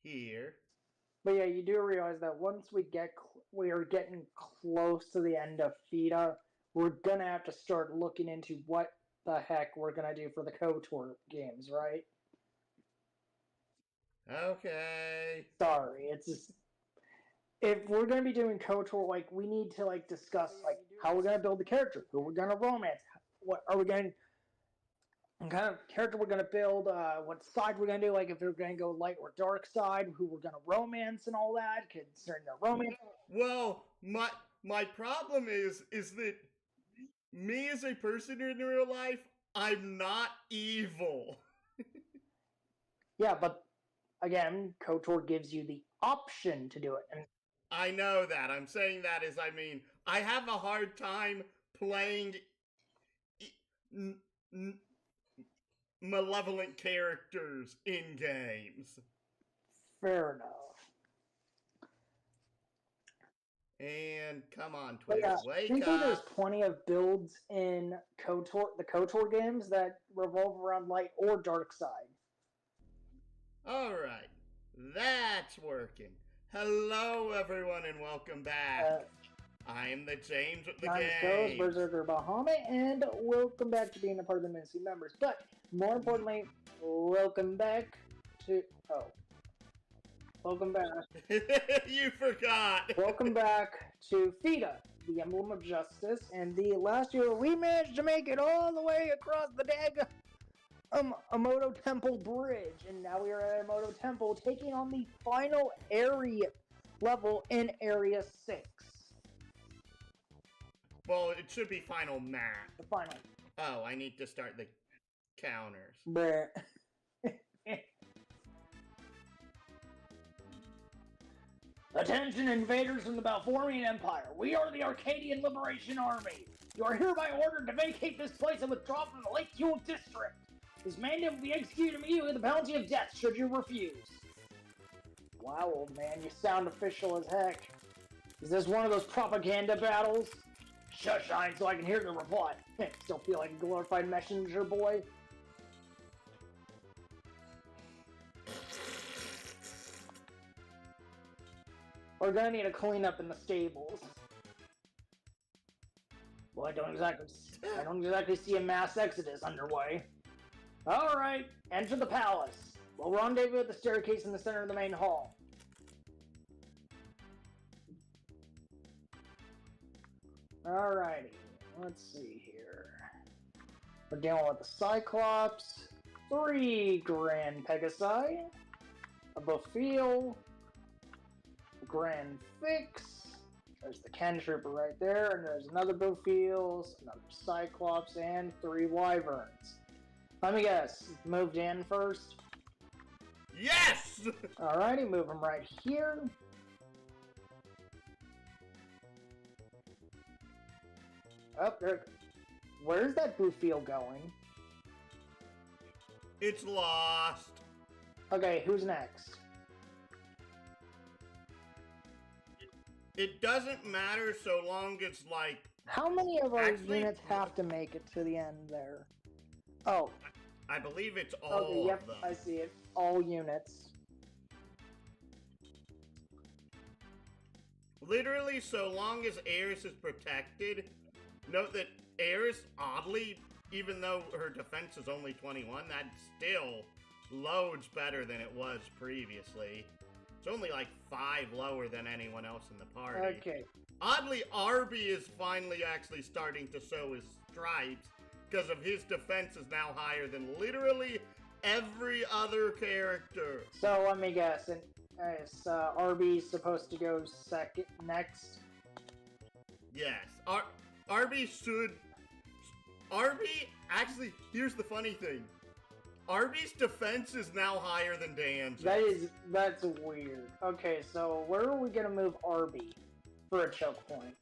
here. But yeah, you do realize that once we are getting close to the end of FEDA, we're gonna have to start looking into what the heck we're gonna do for the KOTOR games, right? Okay. Sorry, it's just if we're gonna be doing KOTOR, like we need to like discuss like how we're gonna build the character, who we're gonna romance, what are we going kind of character we're gonna build, what side we're gonna do, like if we're gonna go light or dark side, who we're gonna romance and all that, concerning the romance. Well, my problem is that me as a person in real life, I'm not evil. Yeah, but again, KOTOR gives you the option to do it, and I know that. I'm saying that as I mean, I have a hard time playing n- n- malevolent characters in games. fair enough. And come on, But Twitch, yeah, wake thankfully there's up. plenty of builds in the KOTOR games that revolve around light or dark side. Alright, that's working. Hello, everyone, and welcome back. I'm the James with the Nice game. goes, Berserker Bahamut, and welcome back to being a part of the Ministry members. But more importantly, welcome back to welcome back. You forgot. Welcome back to Feda, the Emblem of Justice, and the last year we managed to make it all the way across the Amoto Temple Bridge, and now we are at Amoto Temple, taking on the final area level in Area 6. Well, it should be final map. The final. Oh, I need to start the counters. Bruh. Attention, invaders from the Balformian Empire! We are the Arcadian Liberation Army! You are hereby ordered to vacate this place and withdraw from the Lake Cule district! This mandate will be executed immediately with the penalty of death should you refuse. Wow, old man, you sound official as heck. Is this one of those propaganda battles? Shush, Shine, so I can hear the reply. Still feel like a glorified messenger boy? We're gonna need a cleanup in the stables. Well, I don't exactly see a mass exodus underway. Alright, enter the palace. We'll rendezvous at the staircase in the center of the main hall. Alrighty, let's see here. We're dealing with the Cyclops, 3 Grand Pegasi, a Buffiel, Grand Fix, there's the Ken Trooper right there, and there's another Buffiels, another Cyclops, and 3 Wyverns. Let me guess, moved in first? Yes! Alrighty, move him right here. Oh, there. Where's that Buffiel going? It's lost. Okay, who's next? It doesn't matter so long as, like... How many of our units have to make it to the end there? Oh. I believe it's all okay, yep, of them. I see it. All units. Literally, so long as Aeris is protected. Note that Aeris, oddly, even though her defense is only 21, that still loads better than it was previously. It's only like 5 lower than anyone else in the party. Okay. Oddly, Arby is finally actually starting to show his stripes because of his defense is now higher than literally every other character. So let me guess. Arby's supposed to go next? Yes. Arby should... Arby, actually, here's the funny thing. Arby's defense is now higher than Dan's. That's weird. Okay, so where are we gonna move Arby for a choke point?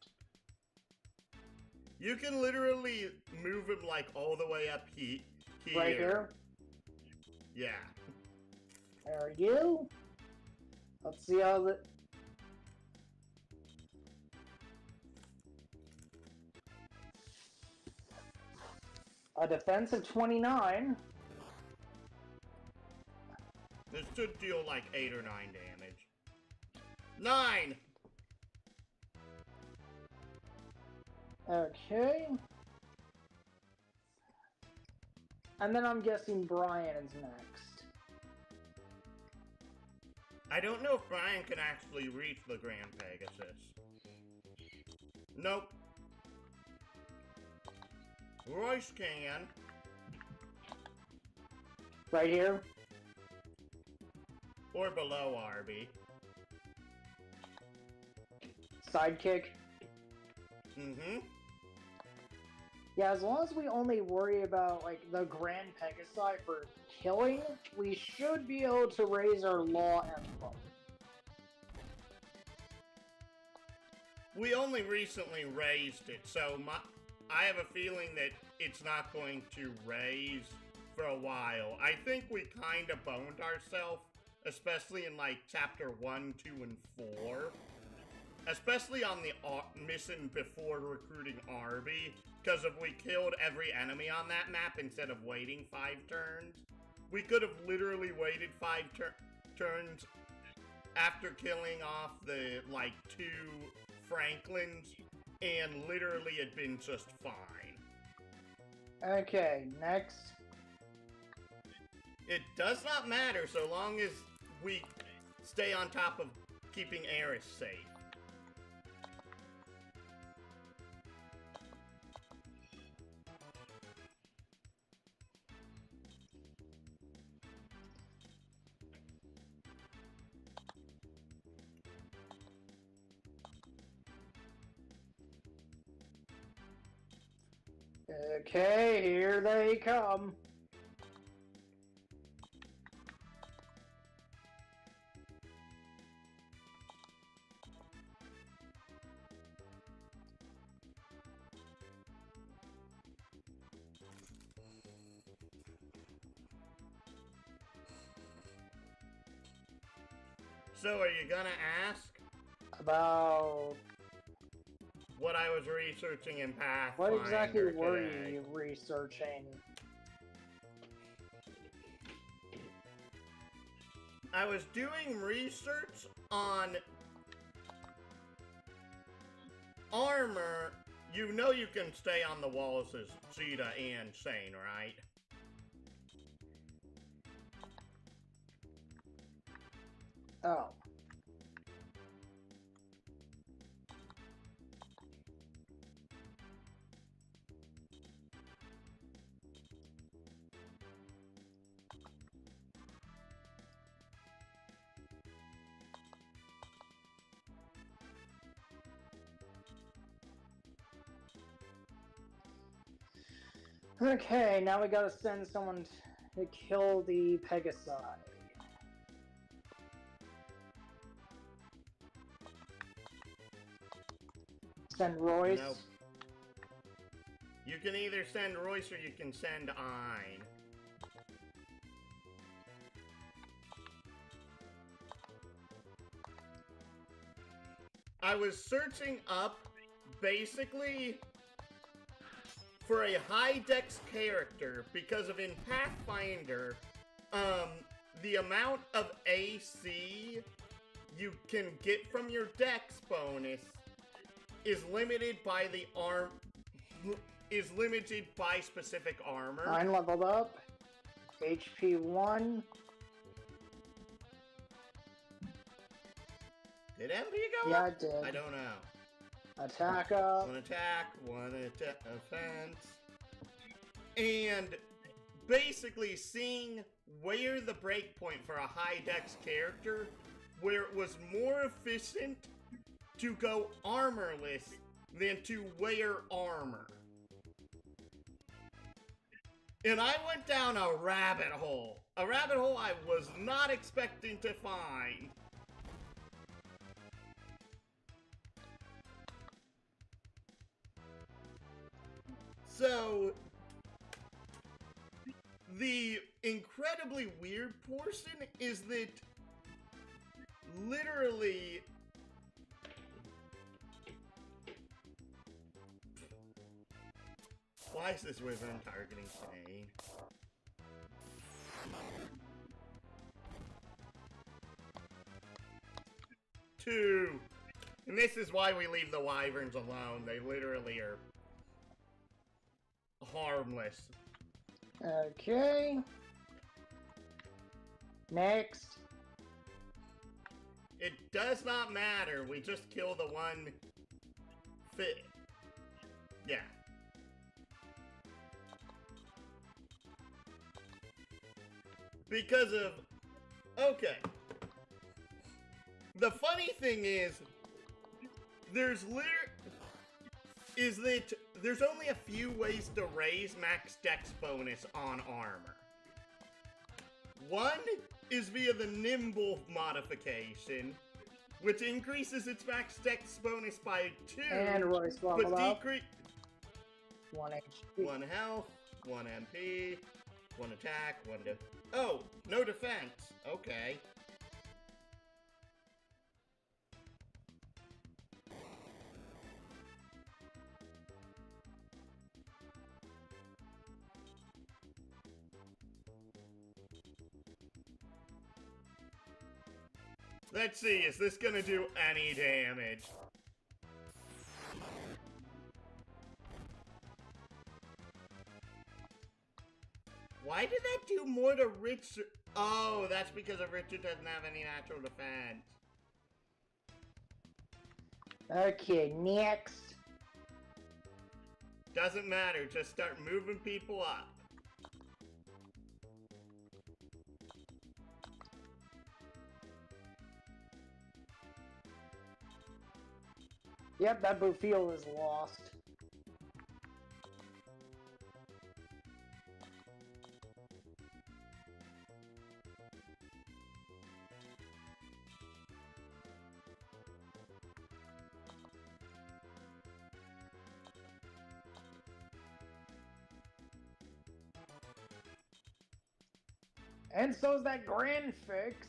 You can literally move him like all the way up here. Right here? Yeah. There you go. Let's see how the... A defense of 29. This should deal like 8 or 9 damage. 9! Okay. And then I'm guessing Brian is next. I don't know if Brian can actually reach the Grand Pegasus. Nope. Royce can. Right here? Or below Arby. Sidekick? Mm-hmm. Yeah, as long as we only worry about, like, the Grand Pegasi for killing, we should be able to raise our Law Emblem. We only recently raised it, so I have a feeling that it's not going to raise for a while. I think we kind of boned ourselves, especially in, like, Chapter 1, 2, and 4. Especially on the mission before recruiting Arby, because if we killed every enemy on that map instead of waiting 5 turns, we could have literally waited 5 turns after killing off the, like, 2 Franklins, and literally it'd been just fine. Okay, next. It does not matter so long as we stay on top of keeping Eris safe. Okay, here they come. So are you gonna ask About... what I was researching in Pathfinder What exactly were today? you researching? I was doing research on armor. You know you can stay on the walls as Cheetah and Shane, right? Oh. Okay, now we gotta send someone to kill the Pegasi. Send Royce. Nope. You can either send Royce or you can send Ein. I was searching up, basically, for a high dex character, because of in Pathfinder, the amount of AC you can get from your dex bonus is limited by the is limited by specific armor. Ein leveled up. HP 1. Did MP go Yeah, up? it did. I don't know. Attack up. 1 attack, 1 offense. And basically seeing where the breakpoint for a high dex character, where it was more efficient to go armorless than to wear armor. And I went down a rabbit hole. A rabbit hole I was not expecting to find. So, the incredibly weird portion is that literally why is this wyvern targeting Shane? 2. And this is why we leave the wyverns alone. They literally are harmless. Okay. Next. It does not matter. We just kill the one fit. Yeah. Because of... Okay. The funny thing is, there's there's only a few ways to raise max dex bonus on armor. One is via the nimble modification, which increases its max dex bonus by 2, And Royce but decrease 1 HP. 1 health, 1 MP, 1 attack, 1 Oh, no defense. Okay. Let's see, is this gonna do any damage? Why did that do more to Richard? Oh, that's because of Richard doesn't have any natural defense. Okay, next. Doesn't matter, just start moving people up. Yep, that Bofiel is lost. And so's that grand fix.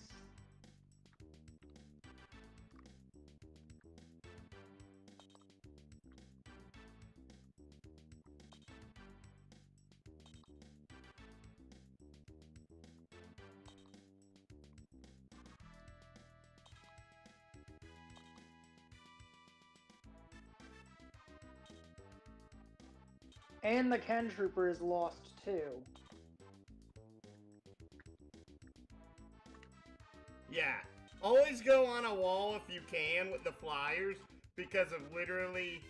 And the Ken Trooper is lost too. Yeah, always go on a wall if you can with the flyers, because of literally,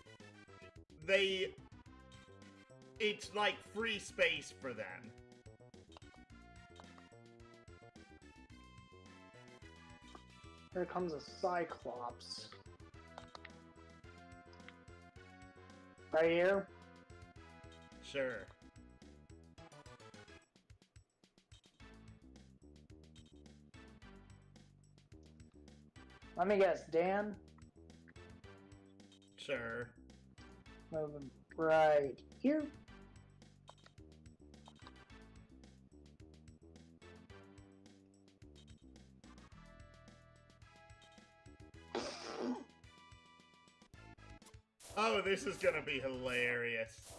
it's like free space for them. Here comes a Cyclops. Right here? Sure. Let me guess, Dan? Sure. Move him right here. Oh, this is gonna be hilarious.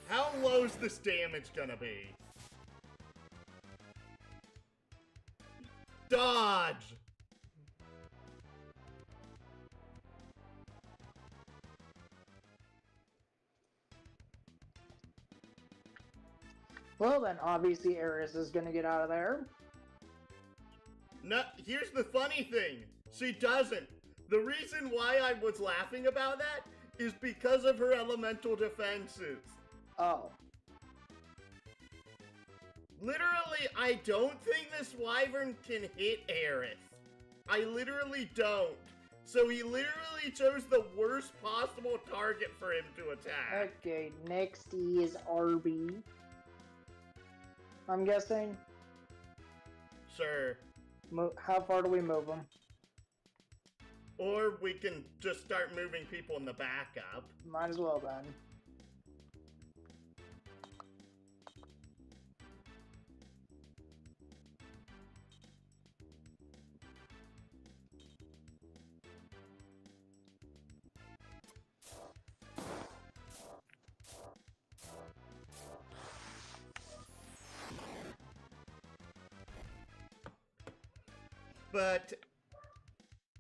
How low's this damage gonna be? Dodge! Well then, obviously Ares is gonna get out of there. No, here's the funny thing. She doesn't. The reason why I was laughing about that is because of her elemental defenses. Oh. Literally, I don't think this wyvern can hit Aerith. I literally don't. So he literally chose the worst possible target for him to attack. Okay, next is RB. I'm guessing. Sure. How far do we move him? Or we can just start moving people in the backup. Might as well then. But,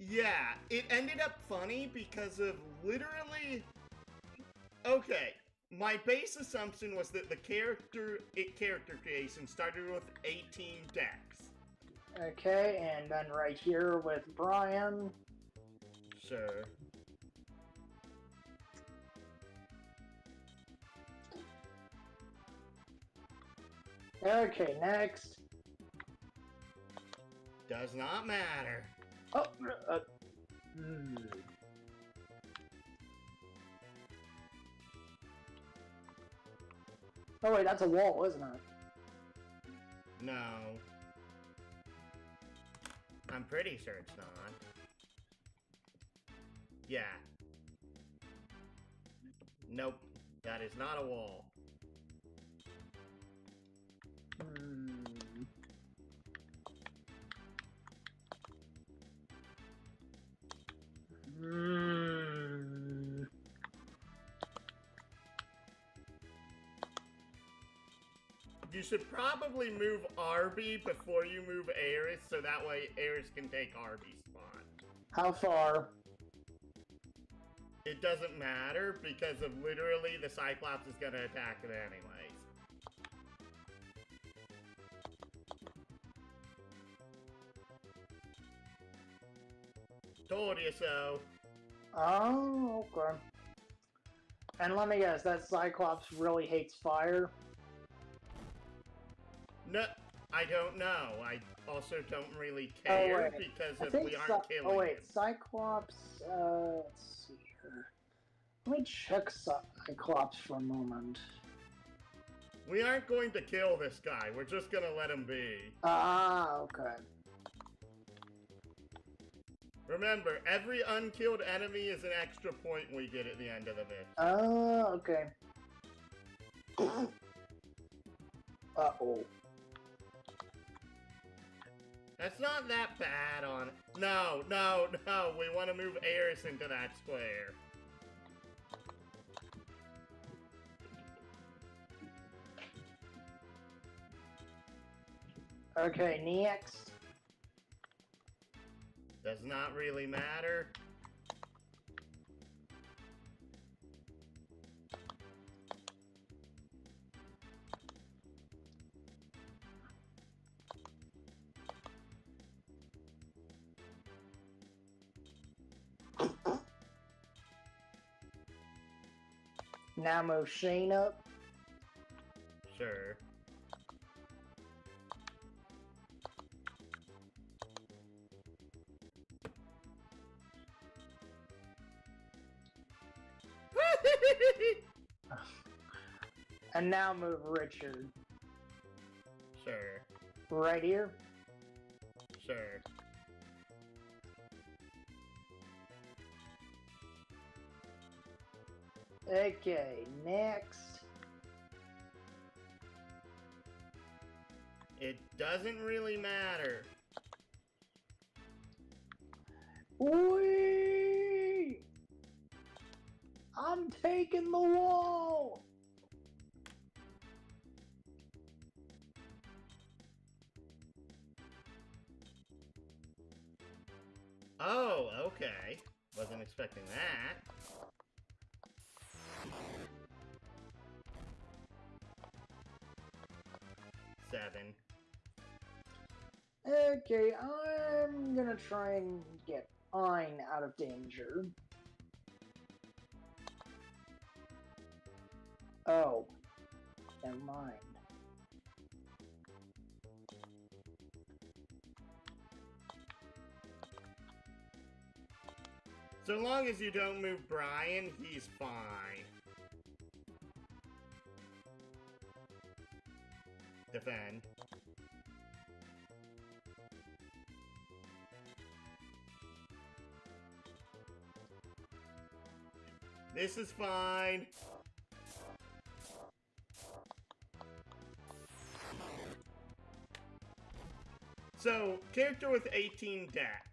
Yeah, it ended up funny because of literally... Okay, my base assumption was that the character creation started with 18 decks. Okay, and then right here with Brian. Sure. Okay, next. Does not matter. Oh, Oh wait, that's a wall, isn't it? No. I'm pretty sure it's not. Yeah. Nope. That is not a wall. You should probably move Arby before you move Aerith, so that way Aerith can take Arby's spot. How far? It doesn't matter, because of literally the Cyclops is gonna attack it anyways. Told you so. Oh, okay. And let me guess, that Cyclops really hates fire? No, I don't know. I also don't really care because if we aren't killing Oh wait, him. Cyclops, let's see here. Let me check Cyclops for a moment. We aren't going to kill this guy. We're just gonna let him be. Ah, okay. Remember, every unkilled enemy is an extra point we get at the end of the mission. Oh, okay. Uh-oh. That's not that bad on... No, no, no. We want to move Aerith into that square. Okay, next. Does not really matter. Now move Shane up. Sure. And now move Richard. Sure. Right here. Sure. Okay, next. It doesn't really matter. Whee! I'm taking the wall! Oh, okay. Wasn't expecting that. Seven. Okay, I'm gonna try and get Ein out of danger. Oh, never mind. So long as you don't move Brian, he's fine. Defend. This is fine. So, character with 18 decks.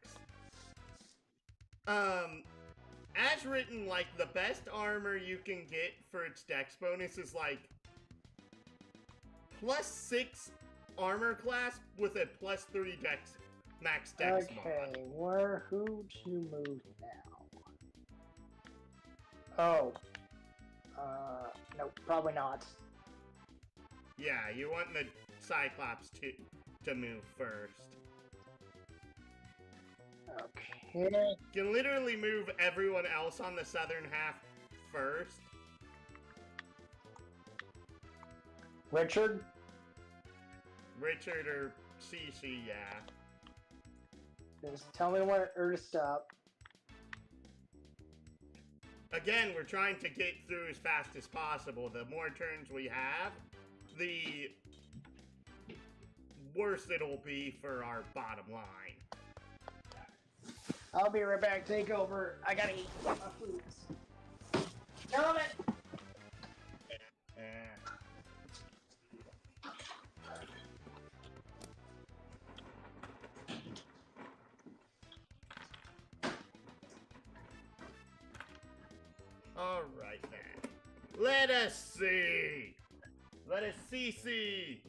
As written, like, the best armor you can get for its dex bonus is, like, +6 armor class with a +3 dex max dex mod. Okay, who to move now? Oh. No, probably not. Yeah, you want the Cyclops to move first. Okay. You can literally move everyone else on the southern half first. Richard or CC, yeah. Just tell me where to stop. Again, we're trying to get through as fast as possible. The more turns we have, the worse it'll be for our bottom line. I'll be right back. Take over. I gotta eat my foods. Coming! Alright then. Let us see! Let us see!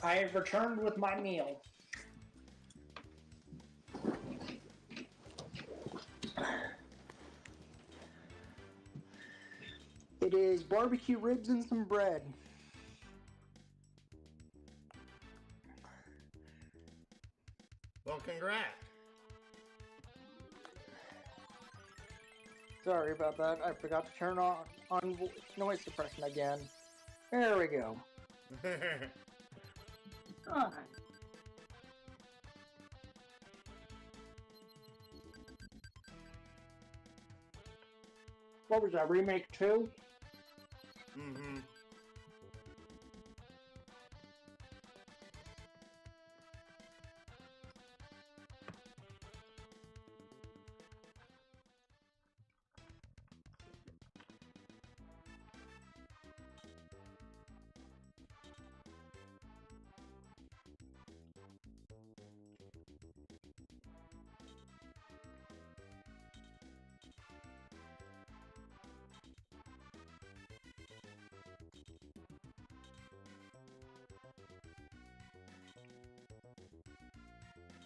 I have returned with my meal. It is barbecue ribs and some bread. Well, congrats. Sorry about that. I forgot to turn on noise suppression again. There we go. What was that, remake 2? Mm-hmm.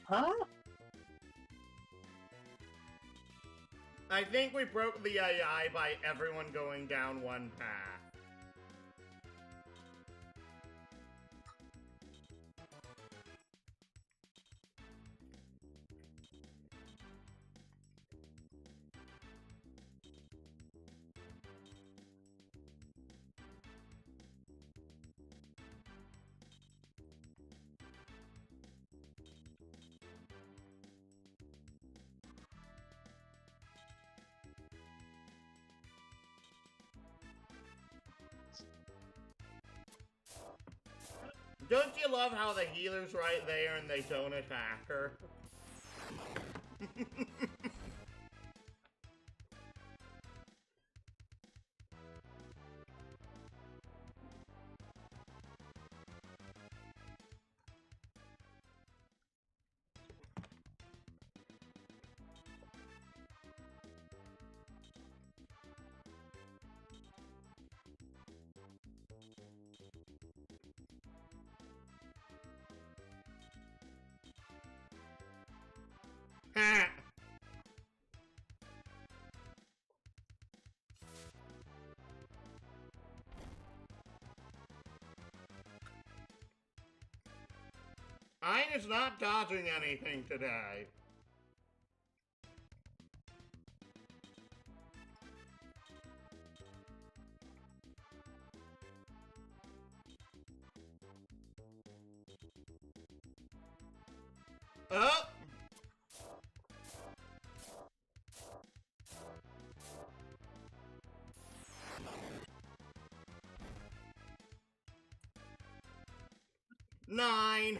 Huh? I think we broke the AI by everyone going down one path. Don't you love how the healer's right there and they don't attack her? Ha! Ayn is not dodging anything today. Oh! Nine.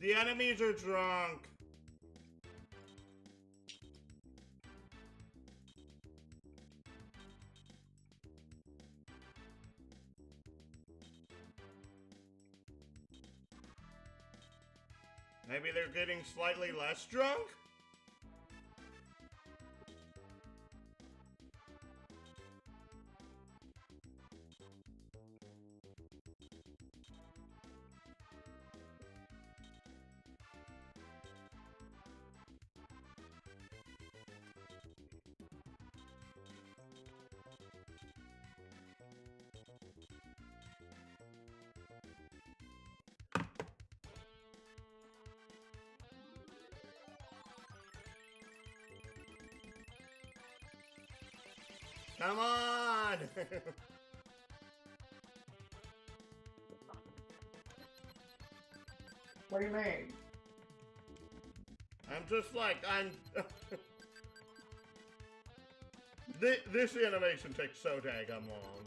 The enemies are drunk. Maybe they're getting slightly less drunk? Come on! What do you mean? I'm just like, This animation takes so daggum long.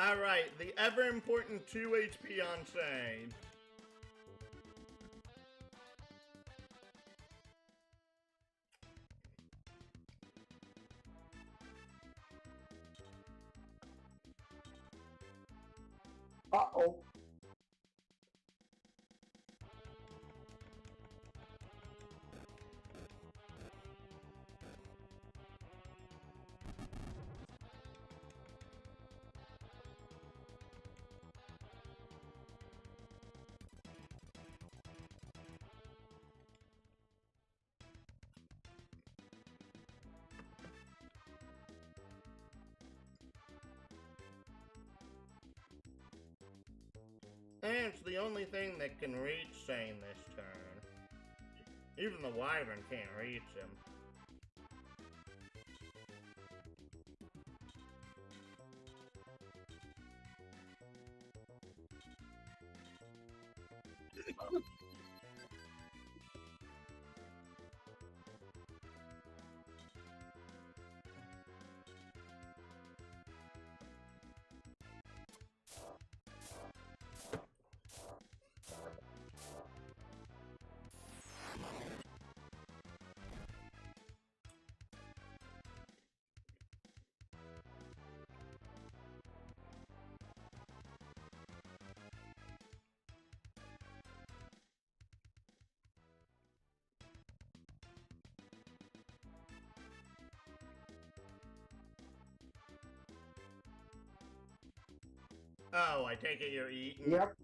Alright, the ever-important 2 HP on Shane. Uh-oh. And it's the only thing that can reach Shane this turn. Even the Wyvern can't reach him. Oh, I take it you're eating? Yep.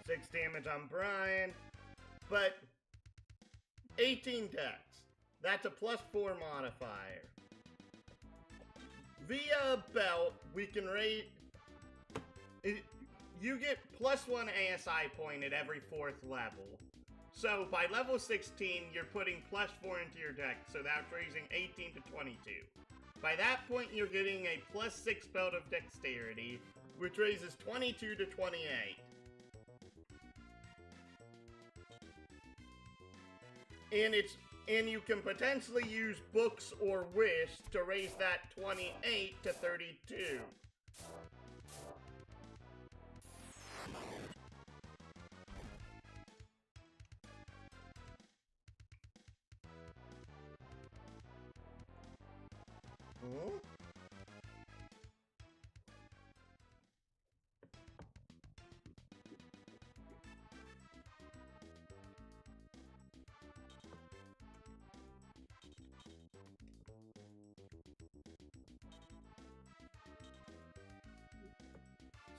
Six damage on Brian, but 18 dex. That's a +4 modifier. Via belt, we can rate. You get +1 ASI point at every 4th level. So by level 16, you're putting +4 into your dex, so that's raising 18 to 22. By that point, you're getting a +6 belt of dexterity, which raises 22 to 28. And you can potentially use books or wish to raise that 28 to 32.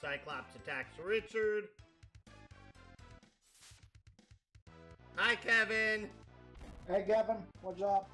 Cyclops attacks Richard. Hi, Kevin. Hey, Kevin, what's up?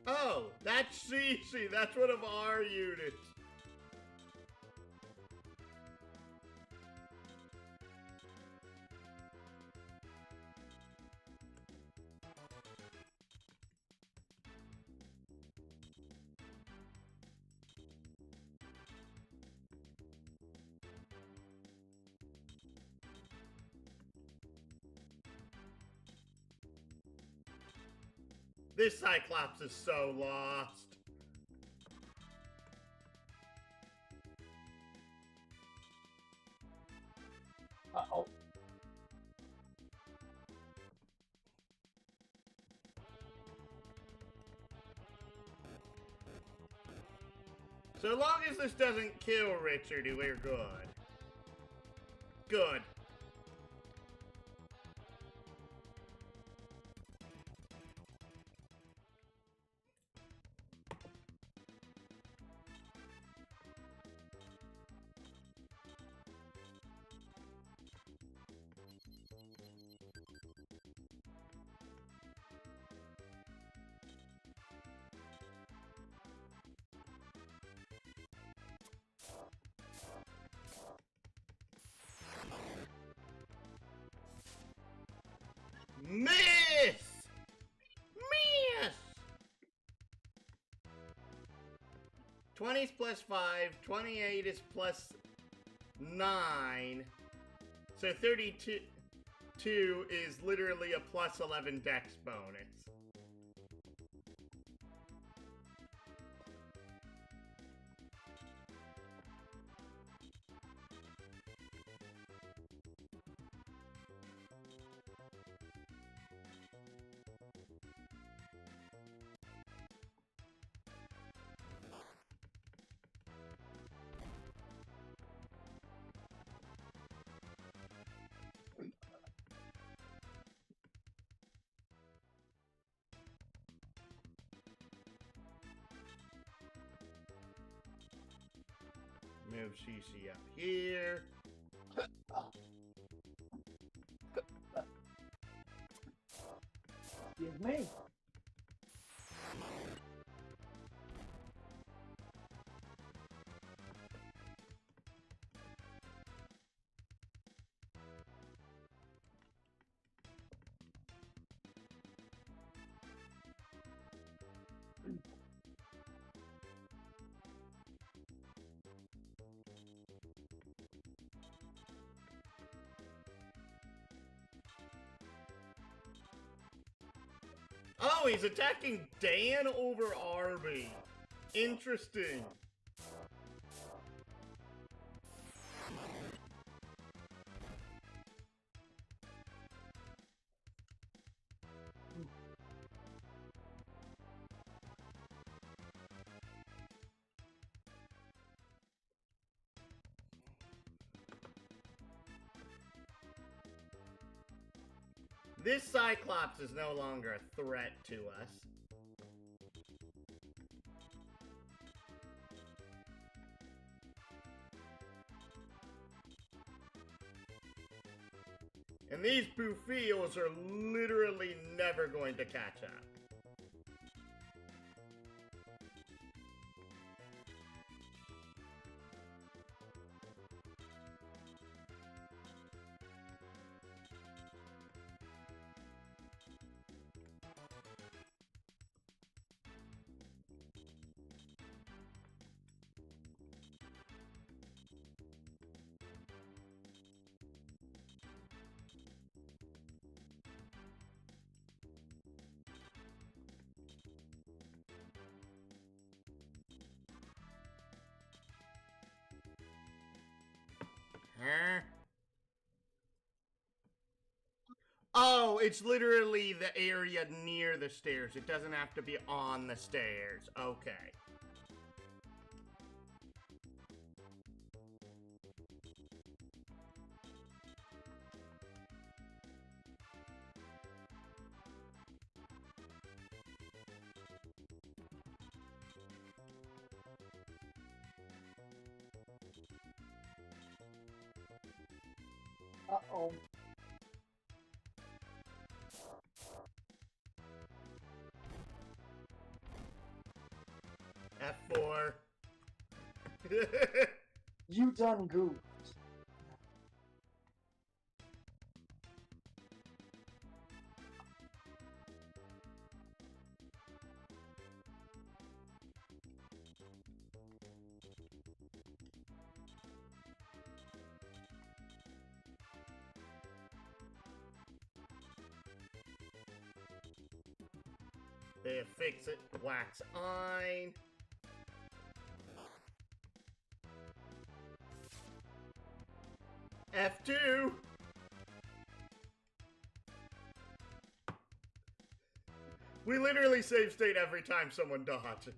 Oh, that's Cece. That's one of our units. This Cyclops is so lost. Uh-oh. So long as this doesn't kill Richard, we're good. Good. Miss! Miss! 20's plus 5, 28 is plus 9. So 32 is literally a plus 11 dex bonus. Move CC up here. Excuse me. Oh, he's attacking Dan over Arby. Interesting. This Cyclops is no longer a threat to us. And these Buffios are literally never going to catch up. Huh? Oh, it's literally the area near the stairs. It doesn't have to be on the stairs. Okay. Uh-oh. F4. You done goofed. There, fix it. Wax ein. F2. We literally save state every time someone dodges.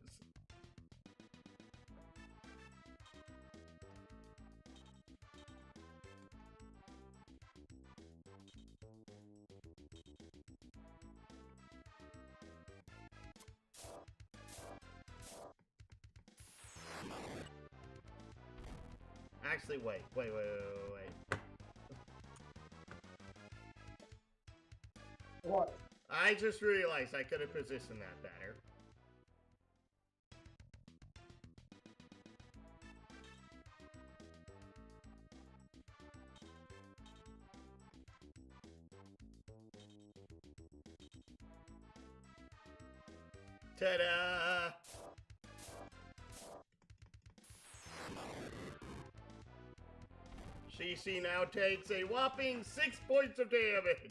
Actually, wait. What? I just realized I could have positioned that better. Ta-da! CC now takes a whopping 6 points of damage.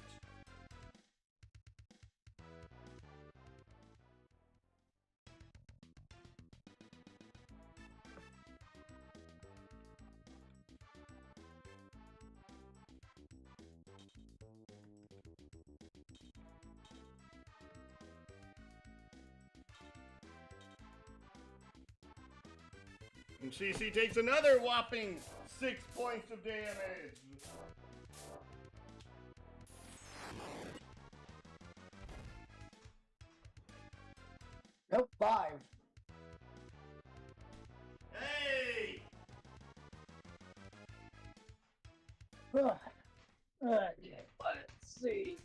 And CC takes another whopping 6 points of damage. Nope, 5. Hey! Let's see.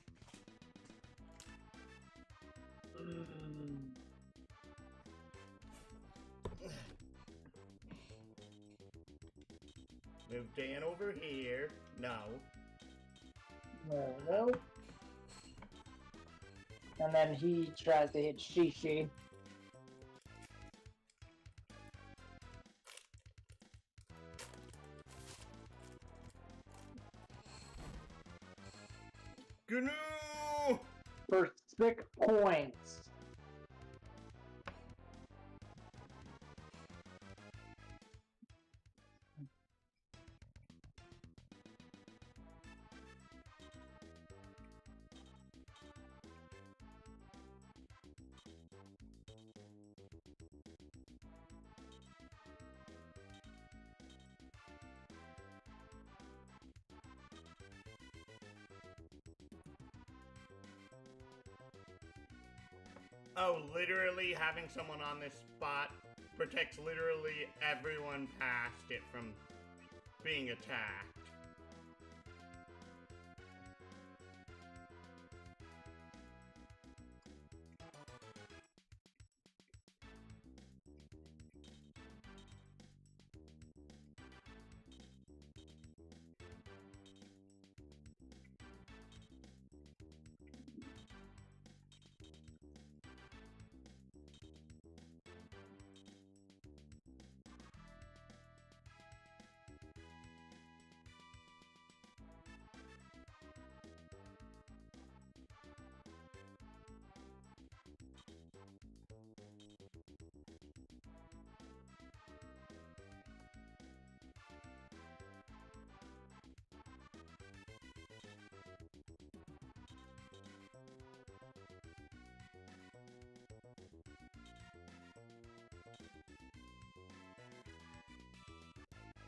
Move Dan over here. No. No. And then he tries to hit Shishi. GNU! For 6 points. Oh, literally having someone on this spot protects literally everyone past it from being attacked.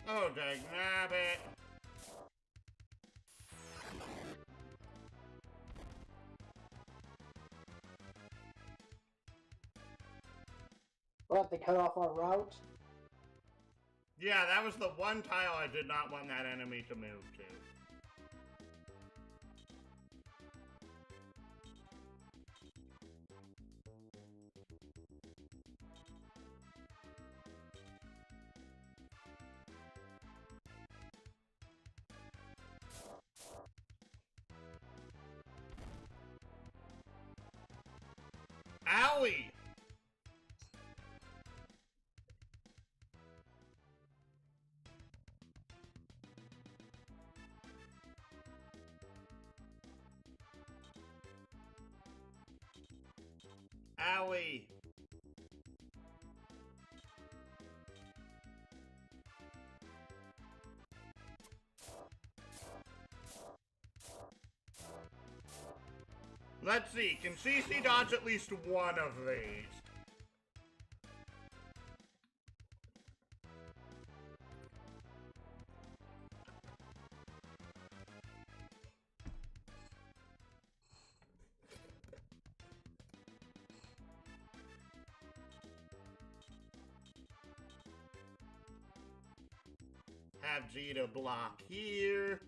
Oh, dang nabbit. What, they cut off our route? Yeah, that was the one tile I did not want that enemy to move to. Owie! Owie! Let's see, can CC dodge at least one of these? Have G to block here.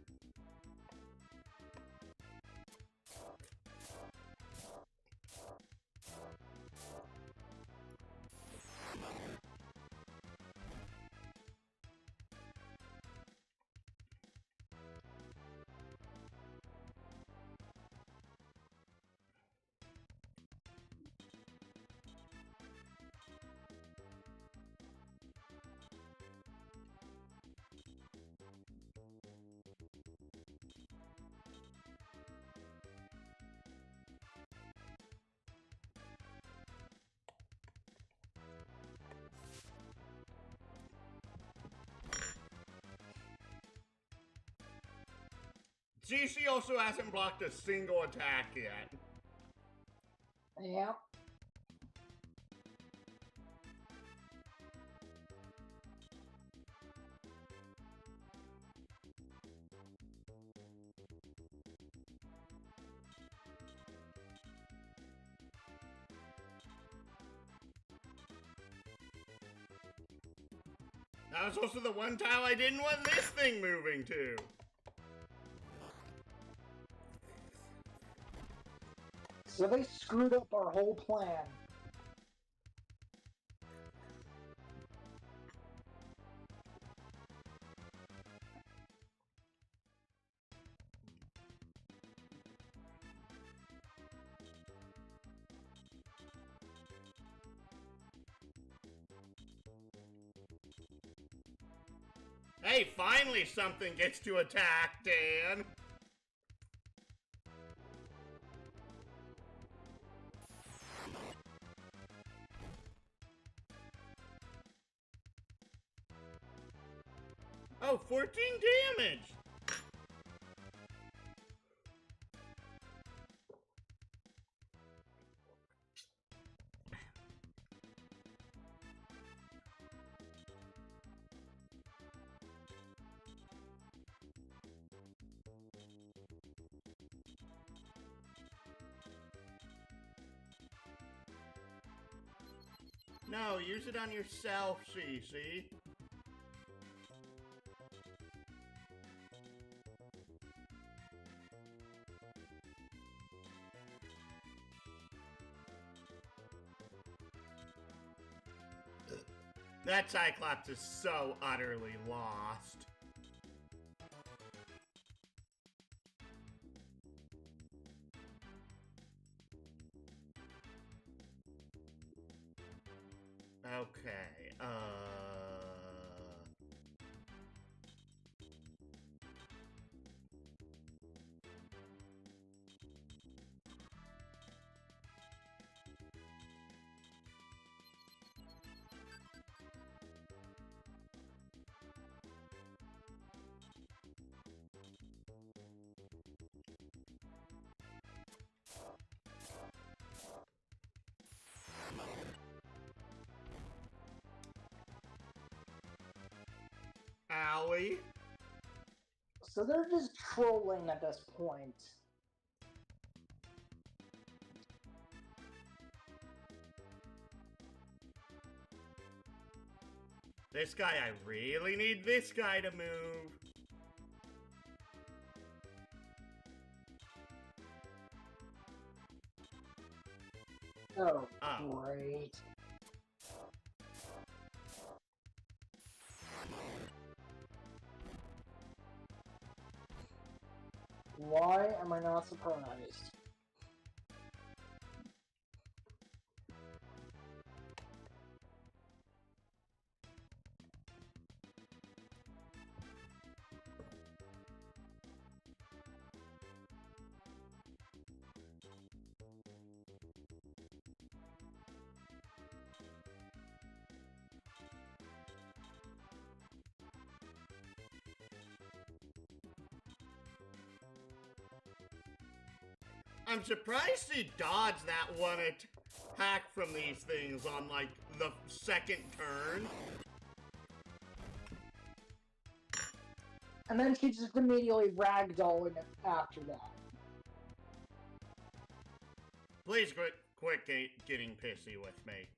CC also hasn't blocked a single attack yet. Yeah. That was also the one tile I didn't want this thing moving to. So they screwed up our whole plan. Hey, finally something gets to attack, Dan. Oh, 14 damage! No, use it on yourself, CC. That Cyclops is so utterly lost. Okay, Owie. So they're just trolling at this point. This guy, I really need this guy to move. Oh, great. Why am I not surprised? I'm surprised he dodged that one attack from these things on, like, the second turn. And then she just immediately ragdolled after that. Please quit getting pissy with me.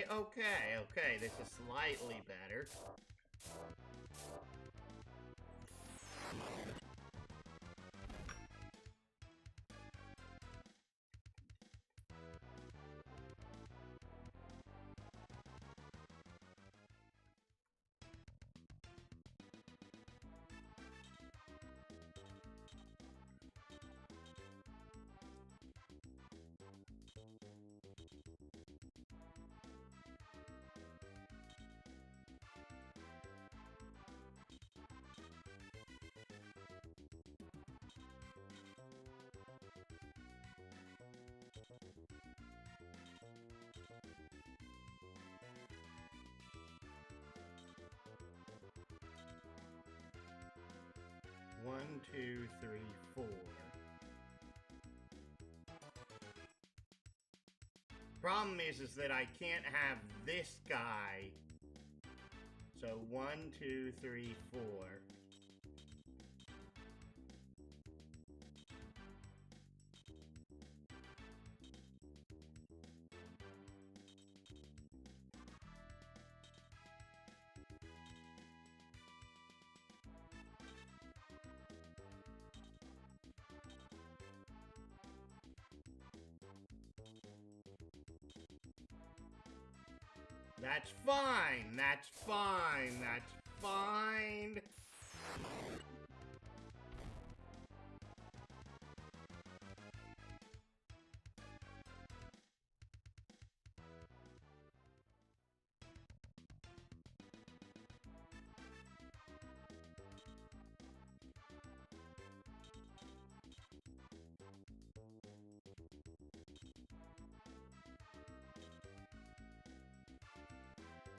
Okay, this is slightly better. One, two, three, four. Problem is that I can't have this guy. So 1, 2, 3, 4. That's fine, that's fine, that's fine.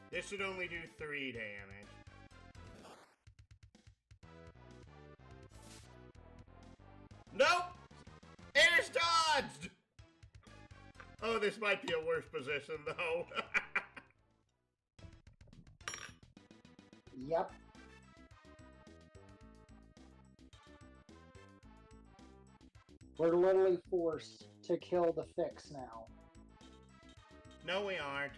This should only do 3 damage. Nope! Air's dodged! Oh, this might be a worse position, though. Yep. We're literally forced to kill the fix now. No, we aren't.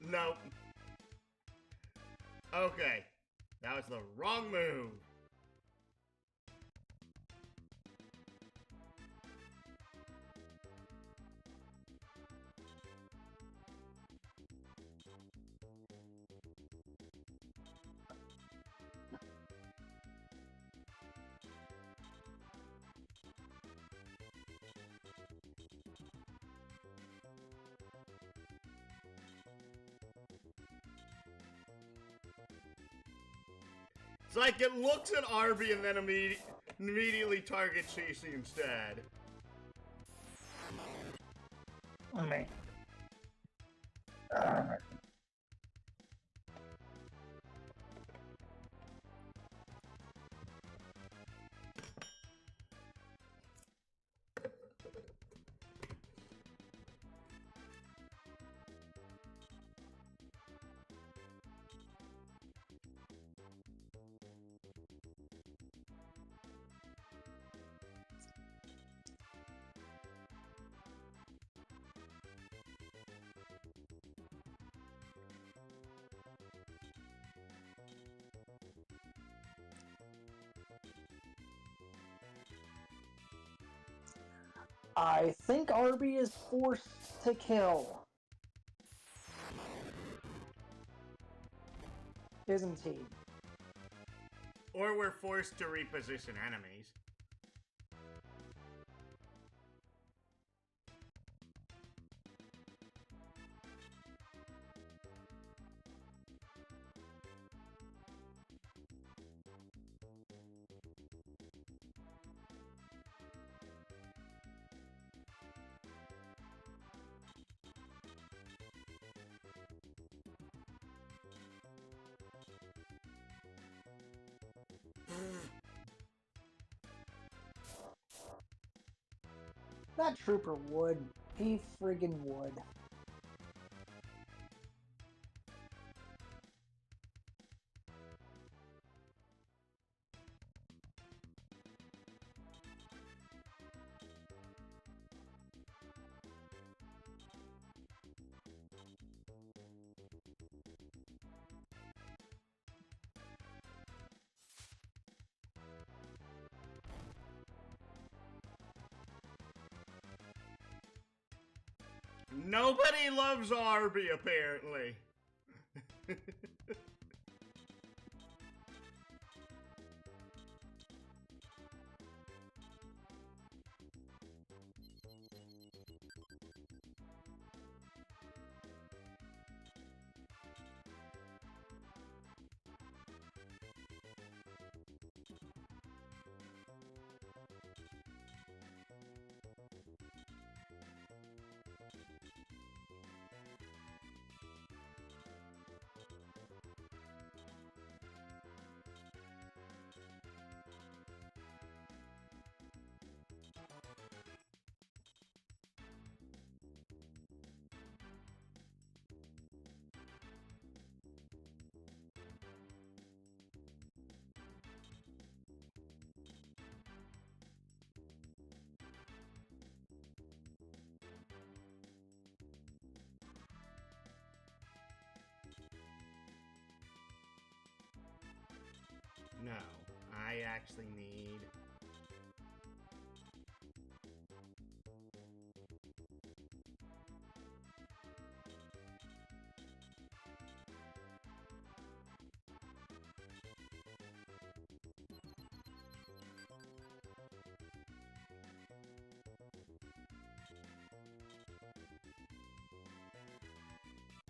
Nope. Okay. That was the wrong move. It's like it looks at Arby and then immediately targets Shishi instead. I mean, I think Arby is forced to kill. Isn't he? Or we're forced to reposition enemies. That trooper would. He friggin' would. Nobody loves Arby, apparently. No, I actually need...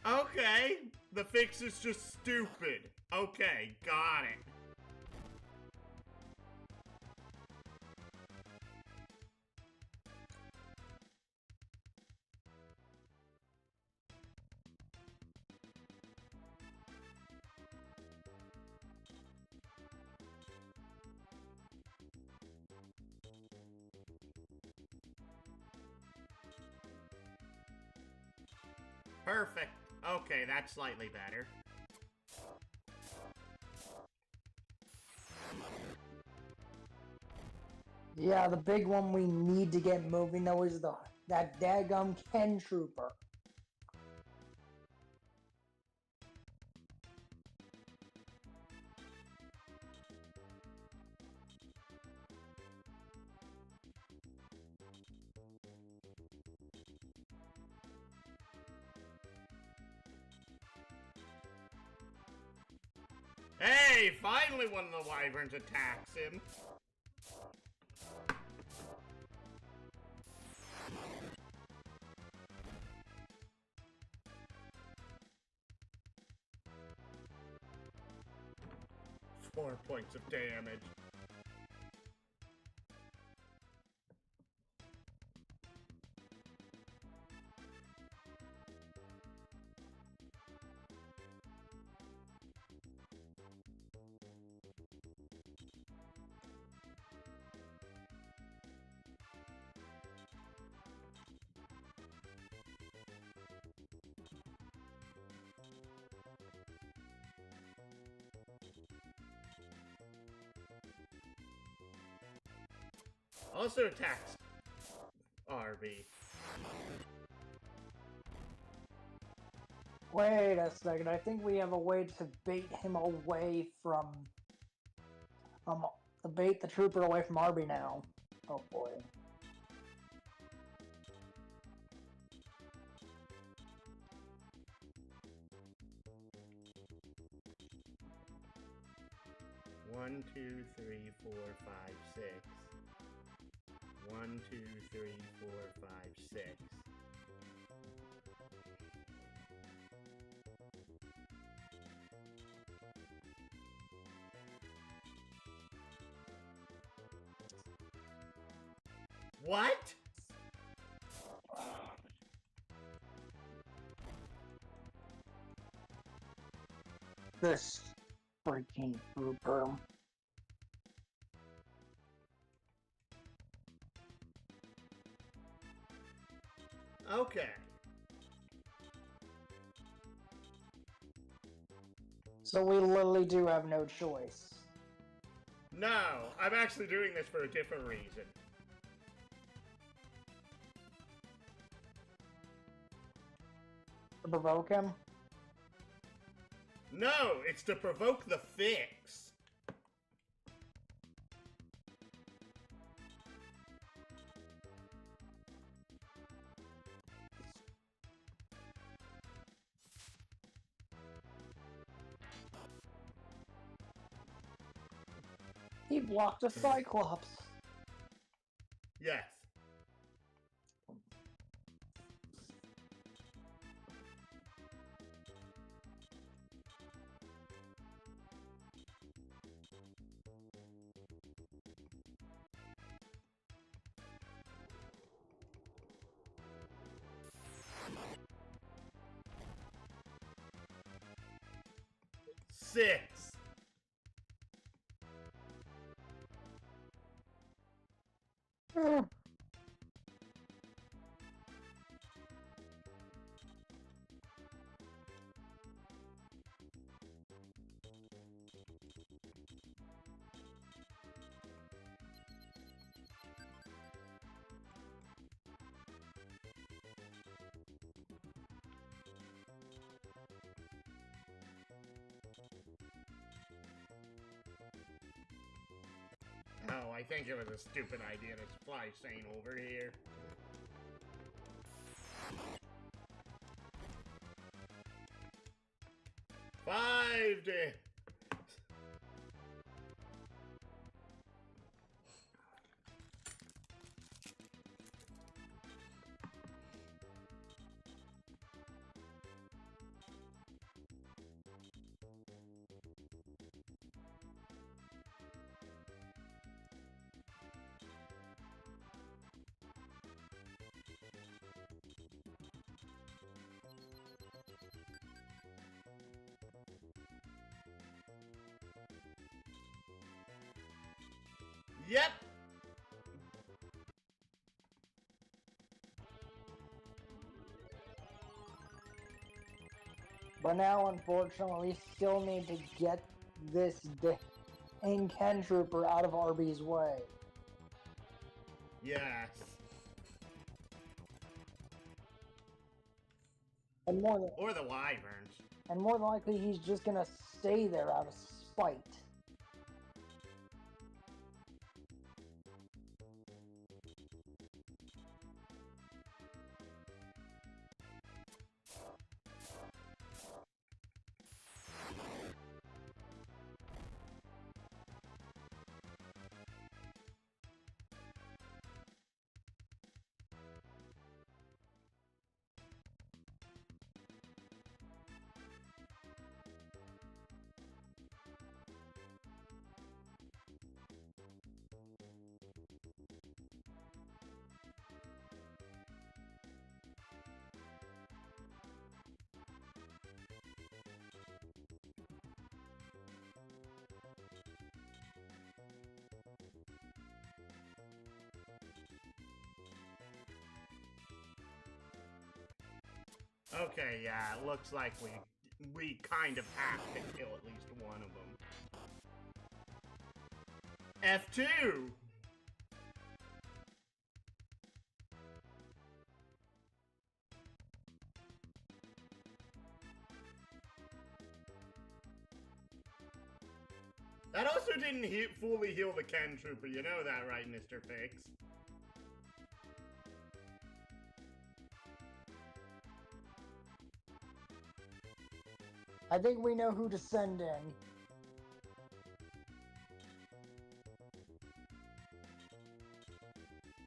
Okay, the fix is just stupid. Okay, got it. Perfect. Okay, that's slightly better. Yeah, the big one we need to get moving though is that daggum Ken Trooper. Hey, finally one of the wyverns attacks him. Four points of damage. Also attacks RB. Wait a second, I think we have a way to bait him away from... bait the trooper away from Arby now. Oh boy. One, 2, 3, 4, 5, 6. 1, 2, 3, 4, 5, 6. What? This freaking trooper. Okay. So we literally do have no choice. No, I'm actually doing this for a different reason. To provoke him? No, it's to provoke the fix. He blocked a Cyclops. Yes. Six. Oh, I think it was a stupid idea to fly Sane over here. Five days. Yep. But now, unfortunately, we still need to get this Ken Trooper out of Arby's way. Yes. And more than, Or the Wyverns. and more than likely, he's just gonna stay there out of spite. Okay, yeah, it looks like we kind of have to kill at least one of them. F2! didn't fully heal the Ken Trooper. You know that, right, Mr. Fix? I think we know who to send in.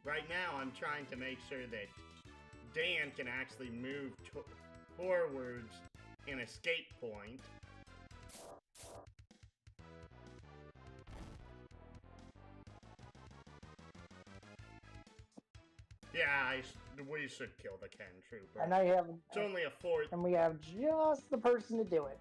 Right now, I'm trying to make sure that Dan can actually move forwards an escape point. Yeah, we should kill the Ken Trooper. And I have... It's only a fourth. And we have just the person to do it.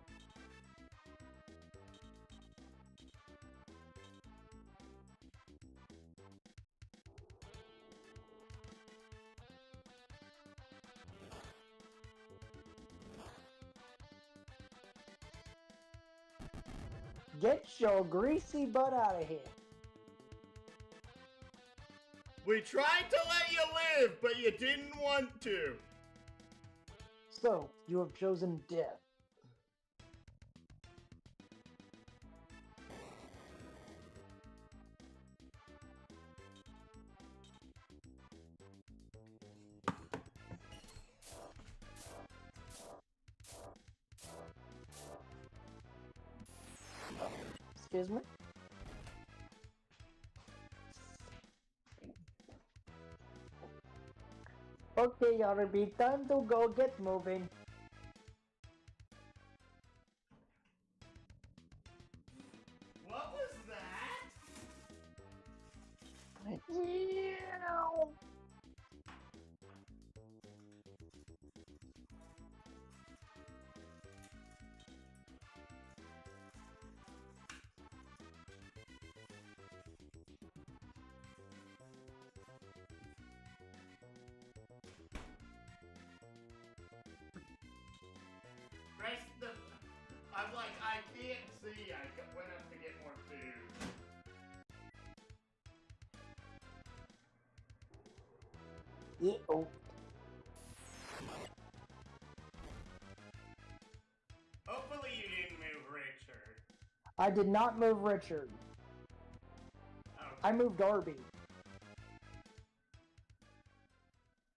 Get your greasy butt out of here. We tried to let you live, but you didn't want to. So, you have chosen death. Excuse me? Okay, RB, time to go get moving. What was that? Yeah. I'm like, I can't see. I went up to get more food. Uh-oh. Hopefully you didn't move Richard. I did not move Richard. Okay. I moved Darby.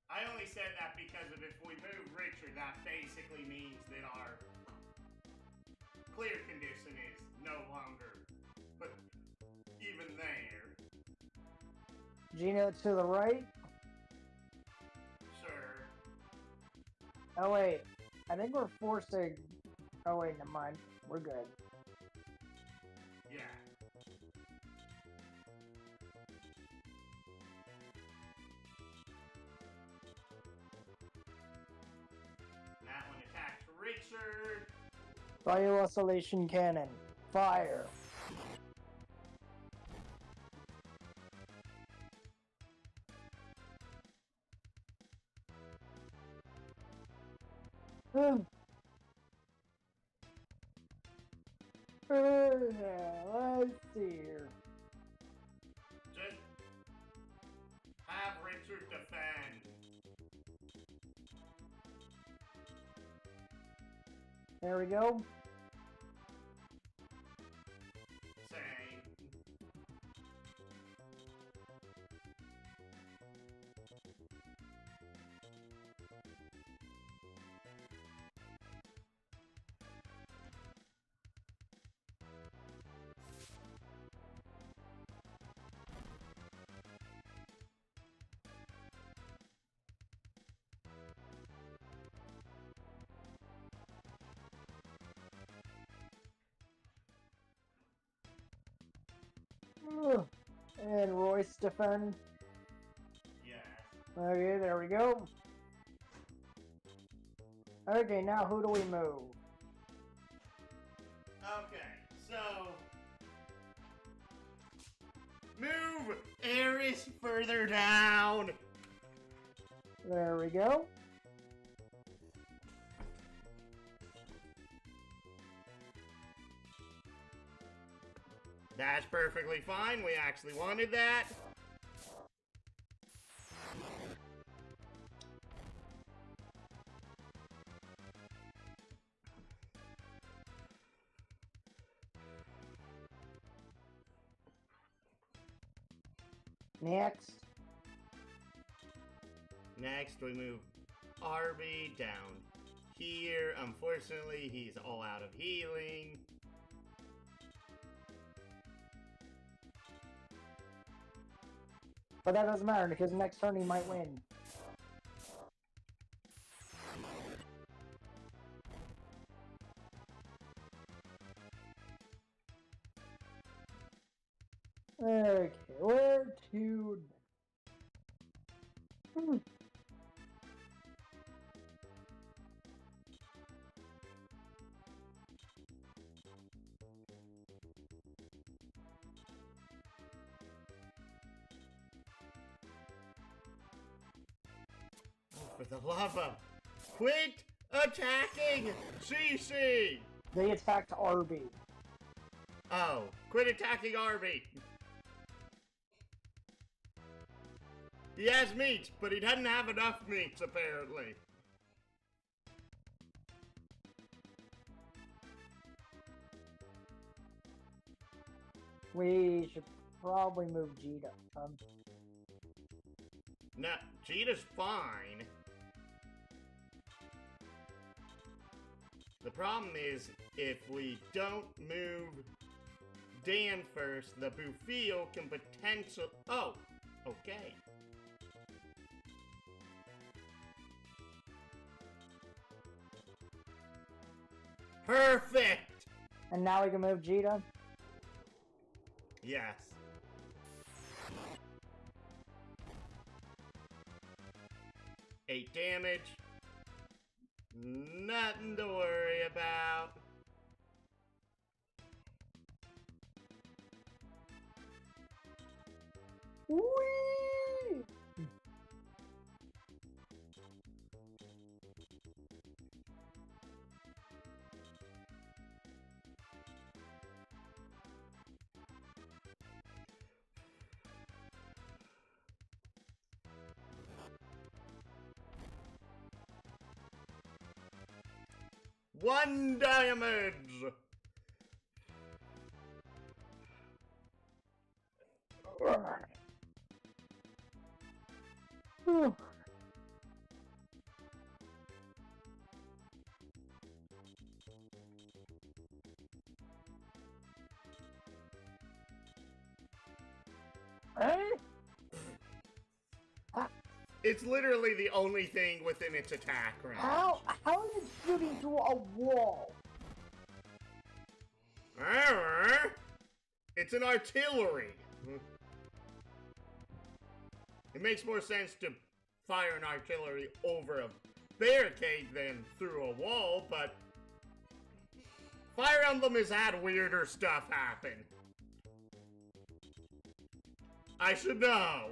I only said that because if we move Richard, that basically means that our clear condition is no longer, but even there. Gino to the right. Sure. Oh wait, I think we're forced to... Oh wait, never mind. We're good. Yeah. That one attacks Richard. Bio oscillation cannon. Fire. Let's see here. Just have Richard defend. There we go. Same. And Royce defend. Yes. Okay, there we go. Okay, now who do we move? Okay, so move Ares further down. There we go. That's perfectly fine. We actually wanted that. Next. Next, we move Arby down here. Unfortunately, he's all out of healing. But that doesn't matter because next turn he might win. Okay, where to? For the love of... Quit attacking CC! They attacked Arby. Oh, quit attacking Arby! He has meat, but he doesn't have enough meats, apparently. We should probably move Jita. No, Cheetah's fine. The problem is, if we don't move Dan first, the Bufio can potentially... Oh, okay. Perfect! And now we can move Jita. Yes. Eight damage. Nothing to worry about. Whee! One damage! It's literally the only thing within its attack range. How is it shooting through a wall? It's an artillery. It makes more sense to fire an artillery over a barricade than through a wall, but Fire Emblem has had weirder stuff happen. I should know.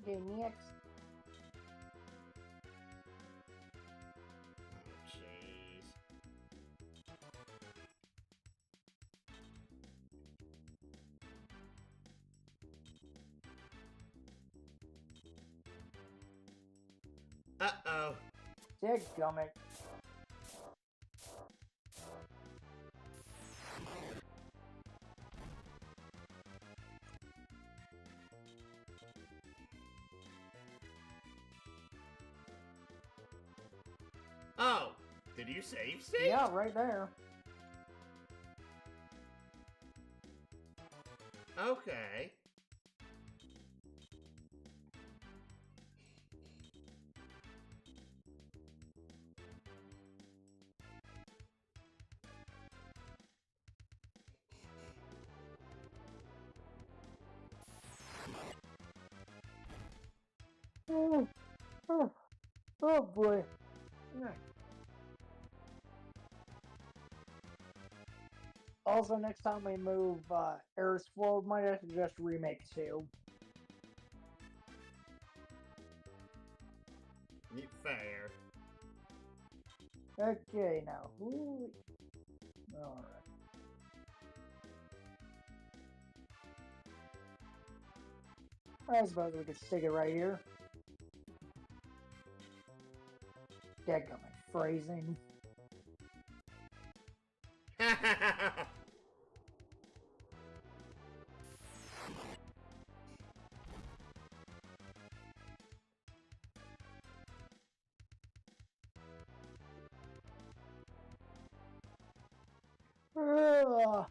Okay, next. Oh, jeez. Uh-oh. Dadgummit. Oh, did you save? Yeah, right there. Okay. Oh boy. Also, next time we move Eris forward, might have to just remake 2. Fair. Okay, now. Alright. I suppose we could stick it right here. Dadgummit phrasing. Ugh.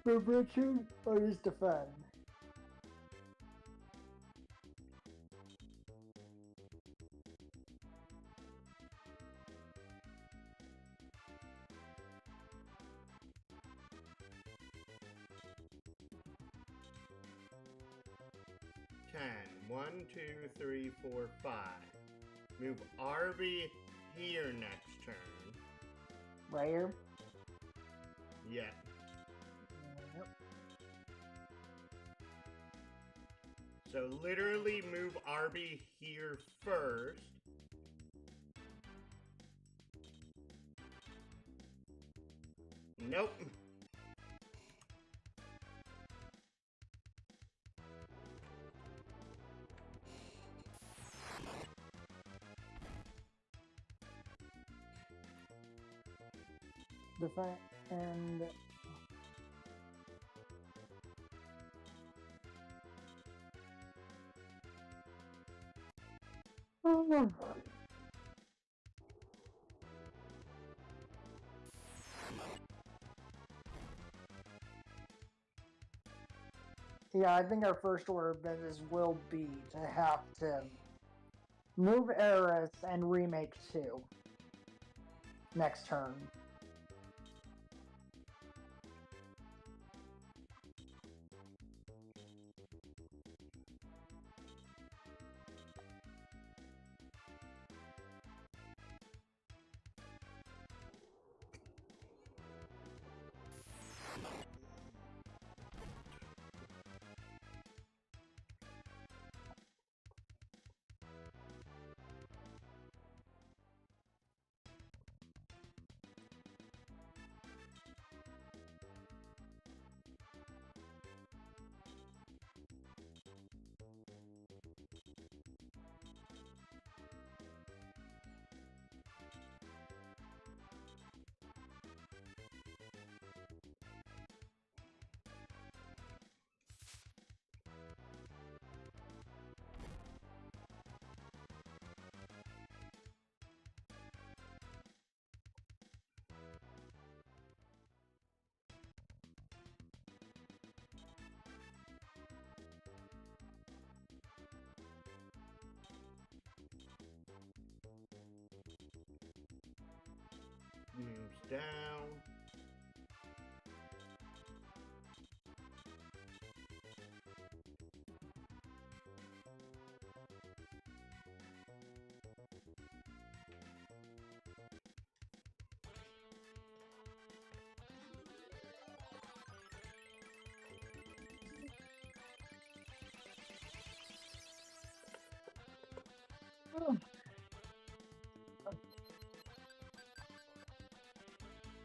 Prevention or just defend? One, two, three, four, 5. Move Arby here next turn. Right here? Yeah. Yep. So literally move Arby here first. Nope. Defend and yeah, I think our first order of business will be to have to move Eris and remake 2 next turn. Moves down.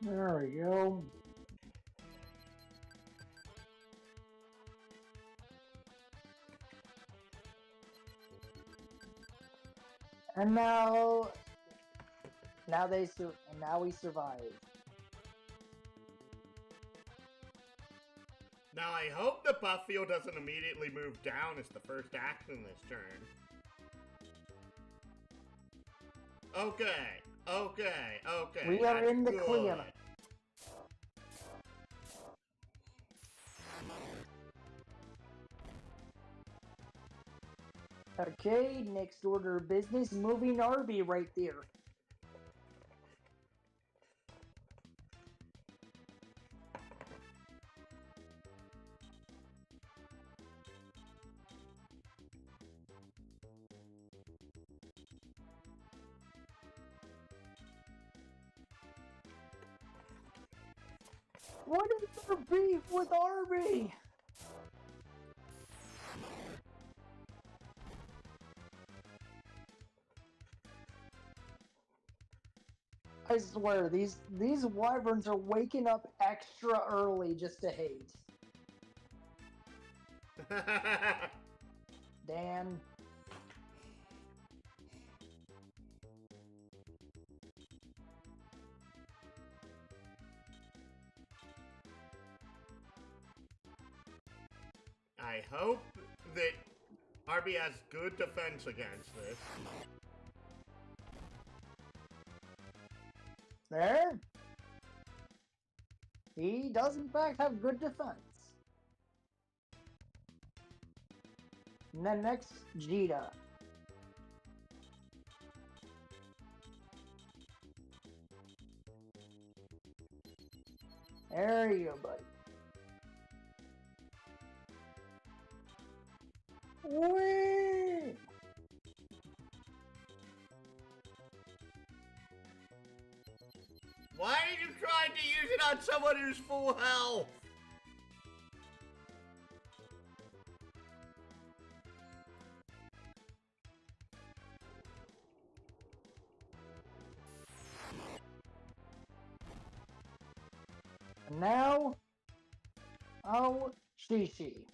There we go. And now we survive. Now I hope the buff field doesn't immediately move down as the first action this turn. Okay. We are in the clear. Okay, next order of business, moving Arby right there. What is their beef with Arby? I swear, these wyverns are waking up extra early just to hate. Dan. I hope that Arby has good defense against this. There. He does in fact have good defense. And then next, Jita. There you go, buddy. Whee! Why are you trying to use it on someone who's full health? And now, oh, Shishi.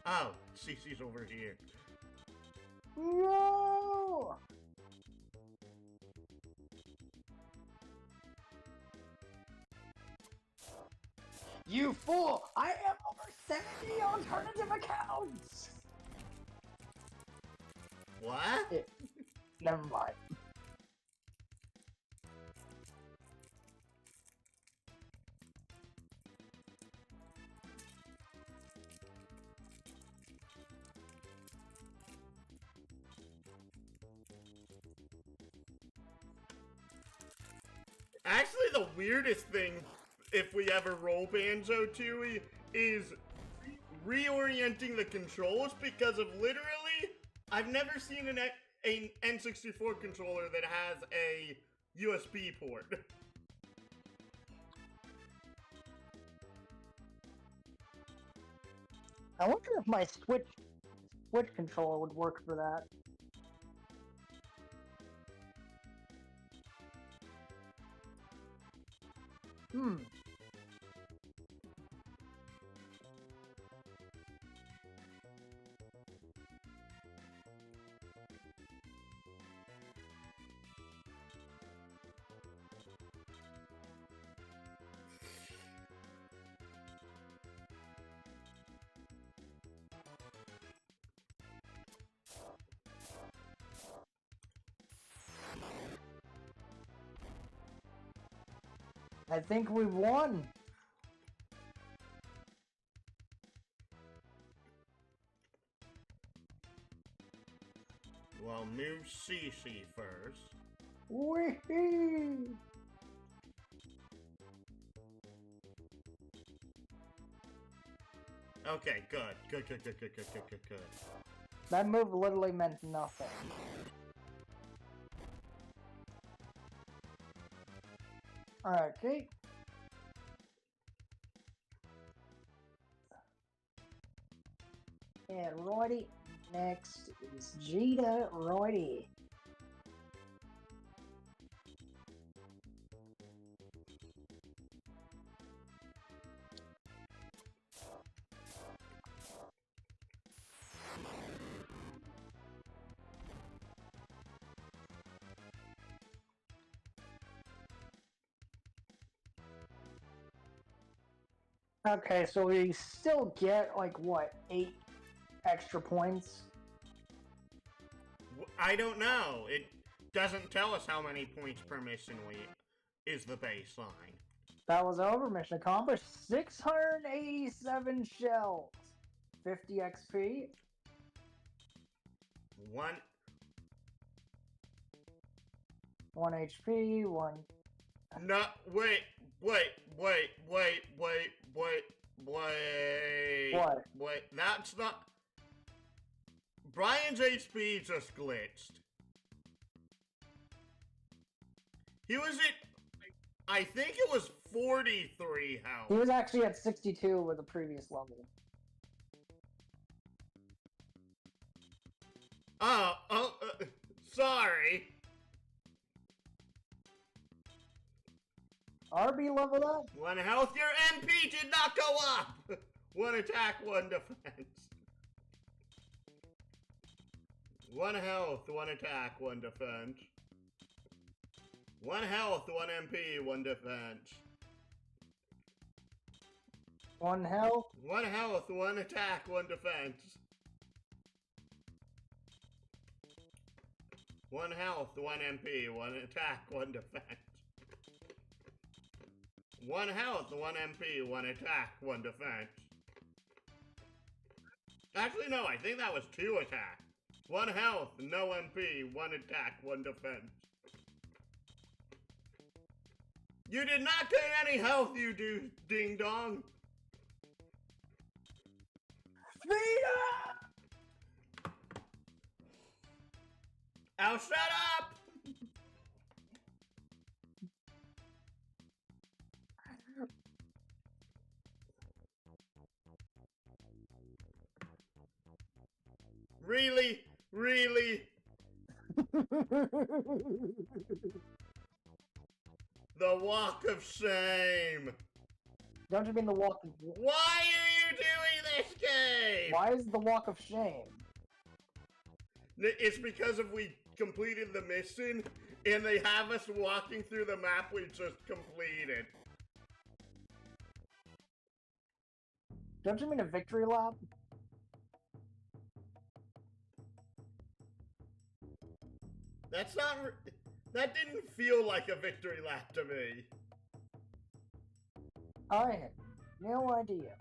Oh, Cece's over here. No! You fool! I have over 70 alternative accounts! What? Never mind. Actually, the weirdest thing, if we ever roll Banjo-Tooie, is reorienting the controls, because of literally, I've never seen an N64 controller that has a USB port. I wonder if my Switch controller would work for that. I think we've won. Well, move CC first. Whee! Okay, good. Good. That move literally meant nothing. Okay. And righty, next is Jita, righty. Okay, so we still get, like, what, 8 extra points? I don't know. It doesn't tell us how many points per mission is the baseline. That was over. Mission accomplished. 687 shells. 50 XP. 1 HP, 1... No, wait. What? That's not... Brian's HP just glitched. He was at, I think it was 43 health. He was actually at 62 with the previous level. Sorry. RB leveled up? 1 health, your MP did not go up! 1 attack, 1 defense. 1 health, 1 attack, 1 defense. 1 health, 1 MP, 1 defense. 1 health? 1 health, 1 attack, 1 defense. 1 health, 1 MP, 1 attack, 1 defense. 1 health, 1 MP, 1 attack, 1 defense. Actually, no, I think that was 2 attacks. 1 health, no MP, 1 attack, 1 defense. You did not gain any health, you ding dong. FEDA! I'll shut up! Really? Really? The walk of shame. Don't you mean the walk of... Why are you doing this game? Why is the walk of shame? It's because if we completed the mission and they have us walking through the map we just completed. Don't you mean a victory lap? That's not... That didn't feel like a victory lap to me. I had no idea.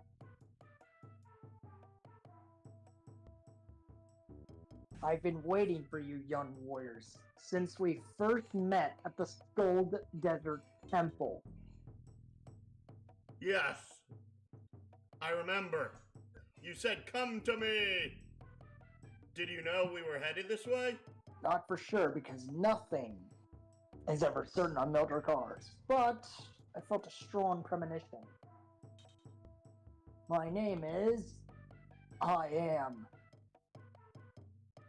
I've been waiting for you, young warriors, since we first met at the Skull Desert Temple. Yes. I remember. You said, come to me. Did you know we were headed this way? Not for sure, because nothing is ever certain on Mildred cars. But I felt a strong premonition. My name is... I am...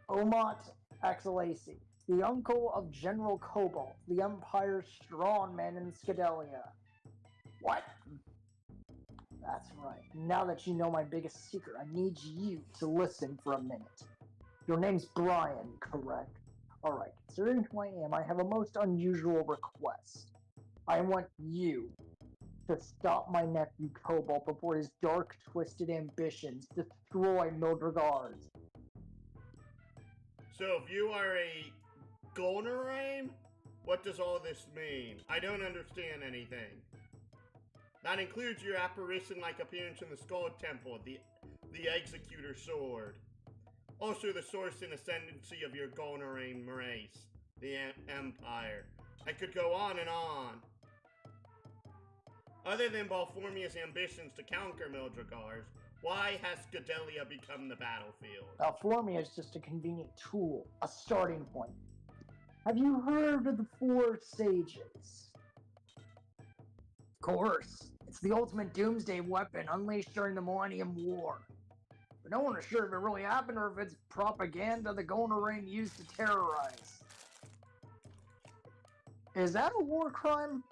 Omat Axelacy, the uncle of General Cobalt, the Empire's strongman in Scadelia. What? That's right. Now that you know my biggest secret, I need you to listen for a minute. Your name's Brian, correct? Alright, considering who I am, I have a most unusual request. I want you to stop my nephew Cobalt before his dark, twisted ambitions destroy Mildregard. So if you are a Golnaraim, what does all this mean? I don't understand anything. That includes your apparition-like appearance in the Skull Temple, the Executor Sword. Also the source and ascendancy of your Golnaraim race, the Empire. I could go on and on. Other than Balformia's ambitions to conquer Mildregard, why has Scadelia become the battlefield? Balformia is just a convenient tool, a starting point. Have you heard of the Four Sages? Of course. It's the ultimate doomsday weapon unleashed during the Millennium War. But no one is sure if it really happened or if it's propaganda the Golnaraim used to terrorize. Is that a war crime?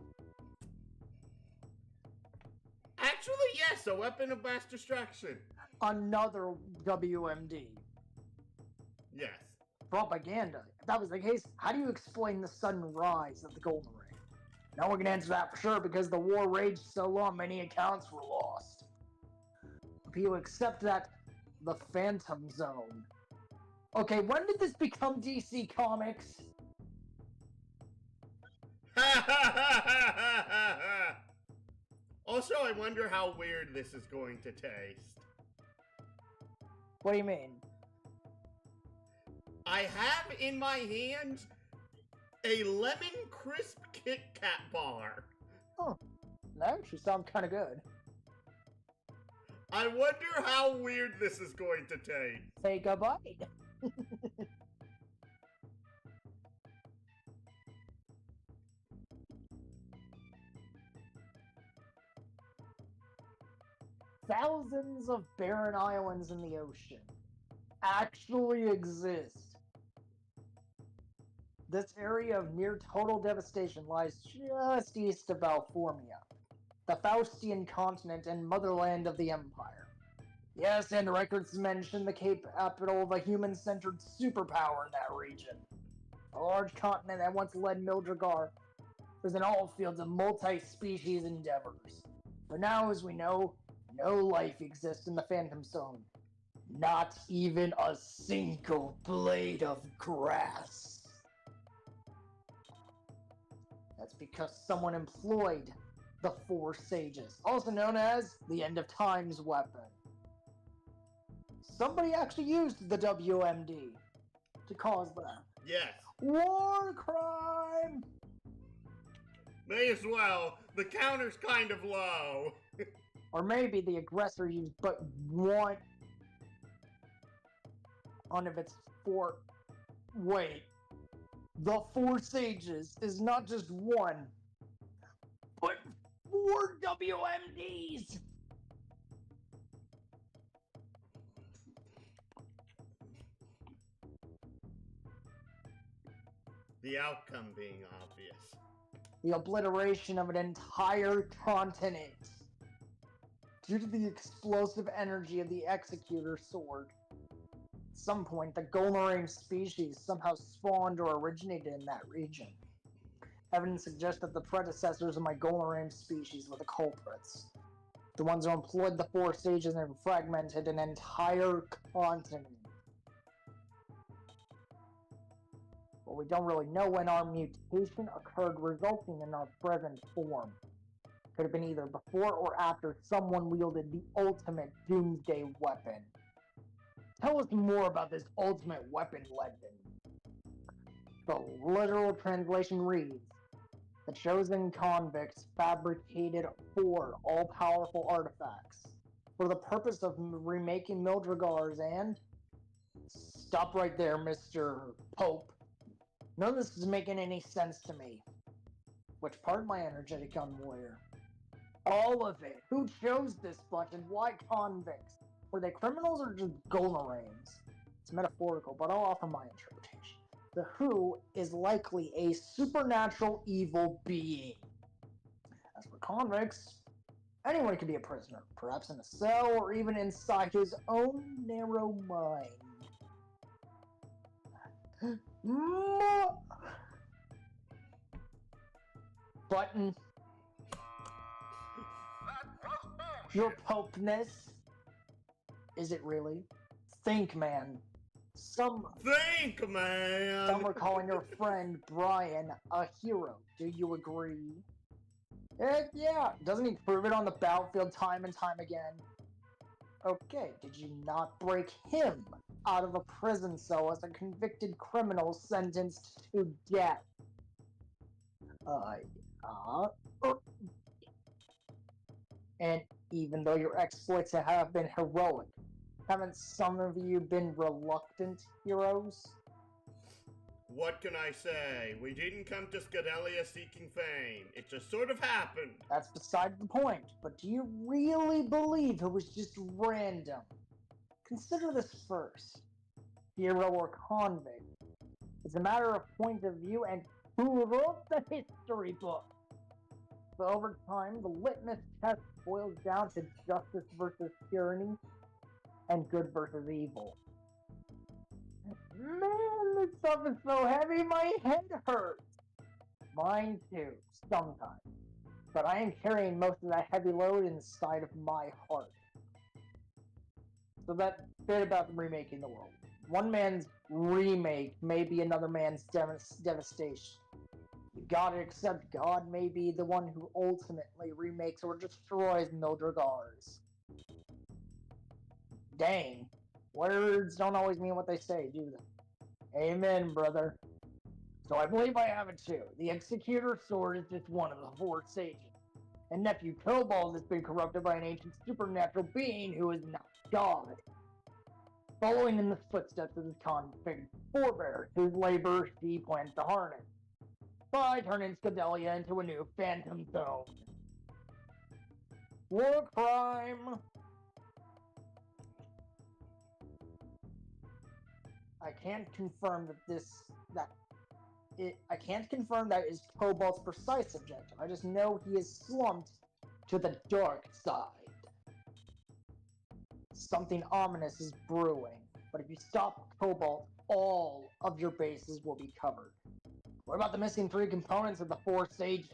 Actually, yes, a weapon of mass destruction. Another WMD. Yes. Propaganda. If that was the case, how do you explain the sudden rise of the Golnaraim? No one can answer that for sure because the war raged so long many accounts were lost. People accept that the Phantom Zone. Okay, when did this become DC Comics? Also, I wonder how weird this is going to taste. What do you mean? I have in my hands a lemon crisp Kit Kat bar. Oh, that actually sounds kind of good. I wonder how weird this is going to taste. Take a bite. thousands of barren islands in the ocean actually exist. This area of near total devastation lies just east of Balformia, the Faustian continent and motherland of the Empire. Yes, and records mention the capital of a human-centered superpower in that region. A large continent that once led Mildregar was in all fields of multi-species endeavors. But now, as we know, no life exists in the Phantom Zone. Not even a single blade of grass. That's because someone employed the Four Sages, also known as the End of Times weapon. Somebody actually used the WMD to cause that. Yes. War crime! May as well. The counter's kind of low. Or maybe the aggressor used but one of its four... Wait. The Four Sages is not just one, but 4 WMDs! The outcome being obvious. The obliteration of an entire continent due to the explosive energy of the Executor Sword. At some point, the Golmarine species somehow spawned or originated in that region. Evidence suggests that the predecessors of my Golmarine species were the culprits. The ones who employed the Four Sages and fragmented an entire continent. But we don't really know when our mutation occurred, resulting in our present form. Could have been either before or after someone wielded the ultimate doomsday weapon. Tell us more about this ultimate weapon, legend. The literal translation reads, the chosen convicts fabricated 4 all-powerful artifacts for the purpose of remaking Mildregar's and... Stop right there, Mr. Pope. None of this is making any sense to me. Which part, my energetic gun warrior? All of it. Who chose this bunch and why convicts? Were they criminals or just Golmarines? It's metaphorical, but I'll offer my interpretation. The Who is likely a supernatural evil being. As for convicts, anyone can be a prisoner, perhaps in a cell or even inside his own narrow mind. Button. Your Popeness. Is it really? Think, man. Think, man! Some are calling your friend Brian a hero. Do you agree? Heck yeah! Doesn't he prove it on the battlefield time and time again? Okay, did you not break him out of a prison cell as a convicted criminal sentenced to death? And even though your exploits have been heroic, haven't some of you been reluctant heroes? What can I say? We didn't come to Scadelia seeking fame. It just sort of happened. That's beside the point, but do you really believe it was just random? Consider this first. Hero or convict. It's a matter of point of view and who wrote the history book. So over time, the litmus test boils down to justice versus tyranny and good versus evil. Man, this stuff is so heavy, my head hurts. Mine too, sometimes. But I am carrying most of that heavy load inside of my heart. So that bit about remaking the world. One man's remake may be another man's devastation. You gotta accept God may be the one who ultimately remakes or destroys Mildregar's. Dang. Words don't always mean what they say, do they? Amen, brother. So I believe I have it too. The Executor Sword is just one of the 4 sages. And Nephew Cobalt has been corrupted by an ancient supernatural being who is not God. Following in the footsteps of his convict forebears, whose labor he plans to harness, by turning Scadelia into a new Phantom Zone. War crime! I can't confirm I can't confirm that is Cobalt's precise objective. I just know he is slumped to the dark side. Something ominous is brewing, but if you stop Cobalt, all of your bases will be covered. What about the missing 3 components of the 4 stages?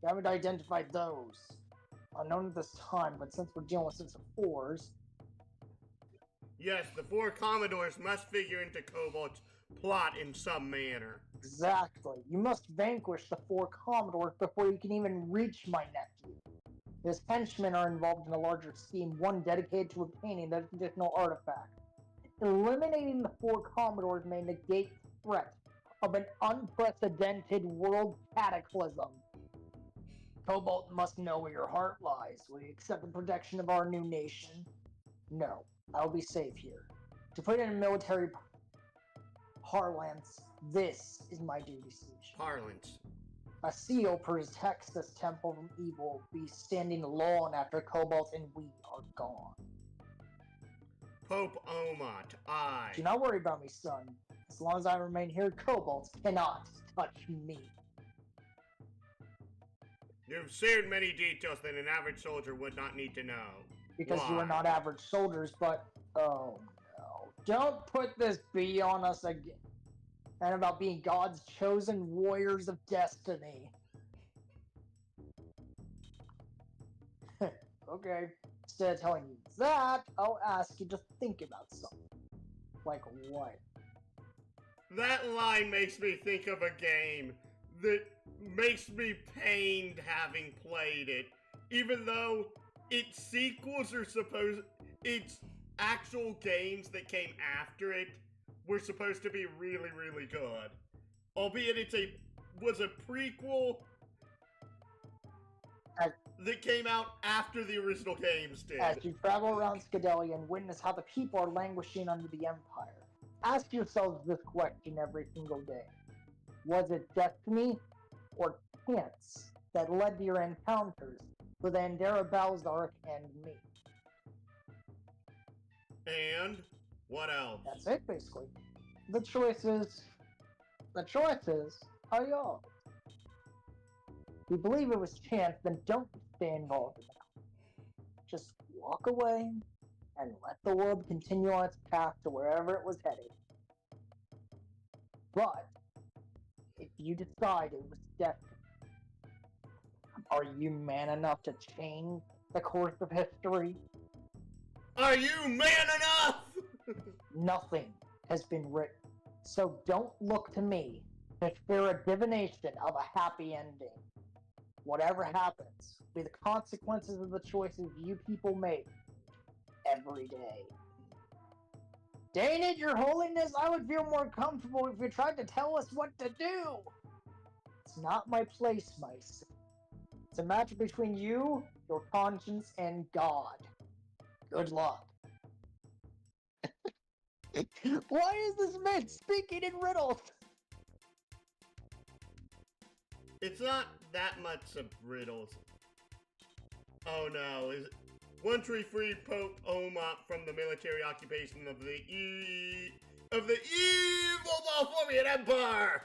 You haven't identified those. Unknown at this time, but since we're dealing with sets of 4s... Yes, the 4 Commodores must figure into Cobalt's plot in some manner. Exactly. You must vanquish the 4 Commodores before you can even reach my nephew. His henchmen are involved in a larger scheme, one dedicated to obtaining that additional artifact. Eliminating the 4 Commodores may negate the threat of an unprecedented world cataclysm. Cobalt must know where your heart lies. Will you accept the protection of our new nation? No, I'll be safe here. To put it in military parlance, this is my duty station. Parlance. A seal protects this temple from evil, be standing alone after Cobalt and we are gone. Pope Omot, I... Do not worry about me, son. As long as I remain here, Cobalt cannot touch me. You've shared many details that an average soldier would not need to know. Because Why? you are not average soldiers, but... Oh, no. Don't put this B on us again. And about being God's chosen warriors of destiny. Okay. Instead of telling you that, I'll ask you to think about something. Like what? That line makes me think of a game that makes me pained having played it. Even though its sequels are its actual games that came after it were supposed to be really, really good. Albeit was a prequel that came out after the original games did. As you travel around Scadelia and witness how the people are languishing under the Empire, ask yourselves this question every single day. Was it destiny or chance that led to your encounters with Andera Balzark and me? And what else? That's it, basically. The choices are yours. If you believe it was chance, then don't stay involved in it. Just walk away and let the world continue on its path to wherever it was headed. But if you decide it was destiny, are you man enough to change the course of history? Are you man enough? Nothing has been written, so don't look to me to fear a divination of a happy ending. Whatever happens will be the consequences of the choices you people make every day. Dang it, Your Holiness, I would feel more comfortable if you tried to tell us what to do. It's not my place, my son. It's a matter between you, your conscience, and God. Good luck. Why is this man speaking in riddles? It's not that much of riddles. Oh no, once we freed Pope Omot from the military occupation of the evil Balformian Empire!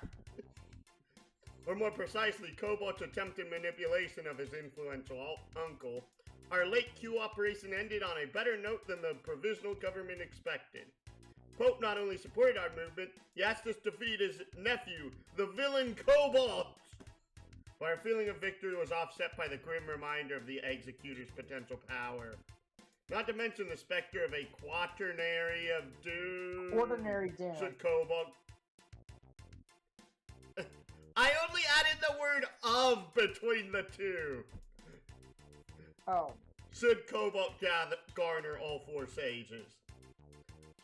Or more precisely, Cobalt's attempted manipulation of his influential uncle, our Lake Cule operation ended on a better note than the provisional government expected. Pope not only supported our movement, he asked us to defeat his nephew, the villain Cobalt! But our feeling of victory was offset by the grim reminder of the executor's potential power. Not to mention the specter of a quaternary of doom. Ordinary doom. Should Cobalt... I only added the word of between the two. Oh. Should Cobalt garner all 4 sages?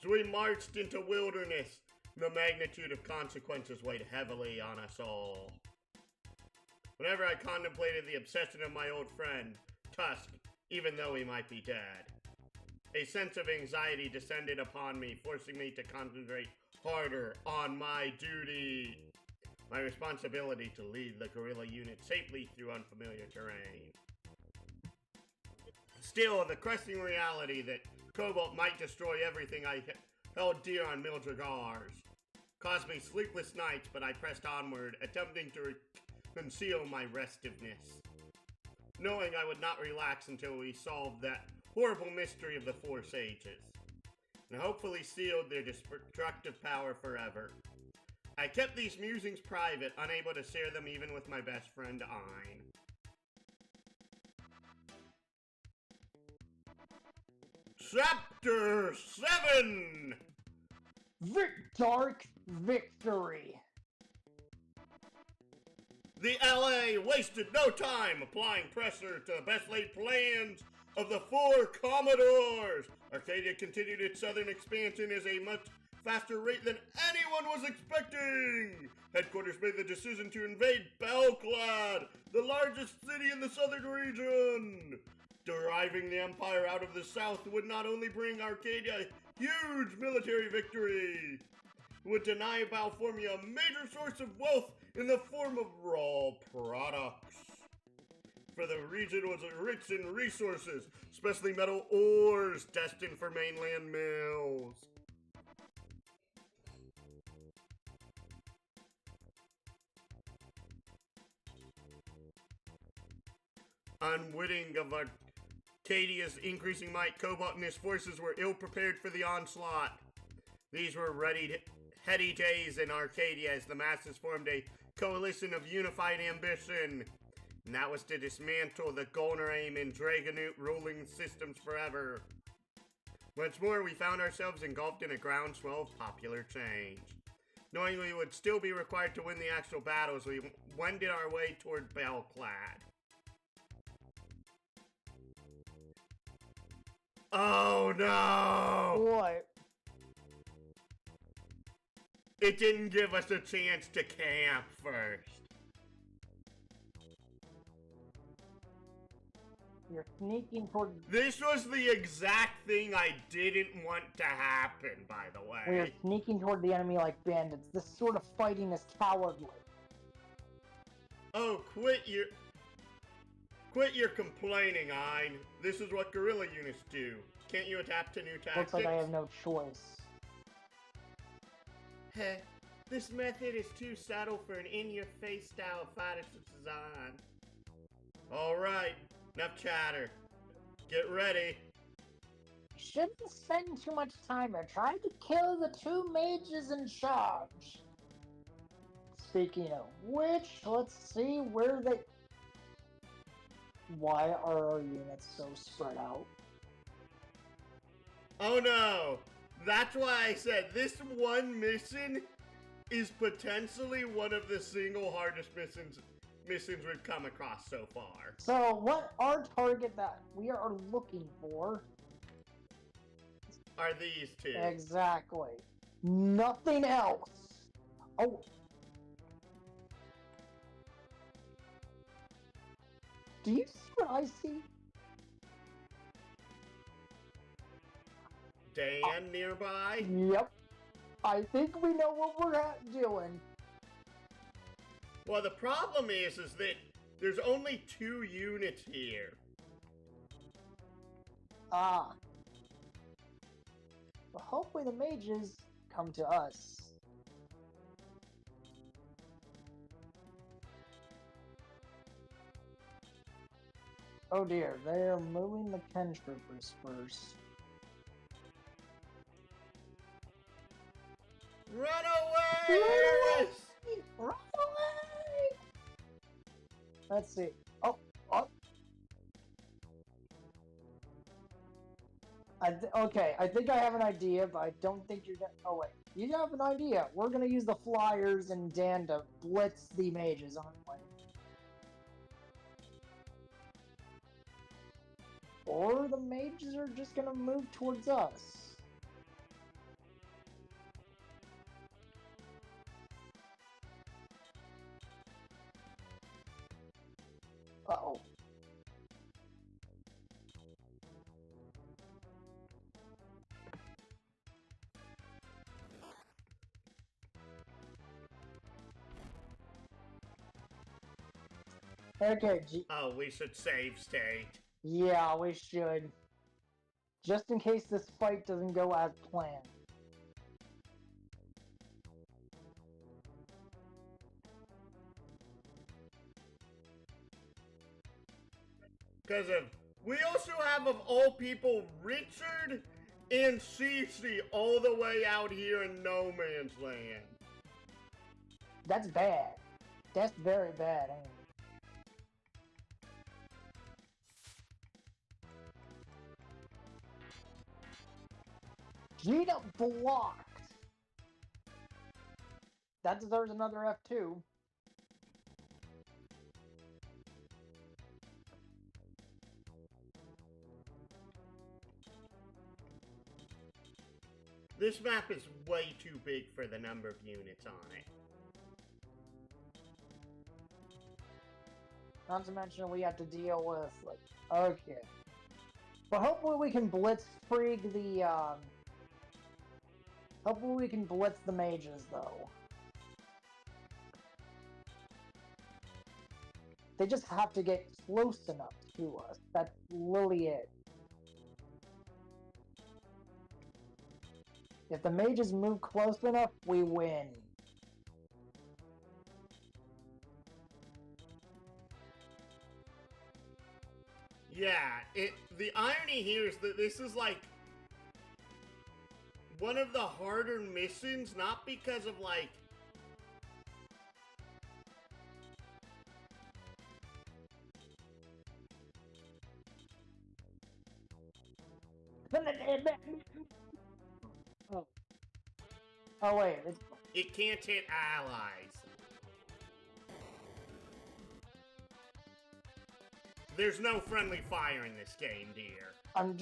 So we marched into wilderness. The magnitude of consequences weighed heavily on us all. Whenever I contemplated the obsession of my old friend, Tusk, even though he might be dead, a sense of anxiety descended upon me, forcing me to concentrate harder on my duty. My responsibility to lead the guerrilla unit safely through unfamiliar terrain. Still, the crushing reality that Cobalt might destroy everything I held dear on Mildregars. Caused me sleepless nights, but I pressed onward, attempting to conceal my restiveness, knowing I would not relax until we solved that horrible mystery of the Four Sages, and hopefully sealed their destructive power forever. I kept these musings private, unable to share them even with my best friend, Ein. Chapter 7! Dark Victory. The LA wasted no time applying pressure to the best laid plans of the four Commodores. Arcadia continued its southern expansion at a much faster rate than anyone was expecting. Headquarters made the decision to invade Belclad, the largest city in the southern region. Deriving the empire out of the south would not only bring Arcadia a huge military victory, it would deny Balformian a major source of wealth in the form of raw products. For the region was rich in resources, especially metal ores destined for mainland mills. Unwitting of Arcadia's increasing might, Cobalt and his forces were ill-prepared for the onslaught. These were heady days in Arcadia as the masses formed a coalition of unified ambition, and that was to dismantle the Golnaraim and Dragonoot ruling systems forever. Once more, we found ourselves engulfed in a groundswell of popular change. Knowing we would still be required to win the actual battles, we wended our way toward Belclad. Oh no! What? It didn't give us a chance to camp first. You're sneaking toward... This was the exact thing I didn't want to happen, by the way. We're sneaking toward the enemy like bandits. This sort of fighting is cowardly. Oh, quit your complaining, Ein. This is what guerrilla units do. Can't you adapt to new tactics? Looks like I have no choice. Heh, this method is too subtle for an in-your-face style of fighter design. Alright, enough chatter. Get ready. Shouldn't spend too much time here. Try to kill the two mages in charge. Speaking of which, let's see where they... Why are our units so spread out? Oh no! That's why I said this one mission is potentially one of the single hardest missions we've come across so far. So, what our target that we are looking for are these two. Exactly. Nothing else. Oh. Do you see what I see? Dan nearby? Yep. I think we know what we're doing. Well, the problem is that there's only 2 units here. Ah. Well, hopefully the mages come to us. Oh dear, they are moving the Ken troopers first. Run away! Run away! Run away! Let's see. Oh, oh. Okay, I think I have an idea, but I don't think you're gonna... Oh, wait. You have an idea. We're gonna use the flyers and Dan to blitz the mages, aren't we? Or the mages are just gonna move towards us. Uh-oh. Okay, oh, we should save state. Yeah, we should. Just in case this fight doesn't go as planned. Because we also have, of all people, Richard and Cece all the way out here in no man's land. That's bad. That's very bad, ain't it? Gina blocked. That deserves another F2. This map is way too big for the number of units on it. Not to mention we have to deal with, like, okay. But hopefully we can blitzkrieg the, hopefully we can blitz the mages, though. They just have to get close enough to us. That's literally it. If the mages move close enough, we win. Yeah, the irony here is that this is like one of the harder missions, not because of like Oh wait, it can't hit allies. There's no friendly fire in this game, dear. I'm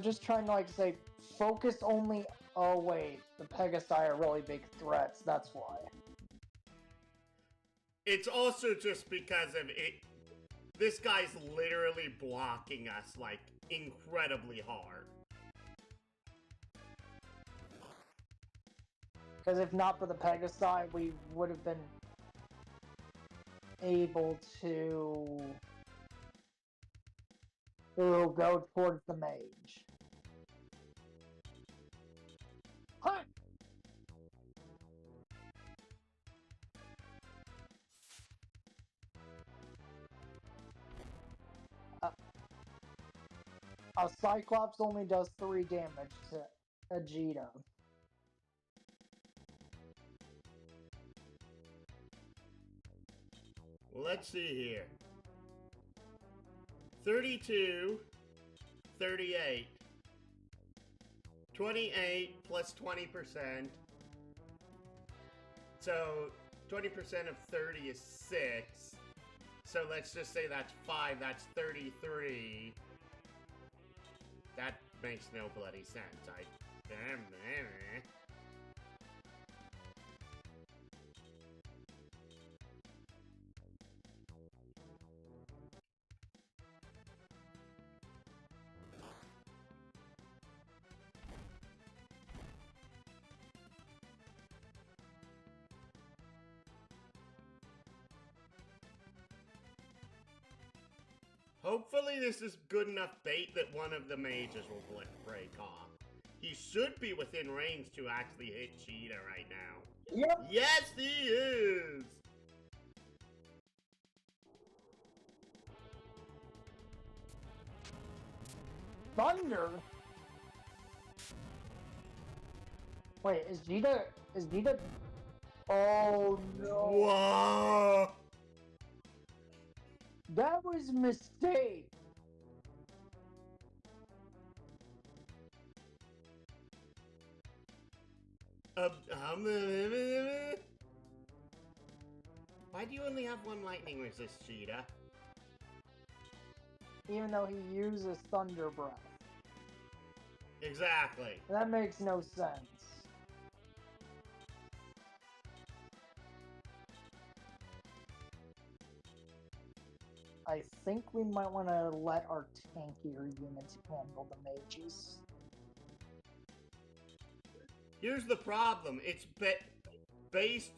just trying to, like, say, focus only. Oh wait, the Pegasi are really big threats. That's why. It's also just because of it. This guy's literally blocking us like incredibly hard. Because if not for the Pegasi, we would have been able to go towards the mage. Huh. A Cyclops only does 3 damage to Vegeta. Let's see here. 32, 38. 28 plus 20%. So 20% of 30 is 6. So let's just say that's 5. That's 33. That makes no bloody sense. Hopefully this is good enough bait that one of the mages will break off. He should be within range to actually hit Cheetah right now. Yep. Yes, he is! Thunder? Wait, is Vegeta? Oh no. Whoa! That was a mistake. Why do you only have one lightning resist, Cheetah? Even though he uses Thunder Breath. Exactly. That makes no sense. I think we might want to let our tankier units handle the mages. Here's the problem. It's based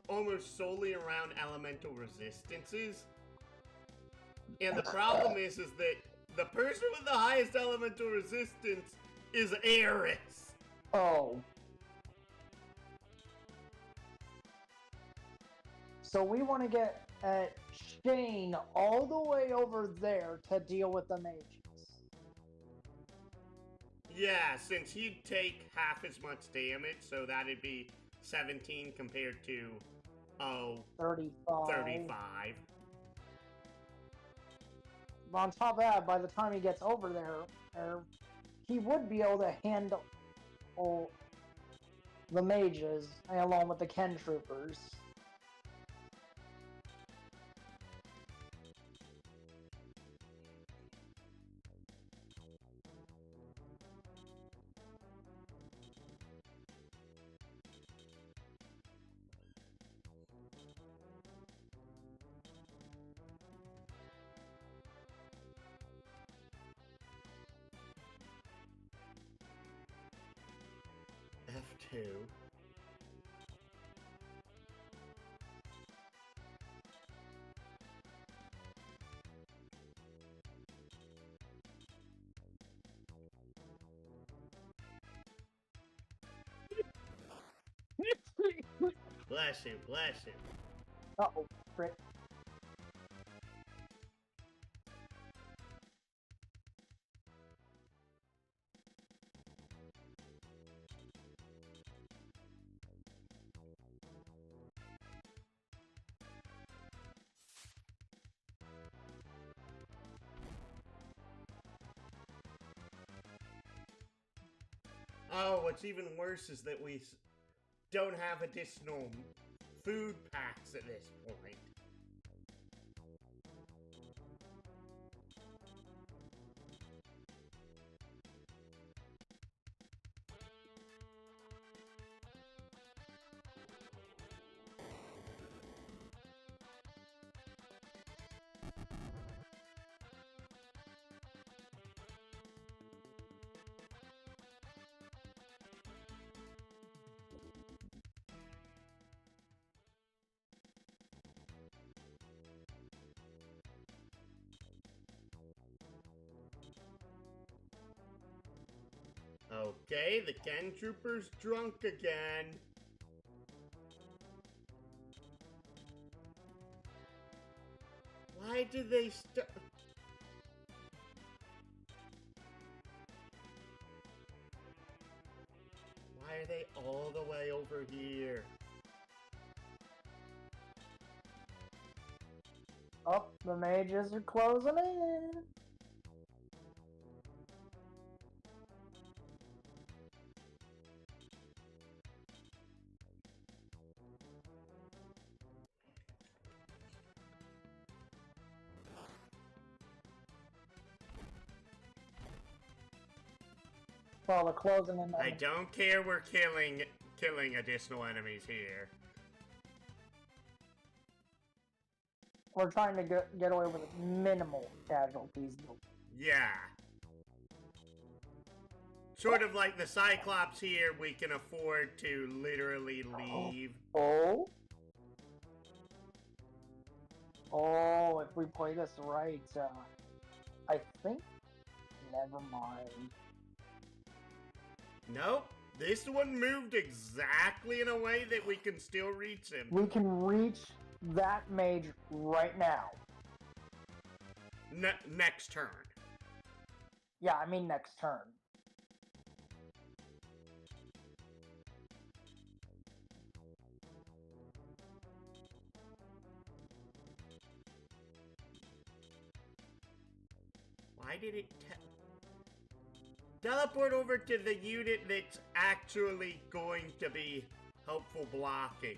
almost solely around elemental resistances. And the problem is that the person with the highest elemental resistance is Aerith. Oh. So we want to get Shane all the way over there to deal with the mages. Yeah, since he'd take half as much damage, so that'd be 17 compared to, 35. On top of that, by the time he gets over there, he would be able to handle the mages along with the Ken troopers. F2. Bless you, bless you. Uh-oh, frick. Oh, what's even worse is that we don't have additional food packs at this point. Okay, the Ken Trooper's drunk again. Why did they Why are they all the way over here? Oh, the mages are closing in. Well, they're closing in. I don't care. We're killing additional enemies here. We're trying to get away with minimal casualties. Yeah. Sort of like the Cyclops here, we can afford to literally leave. Oh? Oh, if we play this right, I think... Never mind. Nope. This one moved exactly in a way that we can still reach him. We can reach that mage right now. Next turn. Yeah, I mean next turn. Why did it teleport over to the unit that's actually going to be helpful blocking?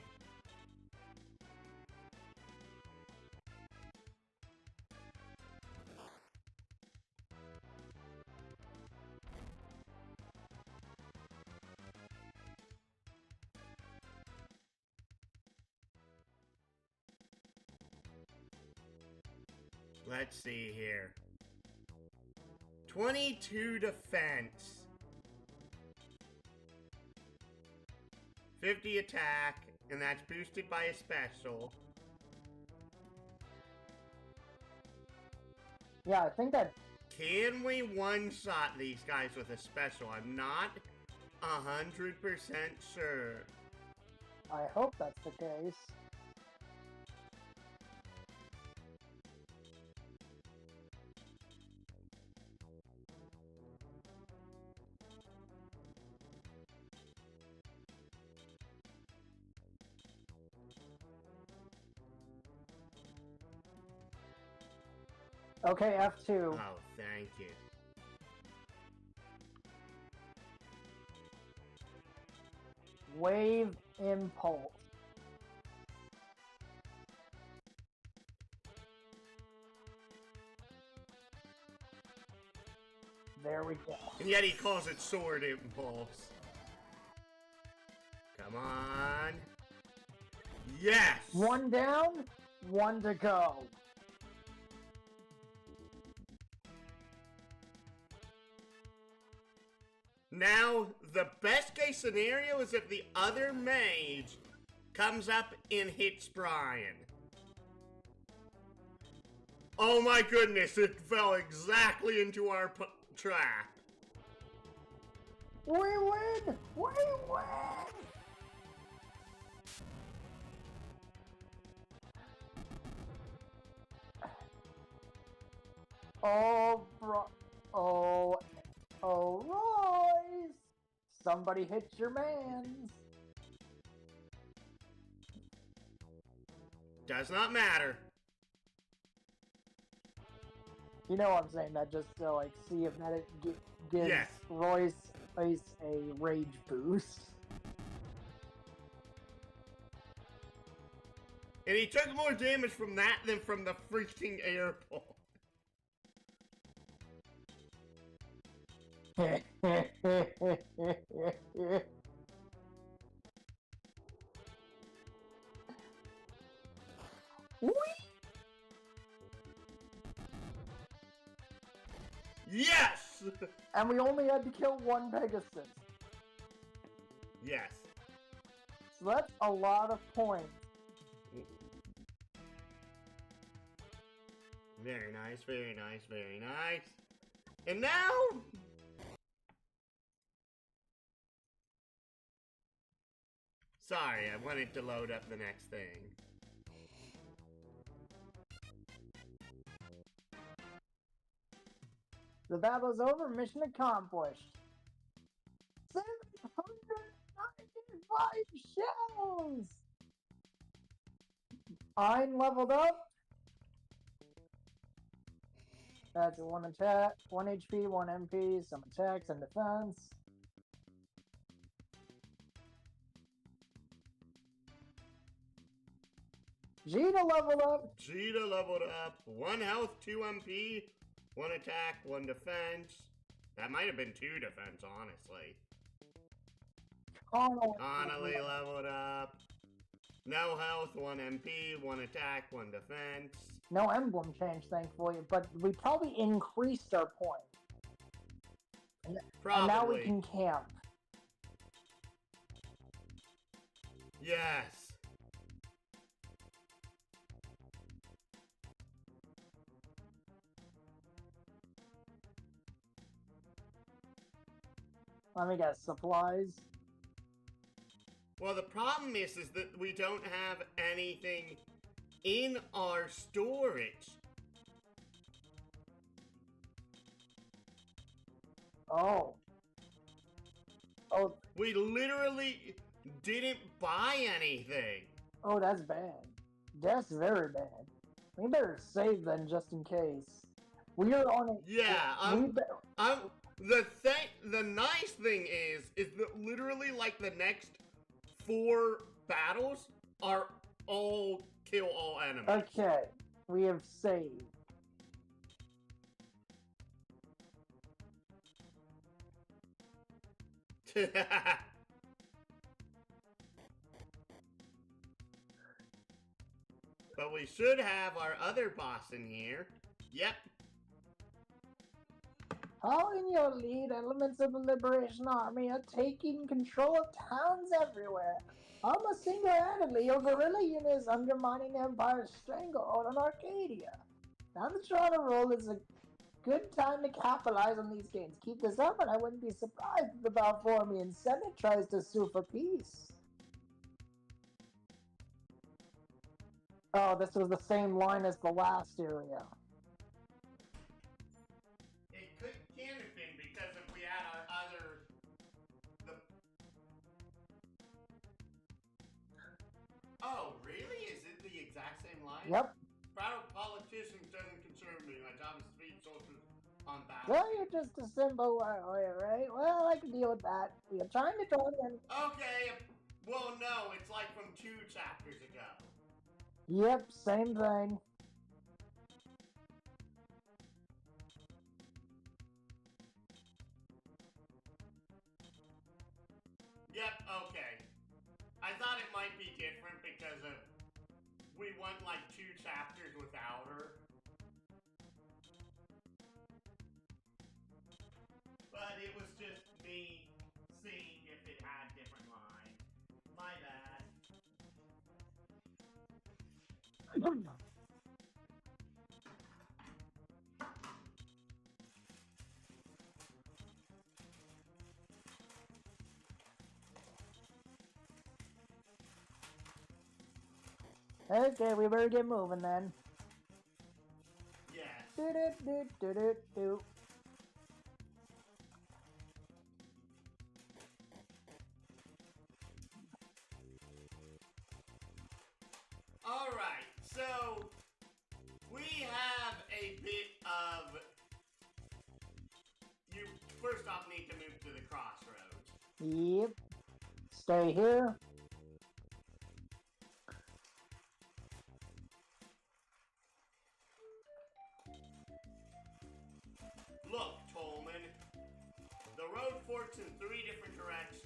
Let's see here. 22 defense. 50 attack, and that's boosted by a special. Yeah, I think that... Can we one-shot these guys with a special? I'm not 100% sure. I hope that's the case. Okay, F2. Oh, thank you. Wave impulse. There we go. And yet he calls it sword impulse. Come on. Yes! One down, one to go. Now, the best case scenario is if the other mage comes up and hits Brian. Oh my goodness, it fell exactly into our trap. We win! We win! Oh, Royce! Somebody hit your mans. Does not matter. You know what I'm saying, that just to like see if that gives Yes. Royce a rage boost. And he took more damage from that than from the freaking air ball. Yes! And we only had to kill one Pegasus. Yes. So that's a lot of points. Very nice, very nice, very nice. And now... Sorry, I wanted to load up the next thing. The battle's over, mission accomplished. 795 shells! I'm leveled up. That's 1 attack, 1 HP, 1 MP, some attacks and defense. Gita leveled up. Gita leveled up. 1 health, 2 MP, 1 attack, 1 defense. That might have been 2 defense, honestly. Connolly leveled up. No health, 1 MP, 1 attack, 1 defense. No emblem change, thankfully, but we probably increased our point. Probably. And now we can camp. Yes. Let me guess, supplies? Well, the problem is that we don't have anything in our storage. Oh. Oh. We literally didn't buy anything. Oh, that's bad. That's very bad. We better save then, just in case. We are on a... Yeah, the nice thing is that literally, like, the next 4 battles are all kill all enemies. Okay, we have saved. But we should have our other boss in here. Yep. How in your lead, elements of the Liberation Army are taking control of towns everywhere. Almost single-handedly, your guerrilla unit is undermining the Empire's stranglehold on Arcadia. Now that you're on a roll, is a good time to capitalize on these gains. Keep this up, and I wouldn't be surprised if the Balformian Senate tries to sue for peace. Oh, this was the same line as the last area. Can have been because if we had our other... Oh, really? Is it the exact same line? Yep. Proud Politics politicians doesn't concern me. My job is to feed soldiers on battle. So you're just a simple warrior, right? Well, I can deal with that. We are trying to draw them. Okay, well, no, it's like from 2 chapters ago. Yep, same thing. Yep, okay. I thought it might be different because of we went like 2 chapters without her. But it was just me seeing if it had different lines. My bad. Okay, we better get moving then. Yes. Do. Alright, so we have a bit of. You first off need to move to the crossroads. Yep. Stay here. Look, Tolman. The road forks in 3 different directions.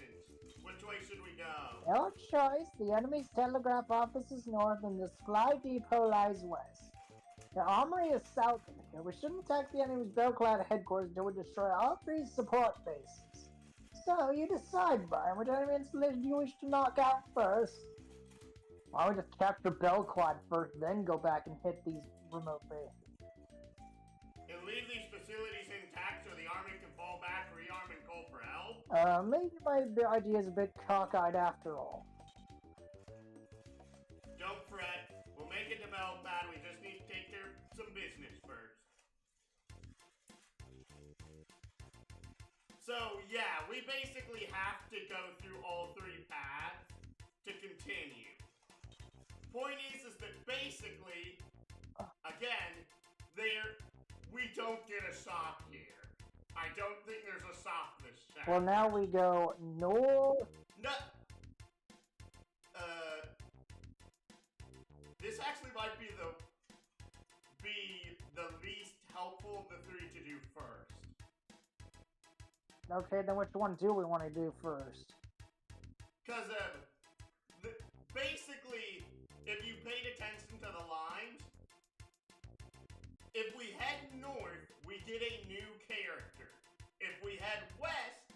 Which way should we go? Your choice. The enemy's telegraph office is north and the supply depot lies west. The armory is south of here. We shouldn't attack the enemy's Belclad headquarters until we destroy all 3 support bases. So, you decide, Brian, which enemy installation you wish to knock out first. Why don't we just capture Belclad first, then go back and hit these remote bases? And leave these facilities intact so the army can fall back, rearm, and call for help? Maybe my idea is a bit cockeyed after all. Don't fret. We'll make it to Belfast. We just need to take care of some business first. So, yeah, we basically have to go through all 3 paths to continue. Point is that basically, again, we don't get a shop here. I don't think there's a shop this chapter. Well, now we go north. No. This actually might be the least helpful of the 3 to do first. Okay, then which one do we want to do first? Because basically, if you paid attention to the lines, if we head north, we get a new character. If we head west,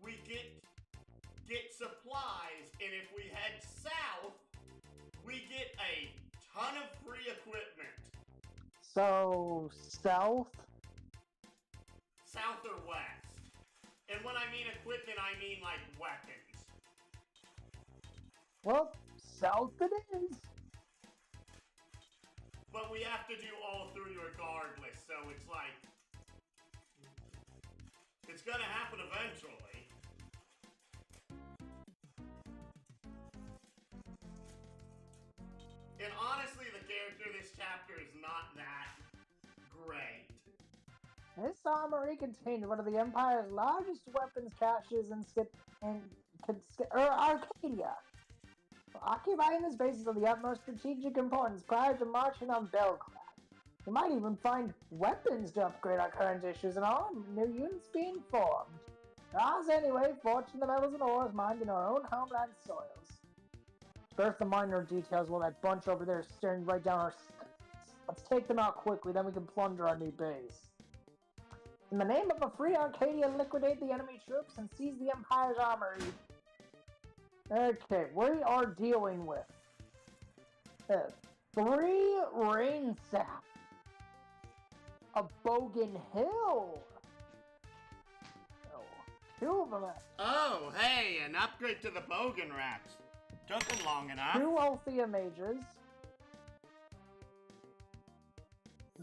we get supplies, and if we head south, we get a ton of free equipment. So, south? South or west. And when I mean equipment, I mean like weapons. Well, south it is. But we have to do all 3 regardless, so it's like... It's gonna happen eventually. And honestly, the character in this chapter is not that great. This armory contains one of the Empire's largest weapons caches in Arcadia. Occupying this base is of the utmost strategic importance prior to marching on Belgrade. We might even find weapons to upgrade our current issues and all new units being formed. Ours anyway, fortune the metals and ores mined in our own homeland soils. First the minor details while that bunch over there is staring right down our... Let's take them out quickly, then we can plunder our new base. In the name of a free Arcadia, liquidate the enemy troops and seize the Empire's armory. Okay, we are dealing with 3 rain sap, a Bogan Hill. Oh, 2 of them. Oh, hey, an upgrade to the Bogan racks. Took them long enough. 2 Althea mages.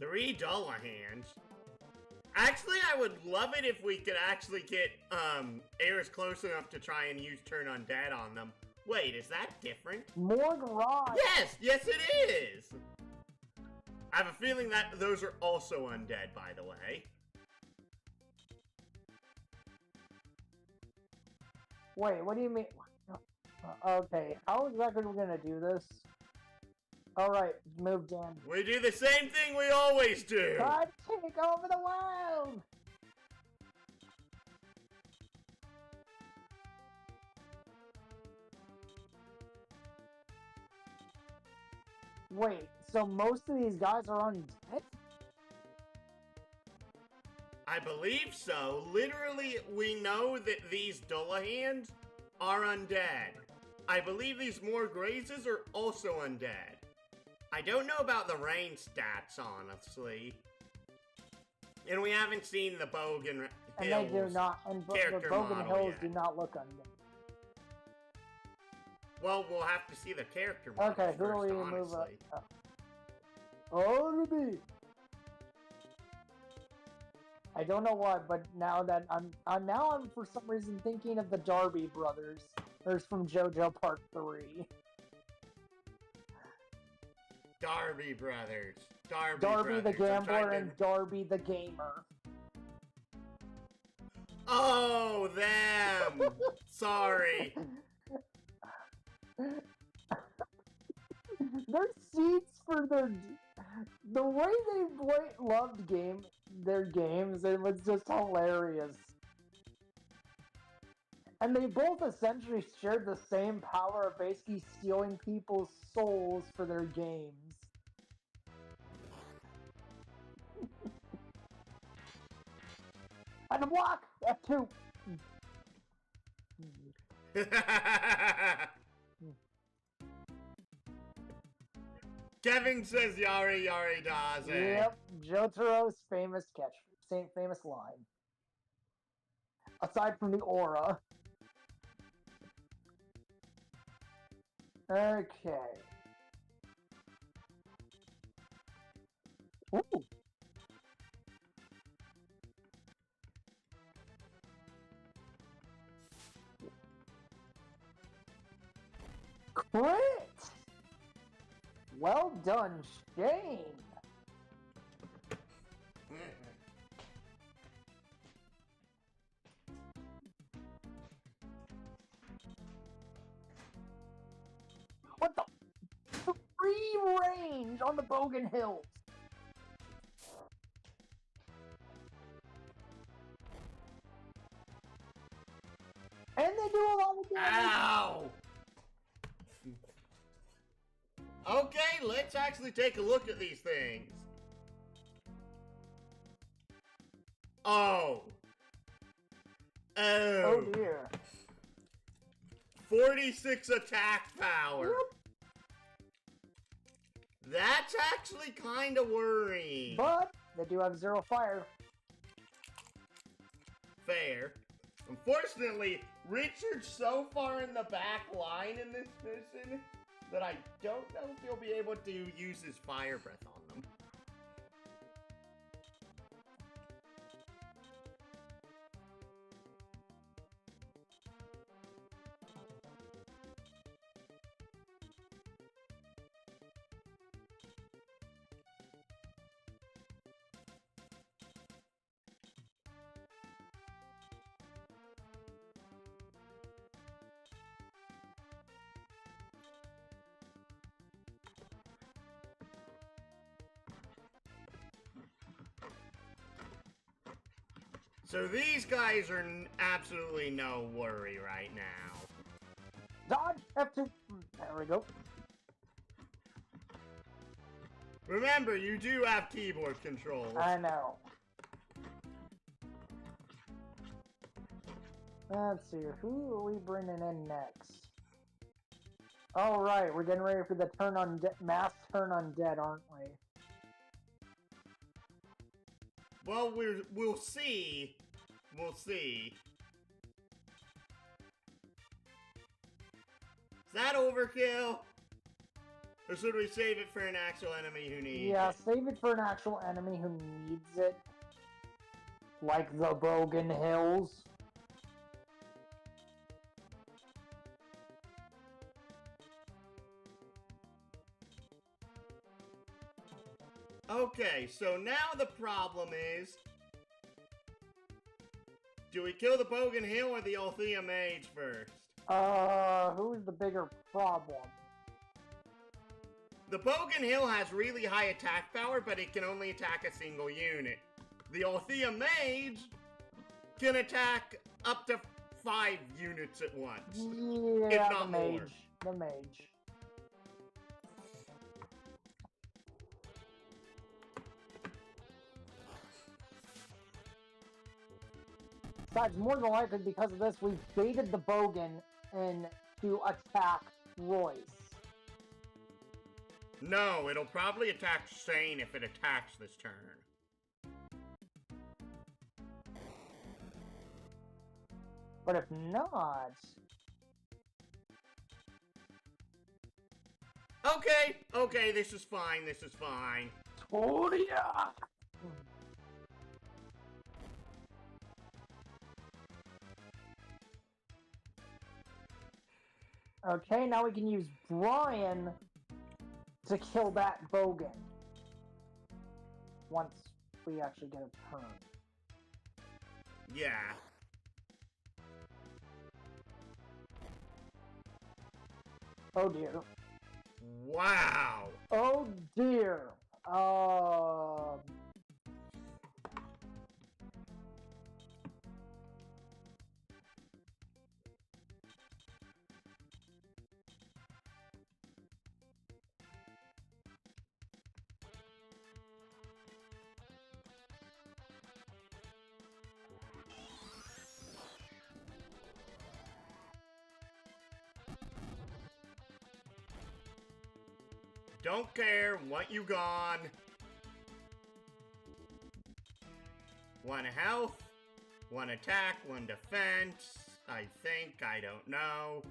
3 dollar hands. Actually, I would love it if we could actually get heirs close enough to try and use Turn Undead on them. Wait, is that different? More garage. Yes, it is! I have a feeling that those are also undead, by the way. Wait, what do you mean? Okay, how exactly are we gonna do this? Alright, move down. We do the same thing we always do! Time to take over the world! Wait, so most of these guys are undead? I believe so. Literally, we know that these Dullahans are undead. I believe these more Grazes are also undead. I don't know about the rain stats, honestly. And we haven't seen the Bogan Hills. And they do not, and the Bogan Hills do not look undead. Well, we'll have to see the character models Okay, who do we first, move up? honestly. Oh, Ruby! I don't know why, but now that I'm for some reason thinking of the Darby brothers. There's from JoJo Part 3. Darby brothers. Darby the brothers. Gambler and Darby the Gamer. Oh, them! Sorry. Their seats for the way they loved their games, it was just hilarious. And they both essentially shared the same power of basically stealing people's souls for their games. And a block! F2! Kevin says Yari Yari Daze. Yep, Jotaro's famous famous line. Aside from the aura. Okay. Ooh. Crit! Well done, Shane! What the? Free range on the Bogan Hills! And they do a lot of damage! Ow! Okay, let's actually take a look at these things. Oh. Oh dear. 46 attack power. Yep. That's actually kind of worrying. But they do have 0 fire. Fair. Unfortunately, Richard's so far in the back line in this mission that I don't know if he'll be able to use his fire breath on them. So these guys are absolutely no worry right now. Dodge! F2! There we go. Remember, you do have keyboard controls. I know. Let's see, who are we bringing in next? Alright, we're getting ready for the mass turn undead, aren't we? Well, we'll see. We'll see. Is that overkill? Or should we save it for an actual enemy who needs it? Yeah, save it for an actual enemy who needs it. Like the Bogan Hills. Okay, so now the problem is... do we kill the Bogan Hill or the Althea Mage first? Who's the bigger problem? The Bogan Hill has really high attack power, but it can only attack a single unit. The Althea Mage can attack up to 5 units at once. Yeah, if not the mage. more. The mage. Besides, more than likely, because of this, we've baited the Bogan in to attack Royce. No, it'll probably attack Shane if it attacks this turn. But if not... Okay, this is fine, this is fine. Oh, yeah! Okay, now we can use Brian to kill that Bogan. Once we actually get a turn. Yeah. Oh dear. Wow. Oh dear. Don't care, want you gone. 1 health, 1 attack, 1 defense. I think, I don't know.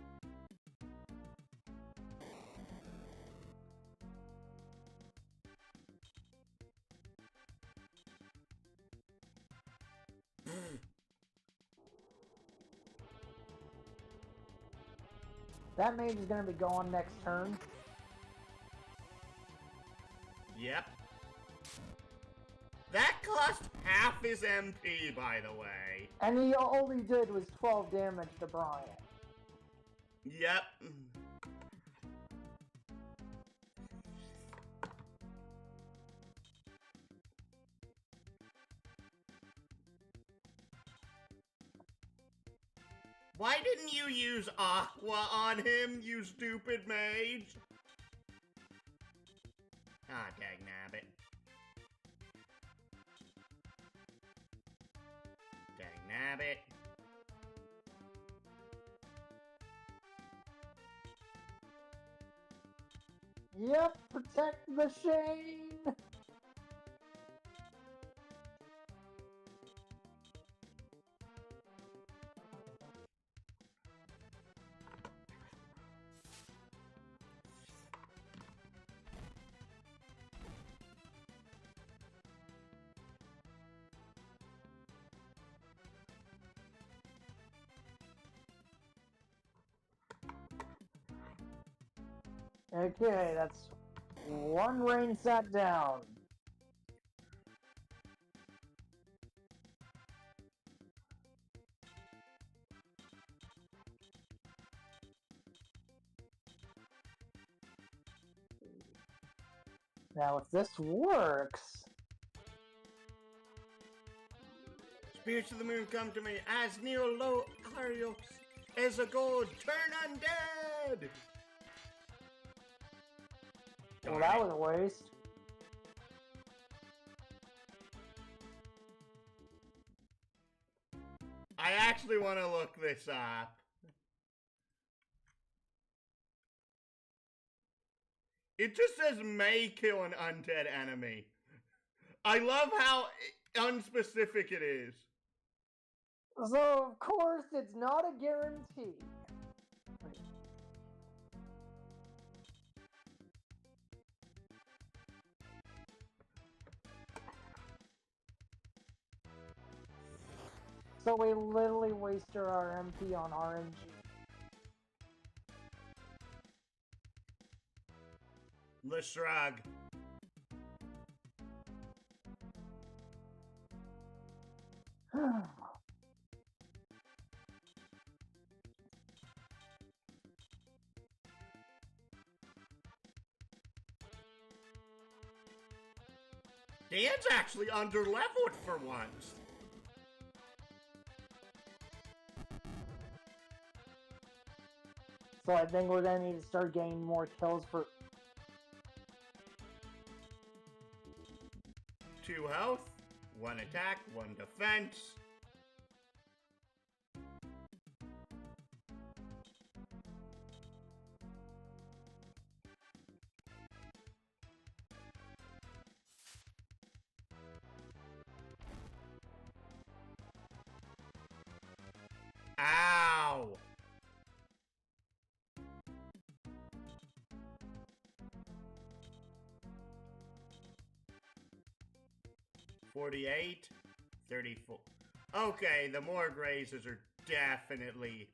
That mage is gonna be gone next turn. Yep. That cost half his MP, by the way. And all he did was 12 damage to Brian. Yep. Why didn't you use Aqua on him, you stupid mage? Ah, dagnabbit. Dagnabbit. Yep, protect the Shane! Okay, that's 1 rain sat down. Now, if this works... Spirits of the moon come to me as Neo Clarios as a god, turn undead! Well, that was a waste. I actually want to look this up. It just says may kill an undead enemy. I love how unspecific it is. So, of course, it's not a guarantee. So we literally wasted our MP on RNG. The shrug. Dan's actually under-leveled for once. So I think we're gonna need to start getting more kills for... 2 health, 1 attack, 1 defense. Ow! $48, $34. Okay, the more grazes are definitely.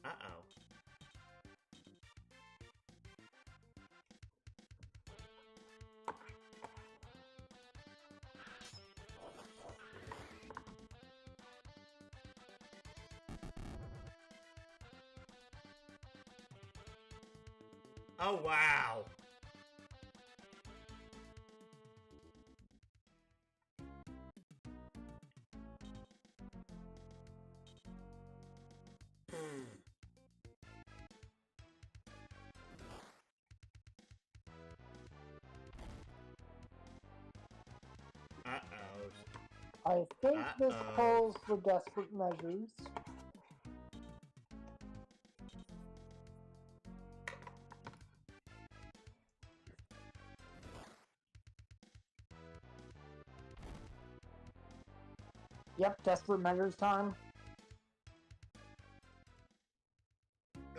Uh-oh. Oh, wow. Uh-oh. I think this calls for desperate measures. Yep, desperate measures time.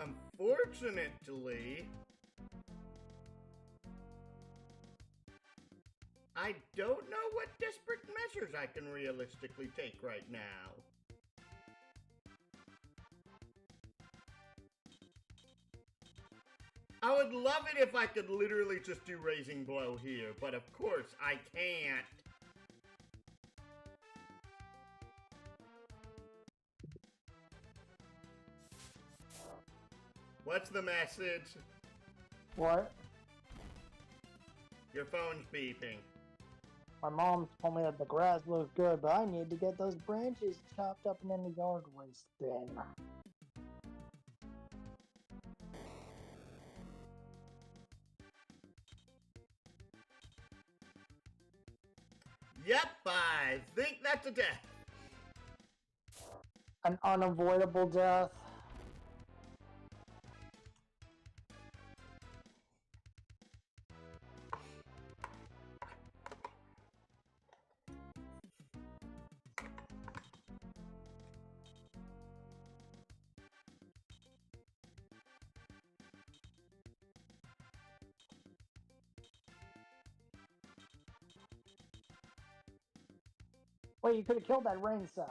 Unfortunately, I don't know what desperate measures I can realistically take right now. I would love it if I could literally just do Raising Blow here, but of course I can't. What's the message? What? Your phone's beeping. My mom told me that the grass looked good, but I need to get those branches chopped up and then the yard waste bin. Yep, I think that's a death. An unavoidable death. Wait, you could have killed that rain side.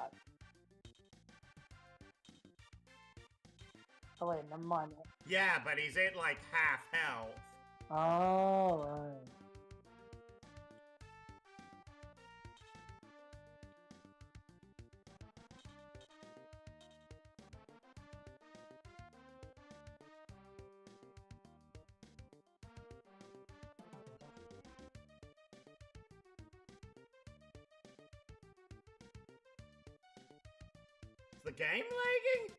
Oh wait, never mind. Yeah, but he's at like half health. Oh, right. Is the game lagging?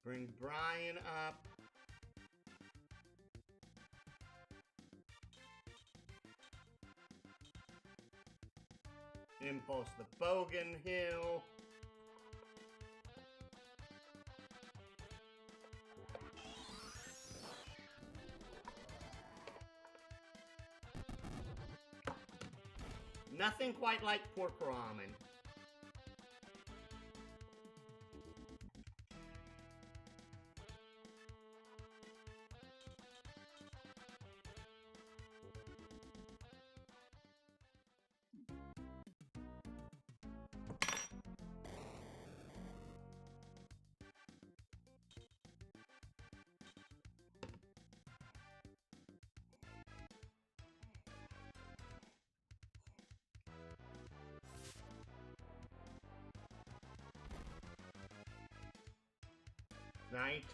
Bring Brian up. Impulse the Bogan Hill. Nothing quite like pork ramen.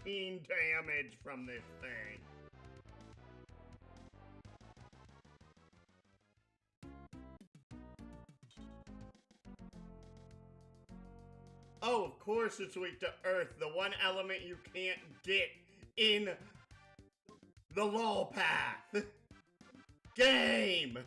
$19 damage from this thing. Oh, of course it's weak to Earth, the one element you can't get in the law path. Game!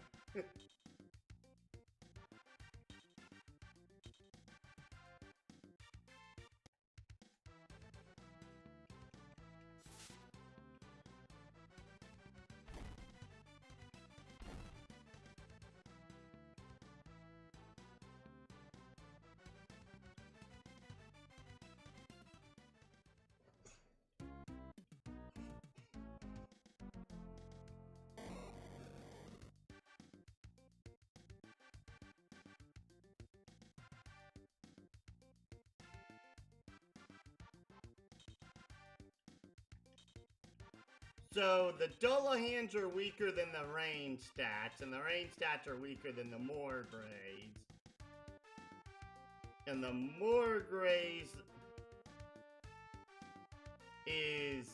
So, the Dullahan's are weaker than the rain stats, and the rain stats are weaker than the Morgrays. And the Morgrays is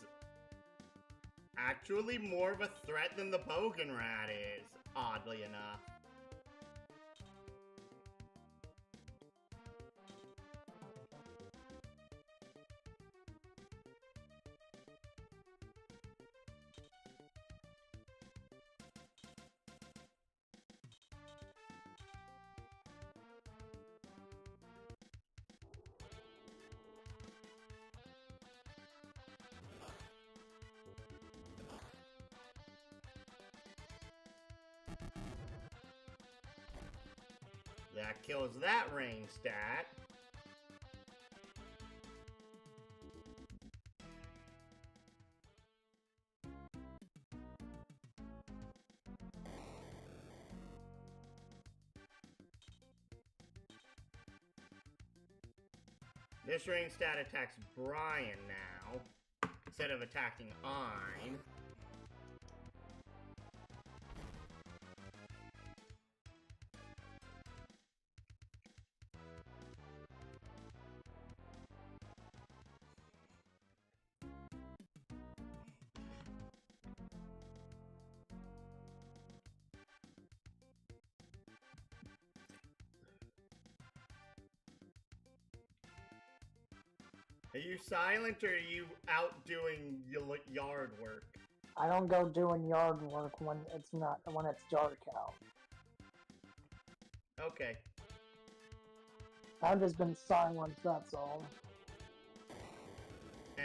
actually more of a threat than the Bogenrat is, oddly enough. That kills that rain stat. This rain stat attacks Brian now, instead of attacking Ein. Are you silent or are you out doing yard work? I don't go doing yard work when it's dark out. Okay. I've just been silent, that's all. Ow.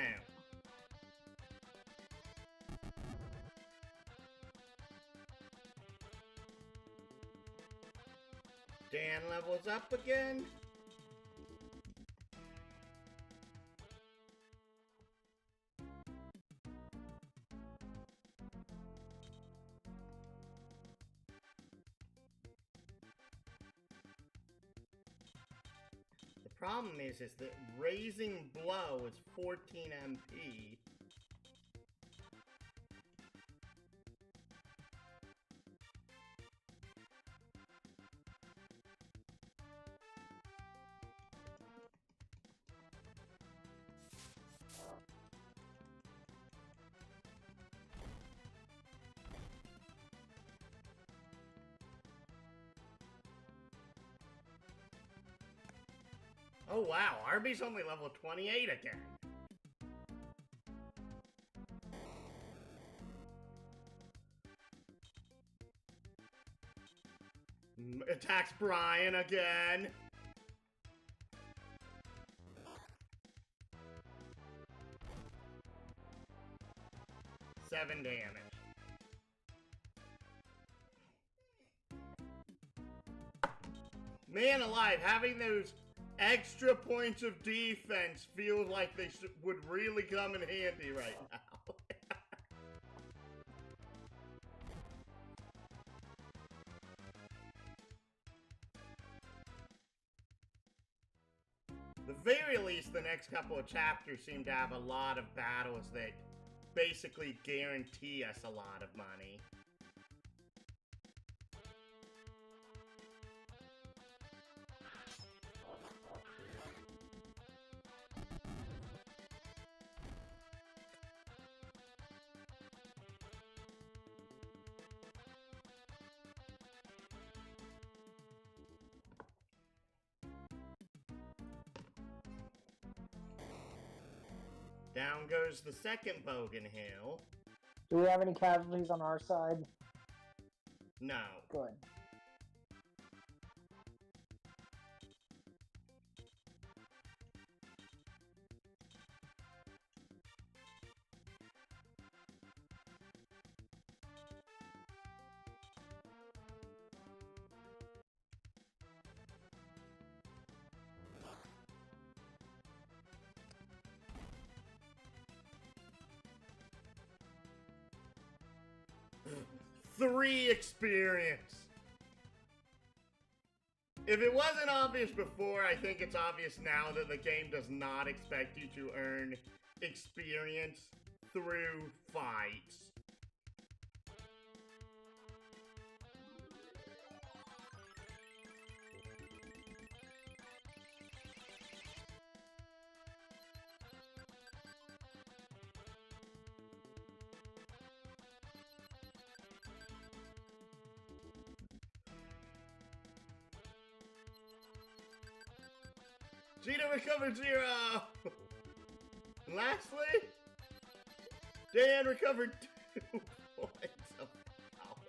Dan levels up again. The problem is that raising blow is 14 MP. Oh wow, Arby's only level 28 again. Attacks Brian again. Seven damage. Man alive, having those extra points of defense feels like they would really come in handy right now. At the very least, the next couple of chapters seem to have a lot of battles that basically guarantee us a lot of money. Down goes the second Bogan Hill. Do we have any casualties on our side? No. Good. Three experience. If it wasn't obvious before, I think it's obvious now that the game does not expect you to earn experience through fights. Gina recovered 0! Lastly, Dan recovered 2 points of health.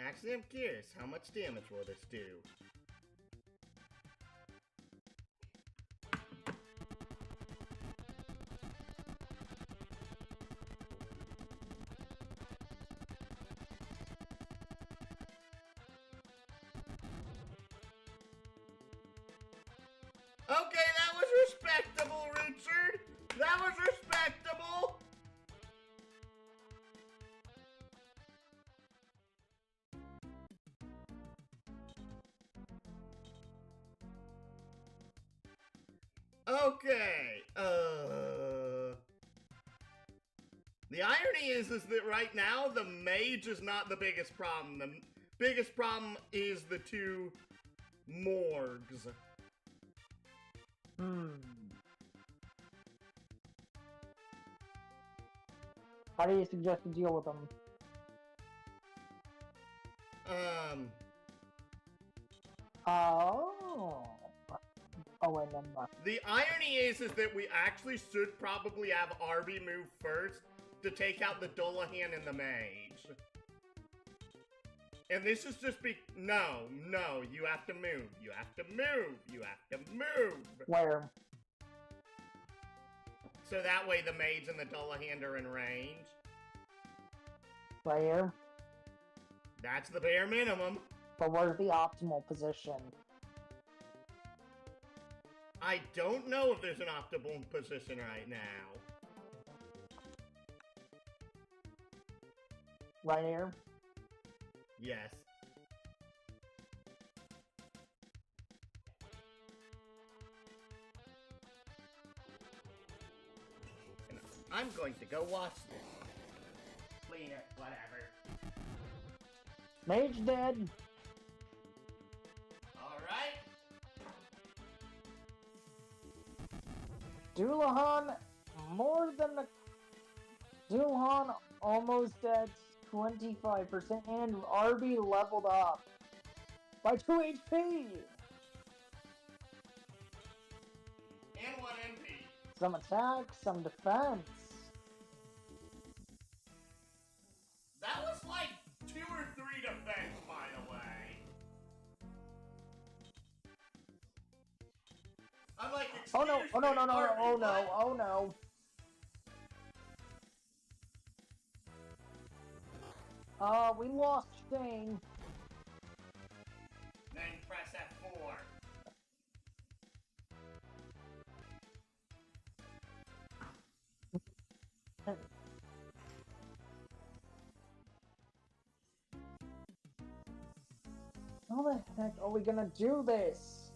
Actually, I'm curious, how much damage will this do? Okay, that was respectable, Richard! That was respectable! Okay, the irony is that right now, the mage is not the biggest problem. The biggest problem is the two morgues. How do you suggest to deal with them? Oh, wait, never mind. The irony is that we actually should probably have Arby move first to take out the Dullahan and the mage. And this is just no, you have to move. You have to move. You have to move. Where? So that way the mage and the Dullahan are in range. Right here? That's the bare minimum. But where's the optimal position? I don't know if there's an optimal position right now. Right here? Yes. I'm going to go wash this. Clean it, whatever. Mage dead. Alright. Dullahan more than Zuhan almost at 25%, and Arby leveled up by 2 HP. And 1 MP. Some attack, some defense. That was like 2 or 3 defense, by the way. I'm like, Oh no, excuse oh no, me, no, no, Arby, oh no, what? oh no. We lost Shane. Then press F4. How the heck are we gonna do this?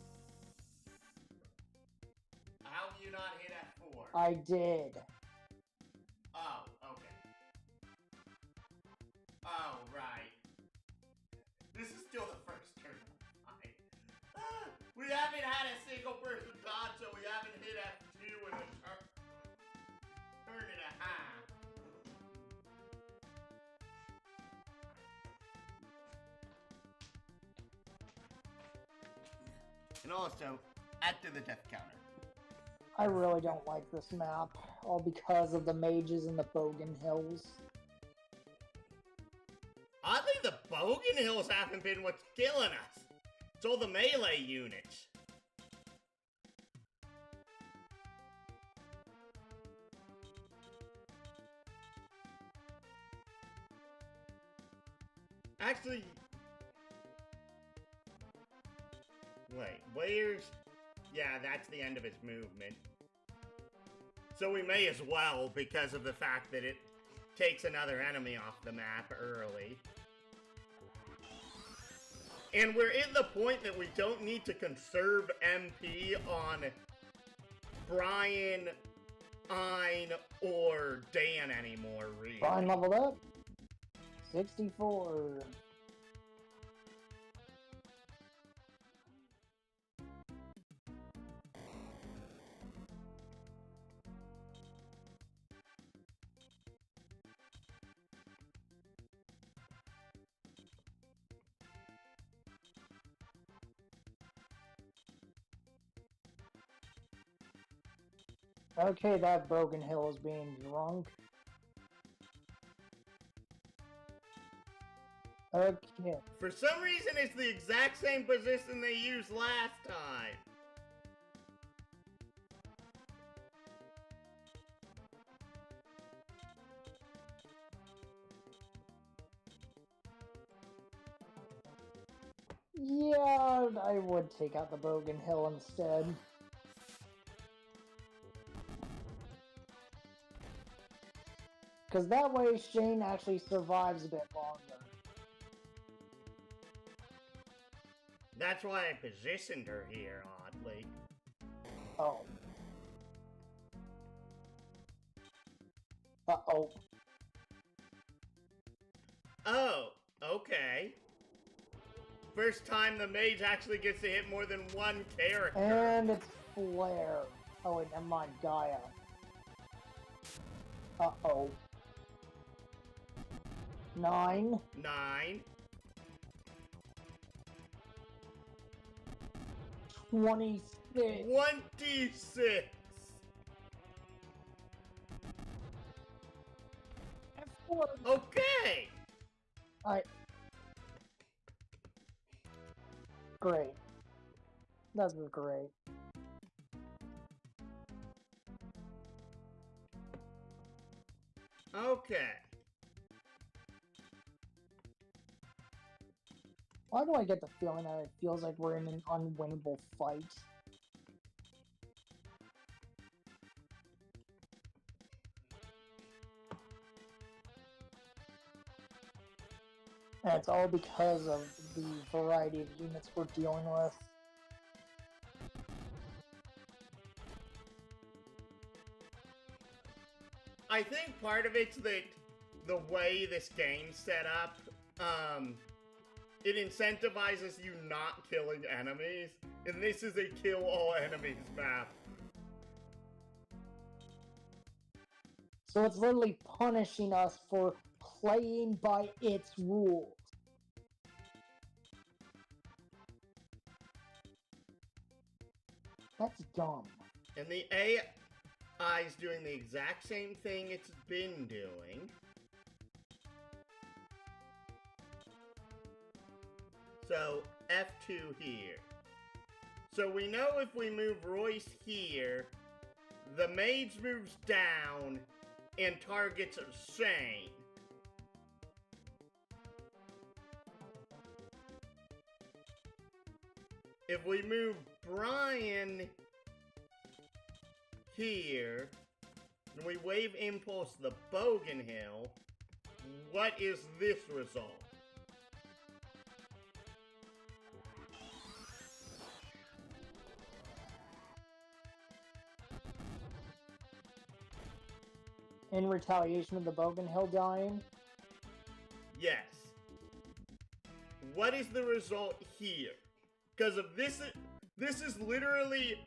How have you not hit F4? I did. Oh, okay. Oh, right. This is still the first turn. We haven't had a single person dodge, so we haven't hit F2 in a turn and a half. And also, add to the death counter. I really don't like this map, all because of the mages and the Bogan Hills. Oddly, the Bogan Hills haven't been what's killing us. It's all the melee units. Actually... Wait, where's... Yeah, that's the end of its movement. So we may as well, because of the fact that it takes another enemy off the map early. And we're at the point that we don't need to conserve MP on Brian, Ein, or Dan anymore, really. Brian leveled up. 64. Okay, that Broken Hill is being drunk. Okay. For some reason, it's the exact same position they used last time. Yeah, I would take out the Broken Hill instead. Because that way Shane actually survives a bit longer. That's why I positioned her here, oddly. Oh. Uh-oh. Oh, okay. First time the mage actually gets to hit more than one character. And it's Flare. Oh wait, never mind, Gaia. Uh-oh. 9. 9. 26. 26. F4. Okay. Great. That's great. Okay. Why do I get the feeling that it feels like we're in an unwinnable fight? And it's all because of the variety of units we're dealing with. I think part of it's that the way this game's set up, it incentivizes you not killing enemies, and this is a kill all enemies map. So it's literally punishing us for playing by its rules. That's dumb. And the AI is doing the exact same thing it's been doing. So, F2 here. So we know if we move Royce here, the mage moves down and targets Shane. If we move Brian here, and we wave Impulse the Bogan Hill, what is this result? In retaliation of the Bogan Hill dying? Yes. What is the result here? Because of this is literally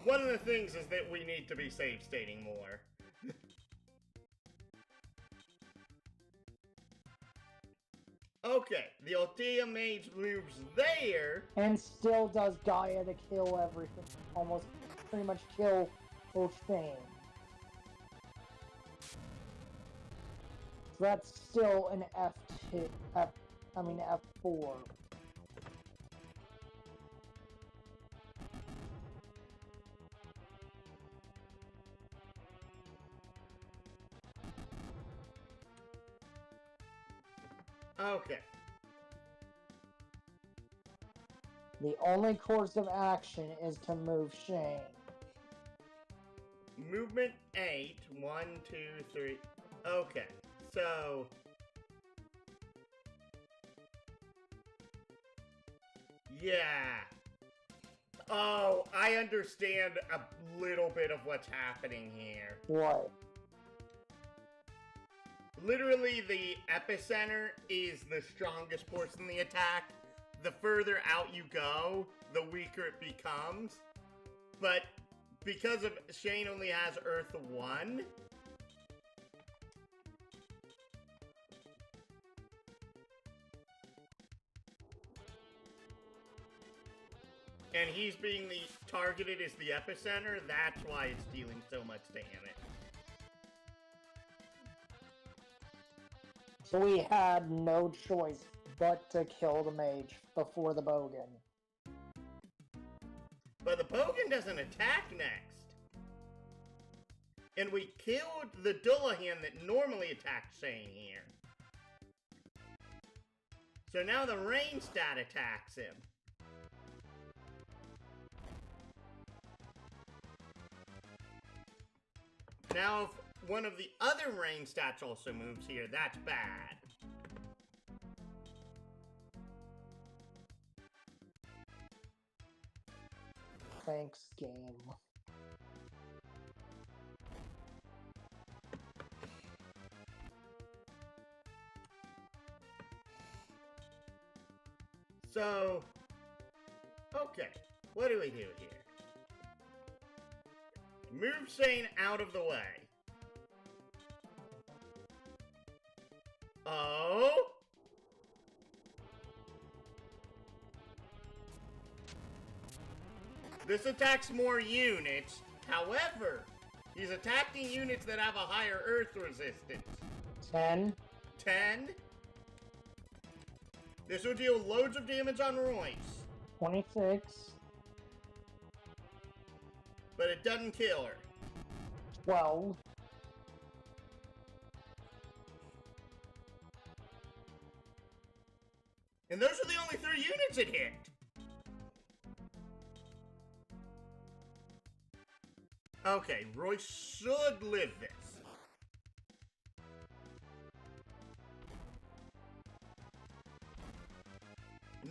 one of the things is that we need to be save stating more. Okay, the Altea Mage moves there. And still does Gaia to kill everything. Almost pretty much kill O'Shane. So that's still an F2, F4. Okay. The only course of action is to move Shane. Movement 8. 1, 2, 3. Okay. So yeah. Oh, I understand a little bit of what's happening here. What? Literally, the epicenter is the strongest portion of the attack. The further out you go, the weaker it becomes. But because of Shane only has Earth 1, and he's being the targeted as the epicenter, that's why it's dealing so much damage. So we had no choice but to kill the mage before the Bogan. But the Bogan doesn't attack next. And we killed the Dullahan that normally attacks Shane here. So now the rain stat attacks him. Now if one of the other rain stats also moves here, that's bad. Thanks, game. So, okay, what do we do here? Move Shane out of the way. Oh? This attacks more units. However, he's attacking units that have a higher earth resistance. 10. 10. This will deal loads of damage on Royce. 26. But it doesn't kill her. 12. And those are the only 3 units it hit. Okay, Royce should live this.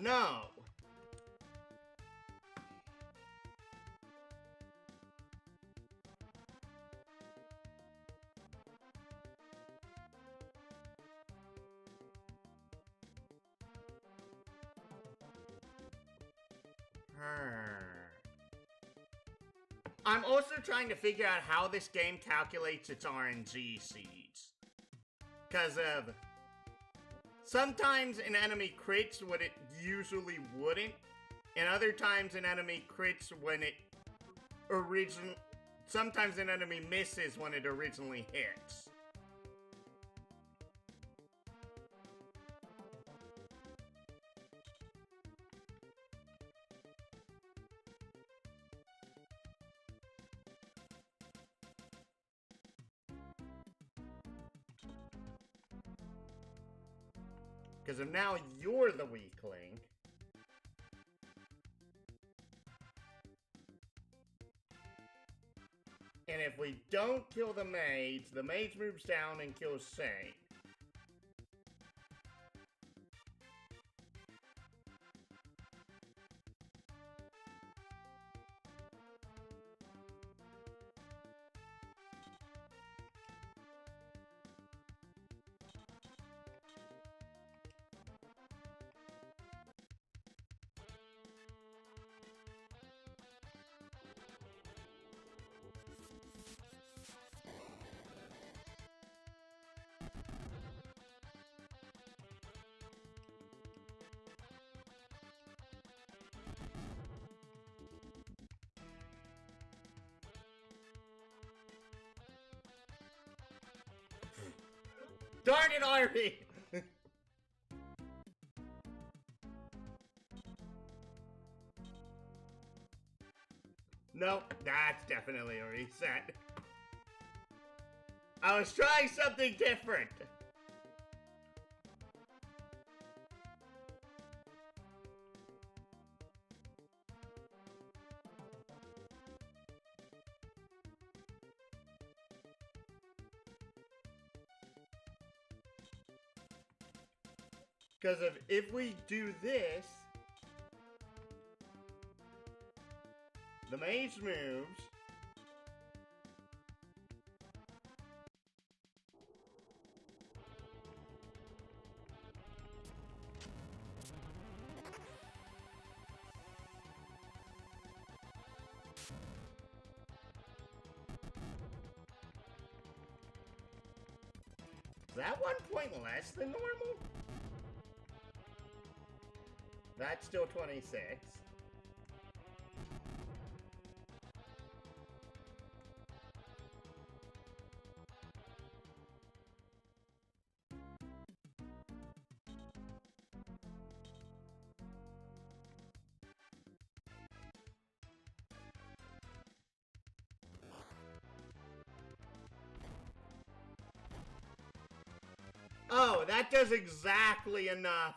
No. I'm also trying to figure out how this game calculates its RNG seeds. Because sometimes an enemy crits when it usually wouldn't, and other times an enemy crits when it sometimes an enemy misses when it originally hits. Because if now you're the weakling, and if we don't kill the mage moves down and kills Saint. Darn it, Arby! Nope, that's definitely a reset. I was trying something different. Because if we do this, the mage moves. Is that 1 point less than normal? That's still 26. Oh, that does exactly enough.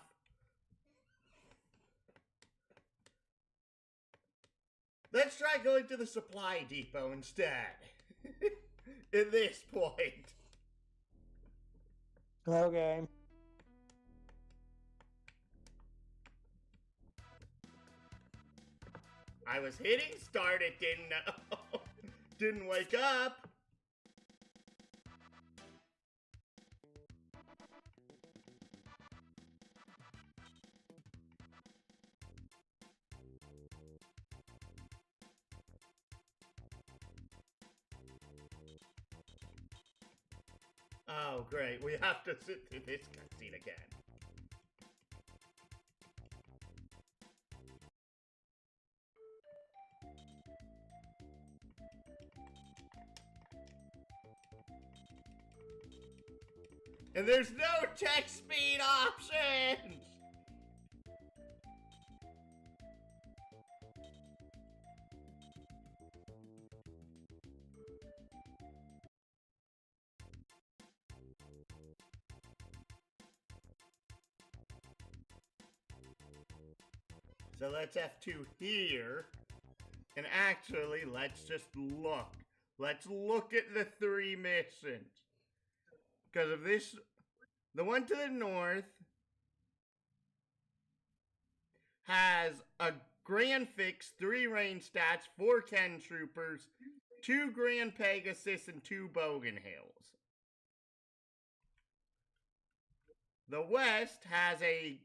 Let's try going to the supply depot instead. At this point. Okay. I was hitting start, it didn't know. Didn't wake up. Oh, great. We have to sit through this cutscene again. And there's no text speed options! So let's F2 here. And actually, let's just look. Let's look at the 3 missions. Because of this, the one to the north has a Grand Fix, 3 range stats, 4 Ken Troopers, 2 Grand Pegasus, and 2 Bogan Hills. The west has a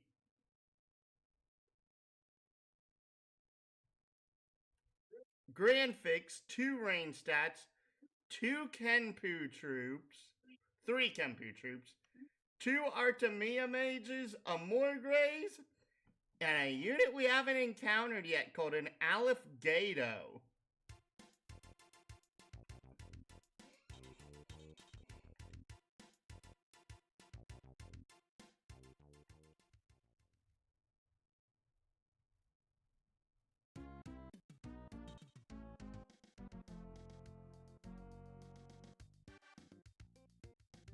Grand Fix, 2 range stats, 2 Kenpu troops, 3 Kenpu troops, 2 Artemia mages, a Morgraze, and a unit we haven't encountered yet called an Aleph Gato.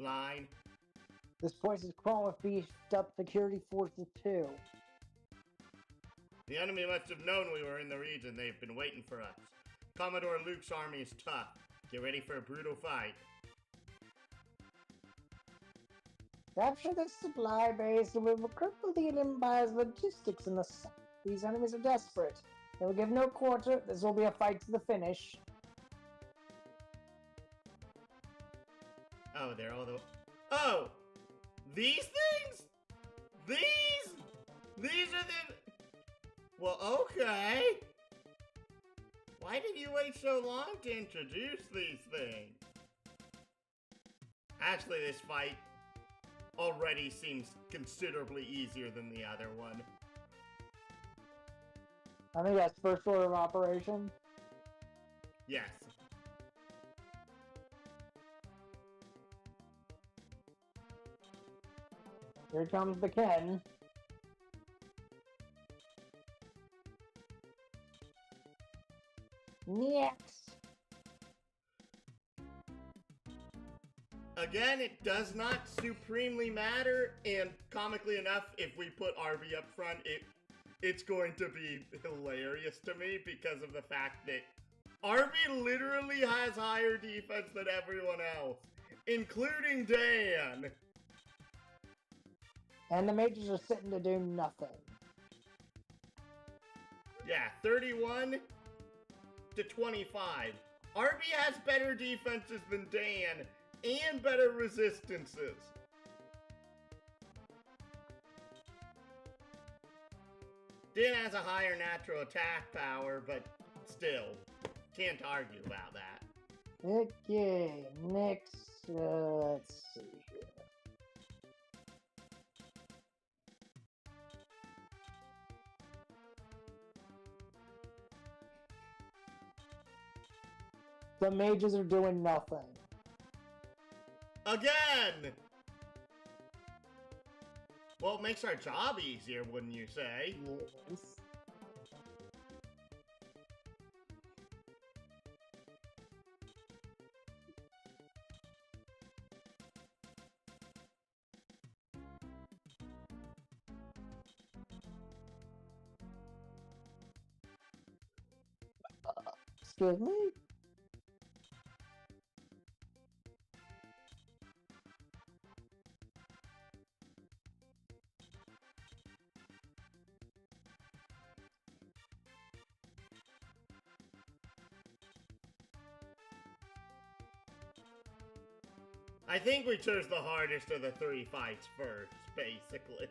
Line. This place is crawling with beefed up security forces too. The enemy must have known we were in the region. They've been waiting for us. Commodore Luke's army is tough. Get ready for a brutal fight. Capture this supply base and we will cripple the Empire's logistics in the south. These enemies are desperate. They will give no quarter. This will be a fight to the finish. Oh, they're all the... Oh! These things? These are the... Well, okay. Why did you wait so long to introduce these things? Actually, this fight already seems considerably easier than the other one. I think that's first order of operation. Yes. Here comes the Ken. Next. Again, it does not supremely matter, and comically enough, if we put RB up front, it's going to be hilarious to me because of the fact that RB literally has higher defense than everyone else, including Dan. And the mages are sitting to do nothing. Yeah, 31 to 25. RB has better defenses than Dan and better resistances. Dan has a higher natural attack power, but still, can't argue about that. Okay, next, let's see here. The mages are doing nothing. Again! Well, it makes our job easier, wouldn't you say? Yes. Excuse me? I think we chose the hardest of the 3 fights first, basically.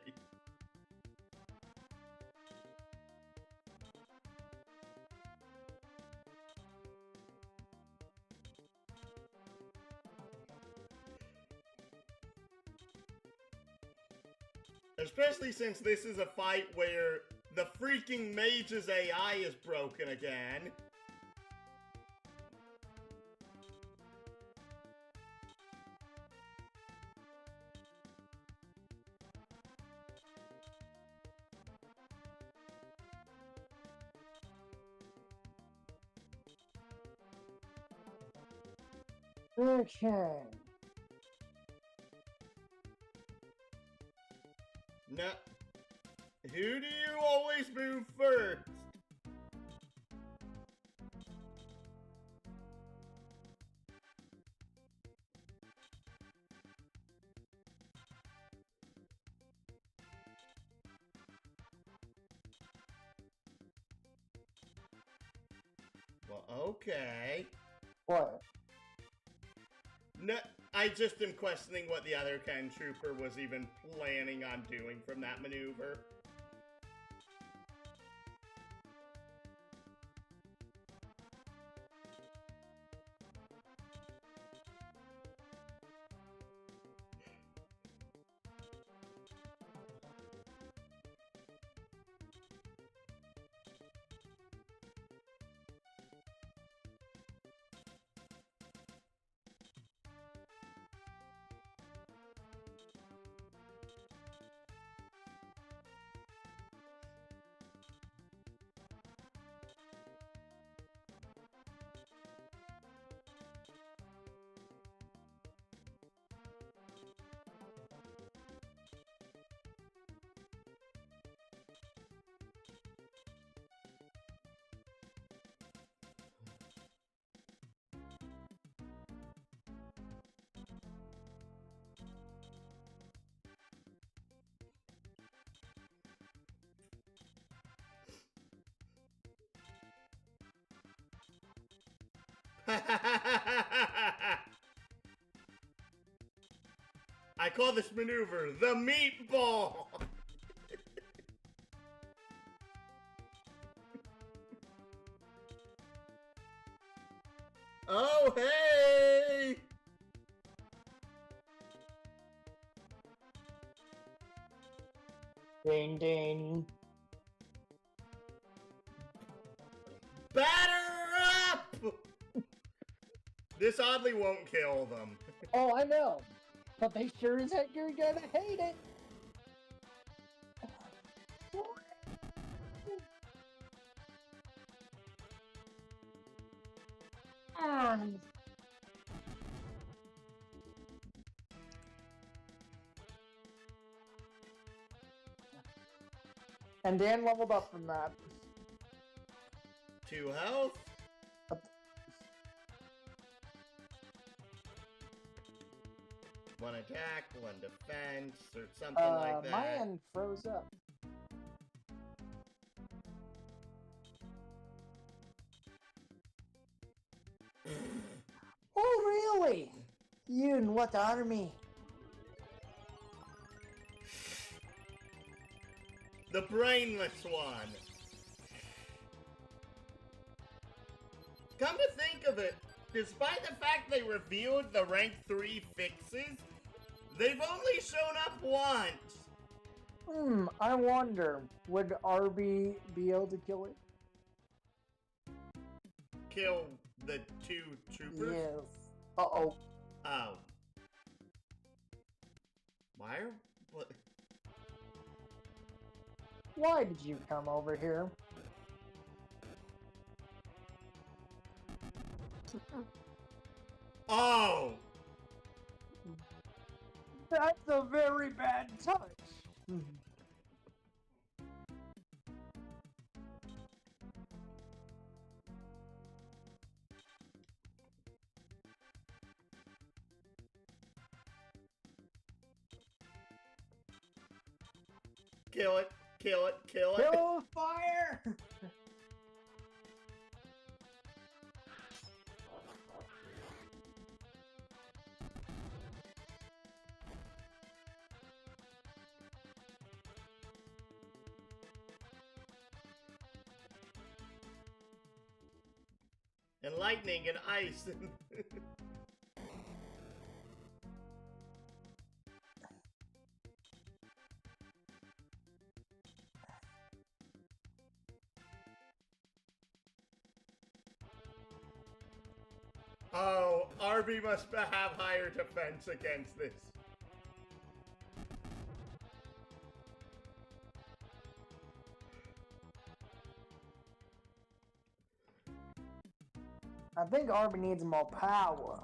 Especially since this is a fight where the freaking mage's AI is broken again. Okay. No. Who do you always move first? Well, okay. What? No, I just am questioning what the other Ken Trooper was even planning on doing from that maneuver. I call this maneuver the meatball. Oh, hey! Ding ding. Batter up! This oddly won't kill them. Oh, I know. But they sure as heck you're gonna hate it. And Dan leveled up from that. 2 health. One attack, 1 defense, or something like that. My end froze up. Oh, really? You in what army? The brainless one. Come to think of it, despite the fact they revealed the rank 3 fixes, they've only shown up once. I wonder, would RB be able to kill it? Kill the 2 troopers? Yes. Uh-oh. Oh. Why are... What? Why did you come over here? Oh! That's a very bad touch. Kill it, kill it, kill it. Kill fire! And lightning and ice. Oh, RB must have higher defense against this. I think RB needs more power.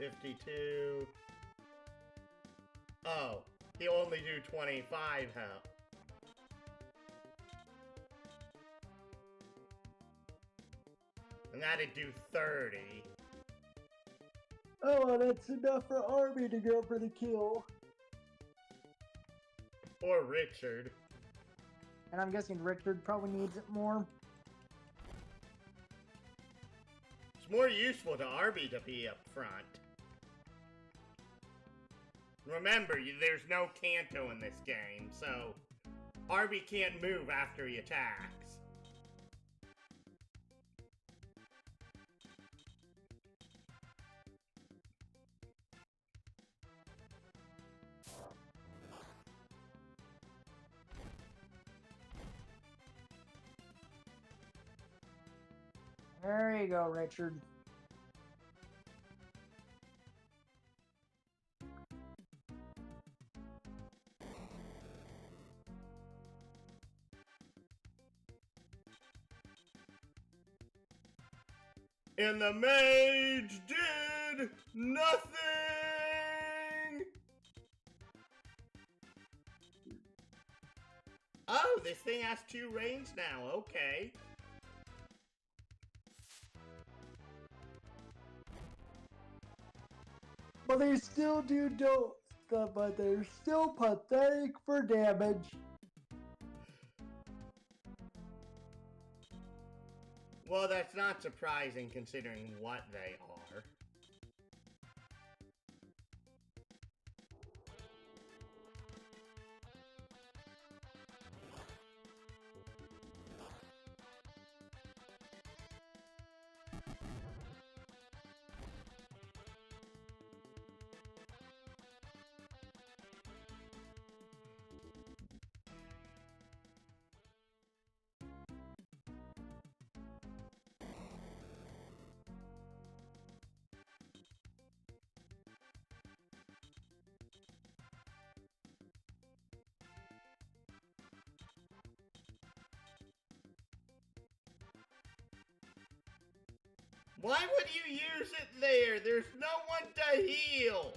$52. Oh, he'll only do 25 health. And that'd do 30. Oh, that's enough for Army to go for the kill. Or Richard. And I'm guessing Richard probably needs it more. It's more useful to Arby to be up front. Remember, there's no Canto in this game, so Arby can't move after he attacks. There you go, Richard. And the mage did nothing! Oh, this thing has 2 range now, okay. But they still but they're still pathetic for damage. Well, that's not surprising considering what they are. Why would you use it there? There's no one to heal.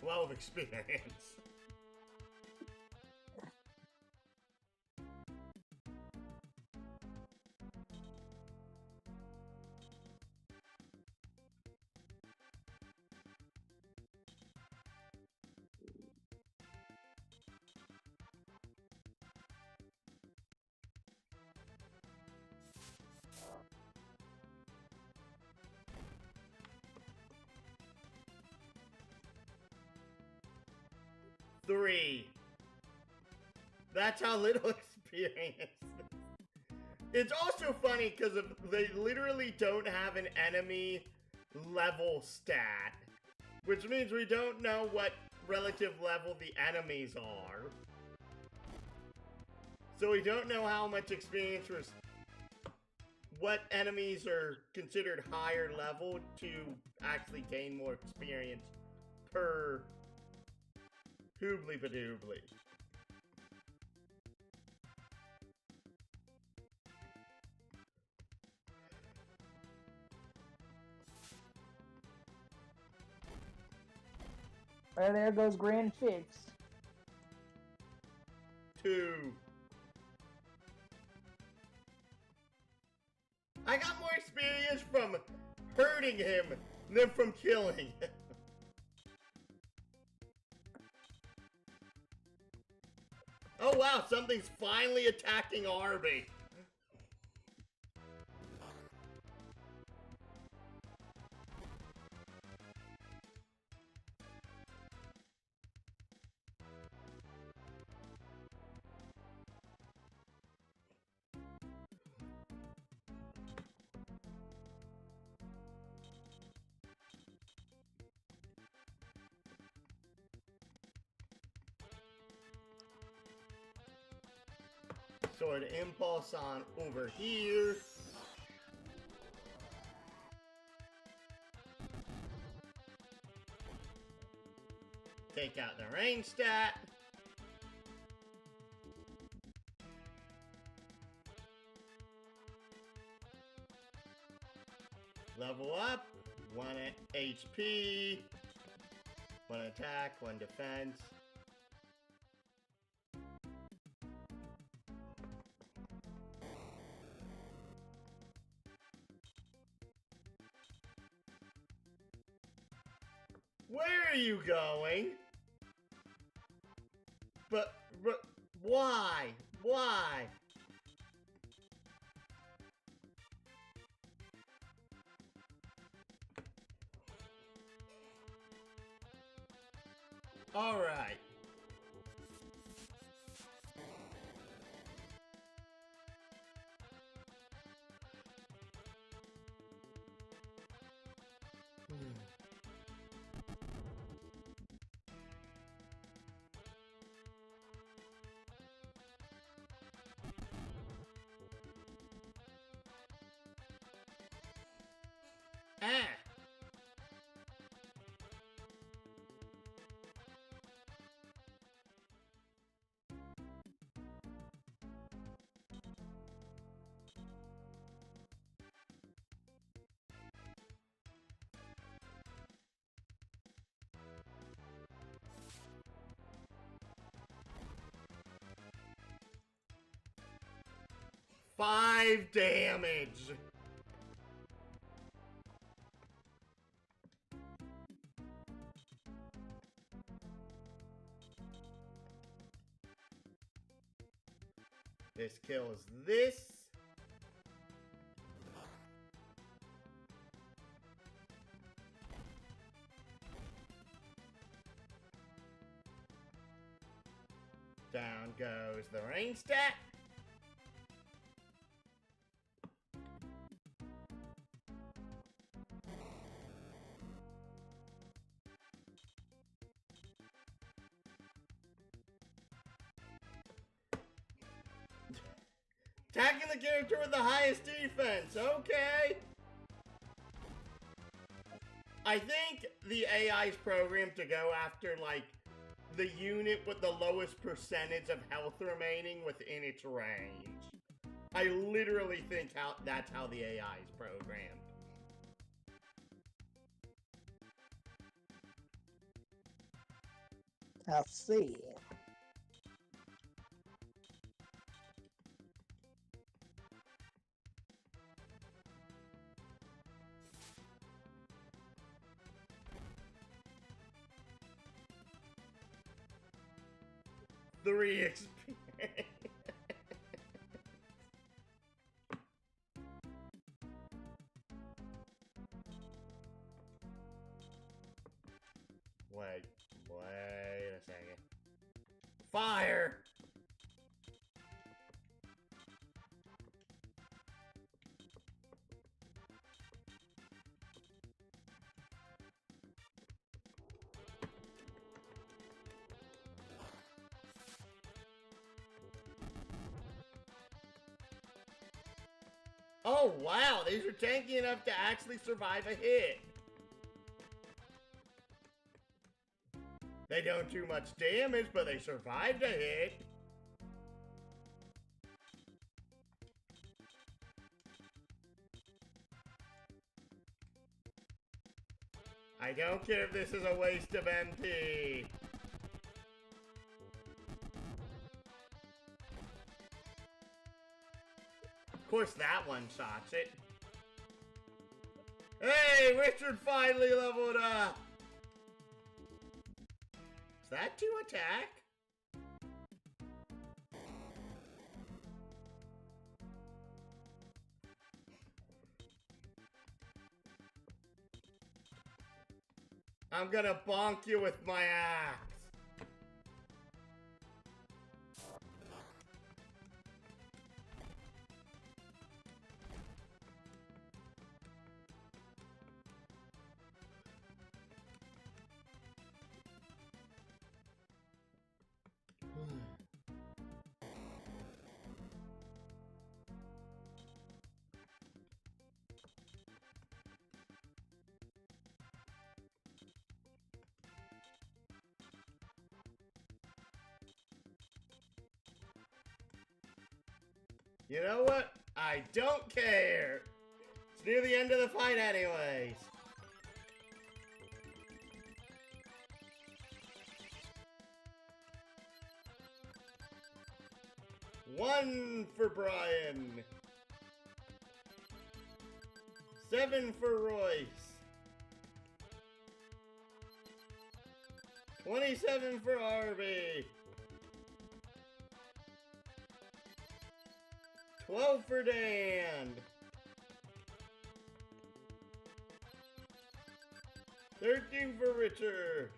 Twelve experience. Three. That's how little experience. It's also funny because they literally don't have an enemy level stat, which means we don't know what relative level the enemies are. So we don't know how much experience what enemies are considered higher level to actually gain more experience per hoobly-ba-doobly. Well, there goes Grand Fix. 2. I got more experience from hurting him than from killing him. Oh wow, something's finally attacking Arby. Sword Impulse on over here. Take out the range stat. Level up. 1 HP. 1 attack, 1 defense. Where are you going? But why? Why? All right. Ah. Five damage. This kills this. Down goes the rain stat. Attacking the character with the highest defense, okay. I think the AI's programmed to go after, like, the unit with the lowest percentage of health remaining within its range. I literally think that's how the AI is programmed. I see. Three experience. Wait a second. Fire! Oh wow, these are tanky enough to actually survive a hit. They don't do much damage, but they survived a hit. I don't care if this is a waste of MP. Of course that one shots it. Hey, Richard finally leveled up. Is that to attack? I'm gonna bonk you with my axe. You know what? I don't care. It's near the end of the fight anyways. One for Brian. 7 for Royce. 27 for Harvey. 12 for Dan. 13 for Richard.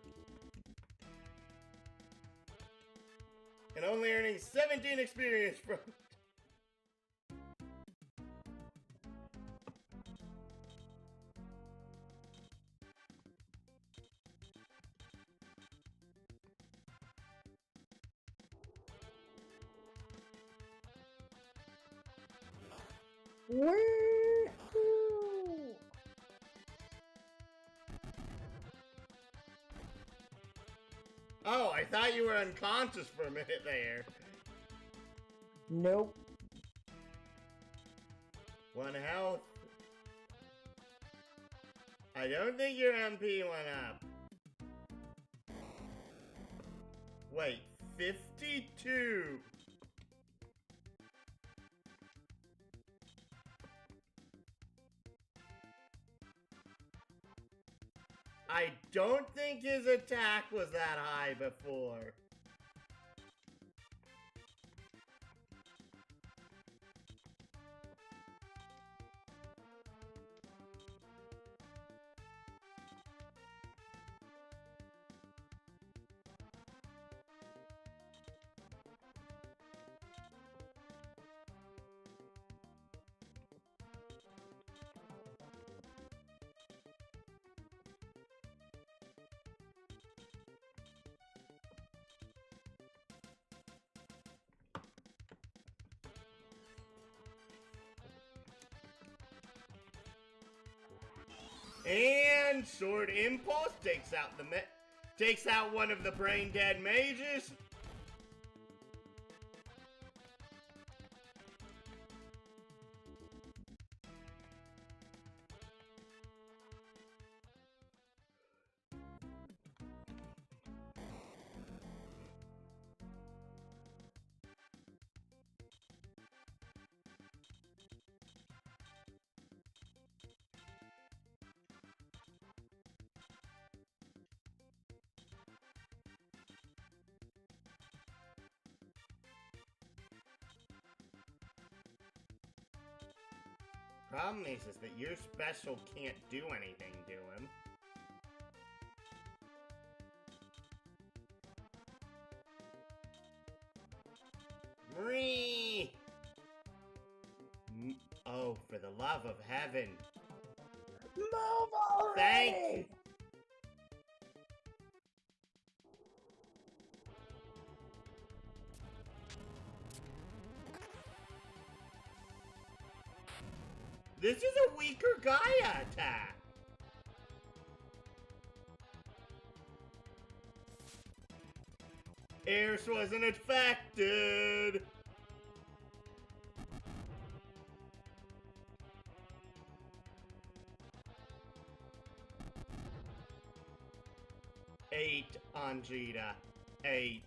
And only earning 17 experience from it. Woohoo! Oh, I thought you were unconscious for a minute there. Nope. 1 health. I don't think your MP went up. Wait, 52. I don't think his attack was that high before. And Sword Impulse takes out one of the brain dead mages. Problem is that your special can't do anything to him. Mree! Oh, for the love of heaven. Move already! Thank. This is a weaker Gaia attack. Eris wasn't affected. Eight on Jita. 8.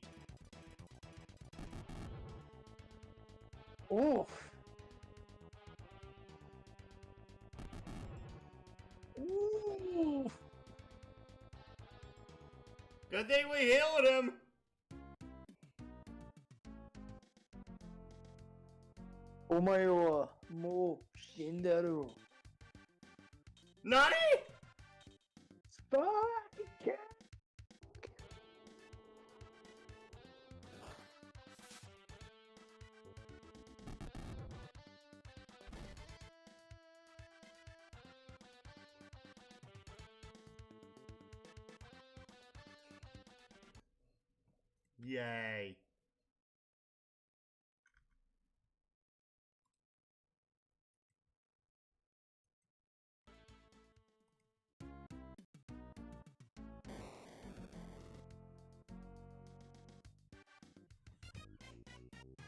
Oof. Oof. Good thing we healed him. Omae wa mou shindaru. Nani? Spike! Yay.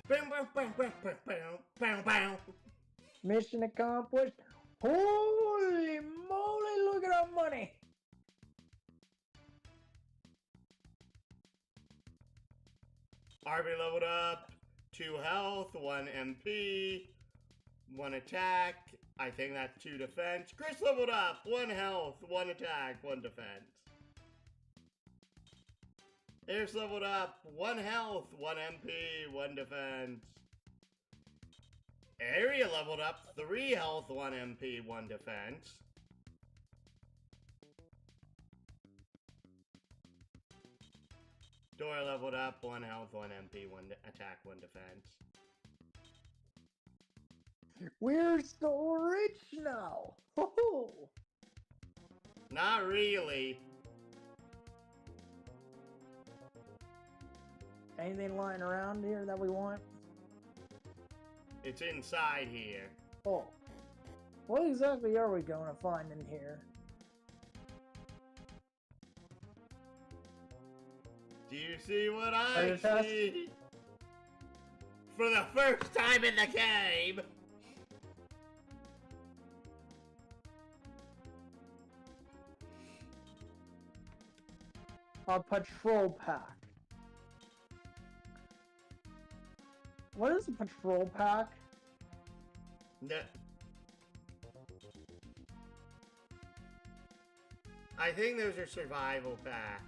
Boom, boom, boom, boom, boom, boom, boom, boom. Mission accomplished. Holy moly, look at our money! Arby leveled up. 2 health, 1 MP, 1 attack. I think that's 2 defense. Chris leveled up. 1 health, 1 attack, 1 defense. Eris leveled up. 1 health, 1 MP, 1 defense. Area leveled up. 3 health, 1 MP, 1 defense. Dora leveled up. 1 health, 1 MP, 1 attack, 1 defense. We're so rich now! Ho-ho! Not really. Anything lying around here that we want? It's inside here. Oh. What exactly are we going to find in here? Do you see what I Treasure chest? see? For the first time in the game! A patrol pack. What is a patrol pack? No. I think those are survival packs.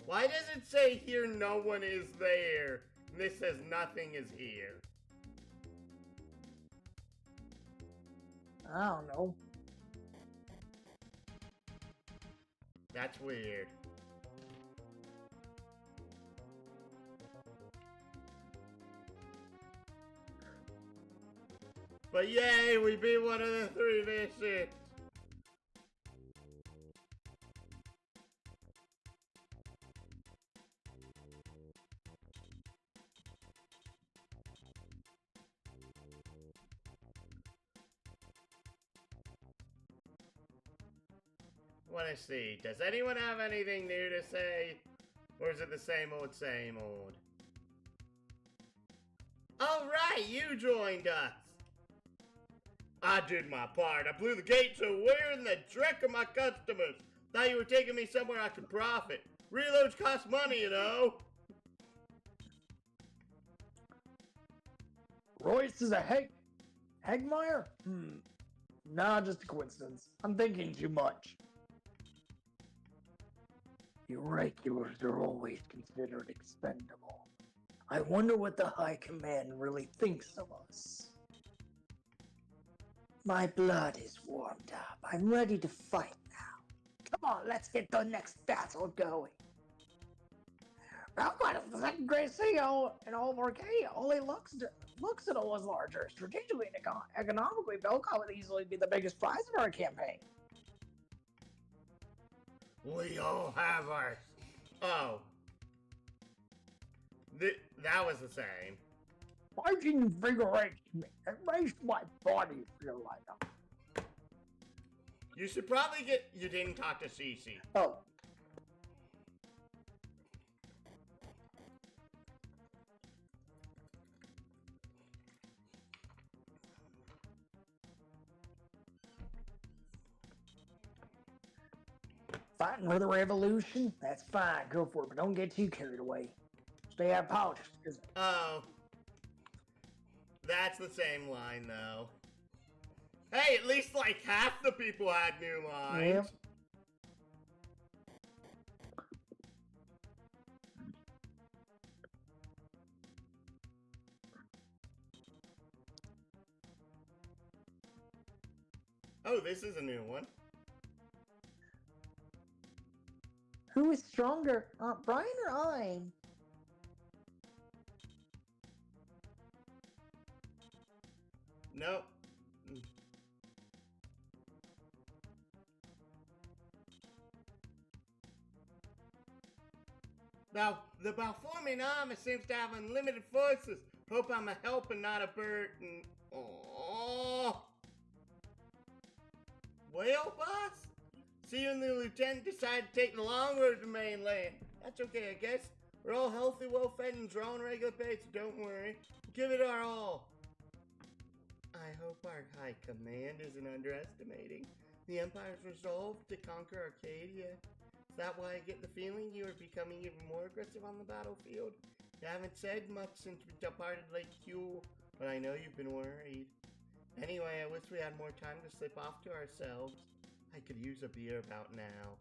Why does it say here no one is there? And this says nothing is here. I don't know. That's weird. But yay, we beat one of the 3 missions. Wanna see, does anyone have anything new to say? Or is it the same old, same old? Alright, you joined us! I did my part. I blew the gates away in the trick of my customers. Thought you were taking me somewhere I could profit. Reloads cost money, you know. Royce is a Hegmeyer? Nah, just a coincidence. I'm thinking too much. Irregulars are always considered expendable. I wonder what the High Command really thinks of us. My blood is warmed up. I'm ready to fight now. Come on, let's get the next battle going. Belgrade is the second greatest city in all of Arcadia. Only Luxidol was larger. Strategically and economically, Belgrade would easily be the biggest prize of our campaign. We all have ours. Oh. That was the same. Fighting invigorates me. It makes my body feel lighter. You should probably get... You didn't talk to Cece. Oh. Fighting for the revolution? That's fine, go for it, but don't get too carried away. Stay out of politics, is it? Oh. That's the same line, though. Hey, at least like half the people had new lines. Yep. Oh, this is a new one. Who is stronger, Brian or I? Nope. Now, the Balformian army seems to have unlimited forces. Hope I'm a help and not a burden. Oh. Well, boss? See, you and the lieutenant decided to take the long road to mainland. That's okay, I guess. We're all healthy, well-fed, and drawing regular pay, so don't worry. Give it our all. I hope our high command isn't underestimating the Empire's resolve to conquer Arcadia. Is that why I get the feeling you are becoming even more aggressive on the battlefield? You haven't said much since we departed Lake Cule, but I know you've been worried. Anyway, I wish we had more time to slip off to ourselves. I could use a beer about now.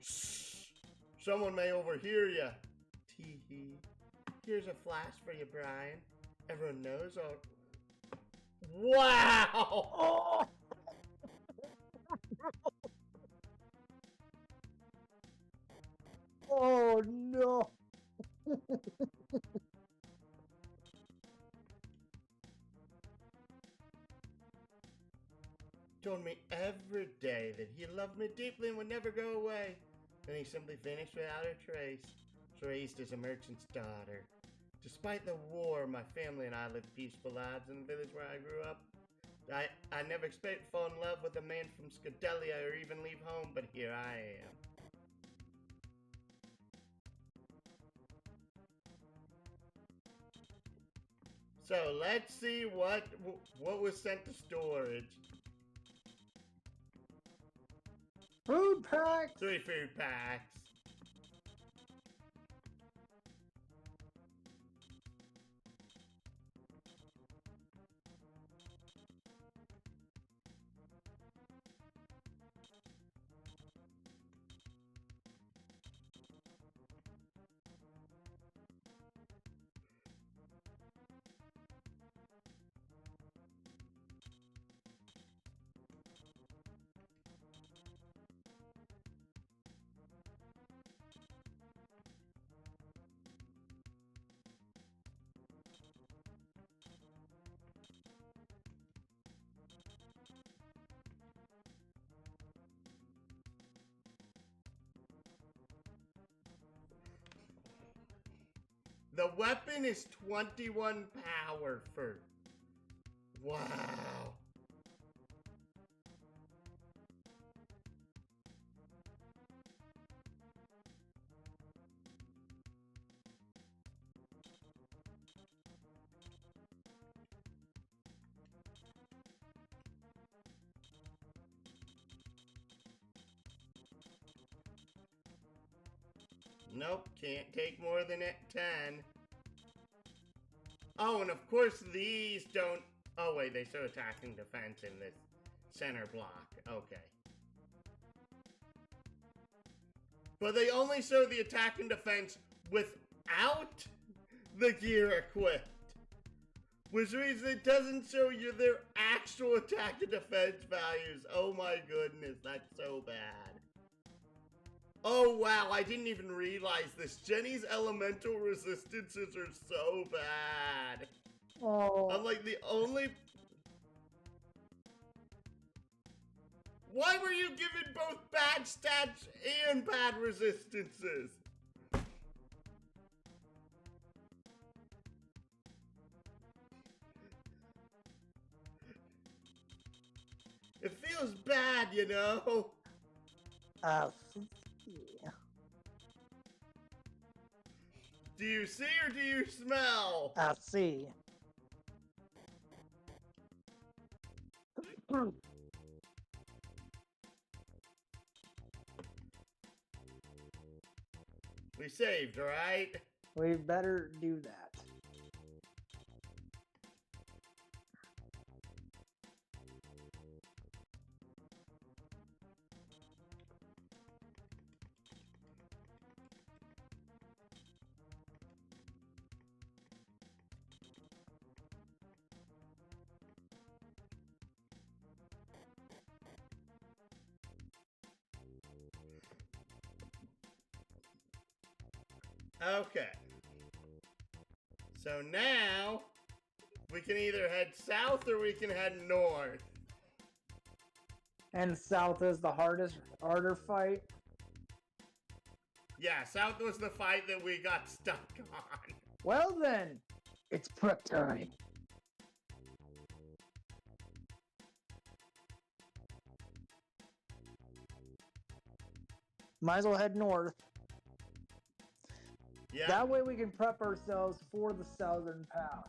Shh! Someone may overhear you. Tee hee. Here's a flash for you, Brian. Everyone knows our... Wow! Oh! Oh no! told me every day that he loved me deeply and would never go away. Then he simply vanished without a trace, raised as a merchant's daughter. Despite the war, my family and I lived peaceful lives in the village where I grew up. I never expected to fall in love with a man from Scadelia or even leave home, but here I am. So let's see what was sent to storage. Food packs! 3 food packs. The weapon is 21 power for... Wow. Nope, can't take more than 10. Oh, and of course these don't... Oh wait, they show attack and defense in this center block. Okay. But they only show the attack and defense without the gear equipped. Which means it doesn't show you their actual attack and defense values. Oh my goodness, that's so bad. Oh wow, I didn't even realize this. Jenny's elemental resistances are so bad. Oh. I'm like the only... Why were you given both bad stats and bad resistances? It feels bad, you know? Yeah. Do you see or do you smell? I see. We saved, right? We better do that. Okay. So now, we can either head south or we can head north. And south is the harder fight. Yeah, south was the fight that we got stuck on. Well then, it's prep time. Might as well head north. Yeah. That way we can prep ourselves for the southern path.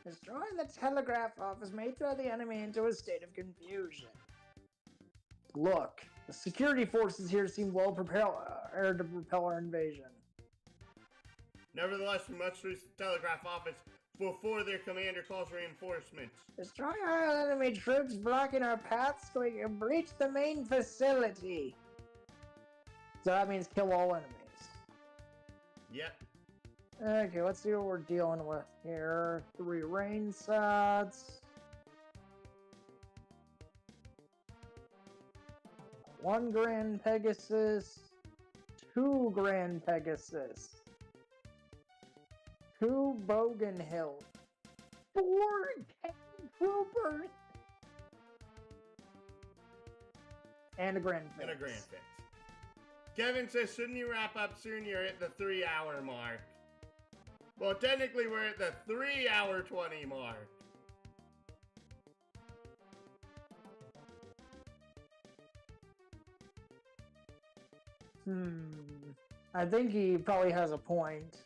Destroying the telegraph office may throw the enemy into a state of confusion. Look, the security forces here seem well prepared to repel our invasion. Nevertheless, we must reach the telegraph office before their commander calls reinforcements. Destroy our enemy troops blocking our paths so we can breach the main facility. So that means kill all enemies. Yep. Okay, let's see what we're dealing with here. 3 rain sods. 1 Grand Pegasus. 2 Grand Pegasus. 2 Bogan Hill. 4 Cannon Troopers. And a grand fix. And a grand fix. Kevin says, shouldn't you wrap up soon? You're at the 3-hour mark. Well, technically, we're at the 3-hour 20 mark. I think he probably has a point.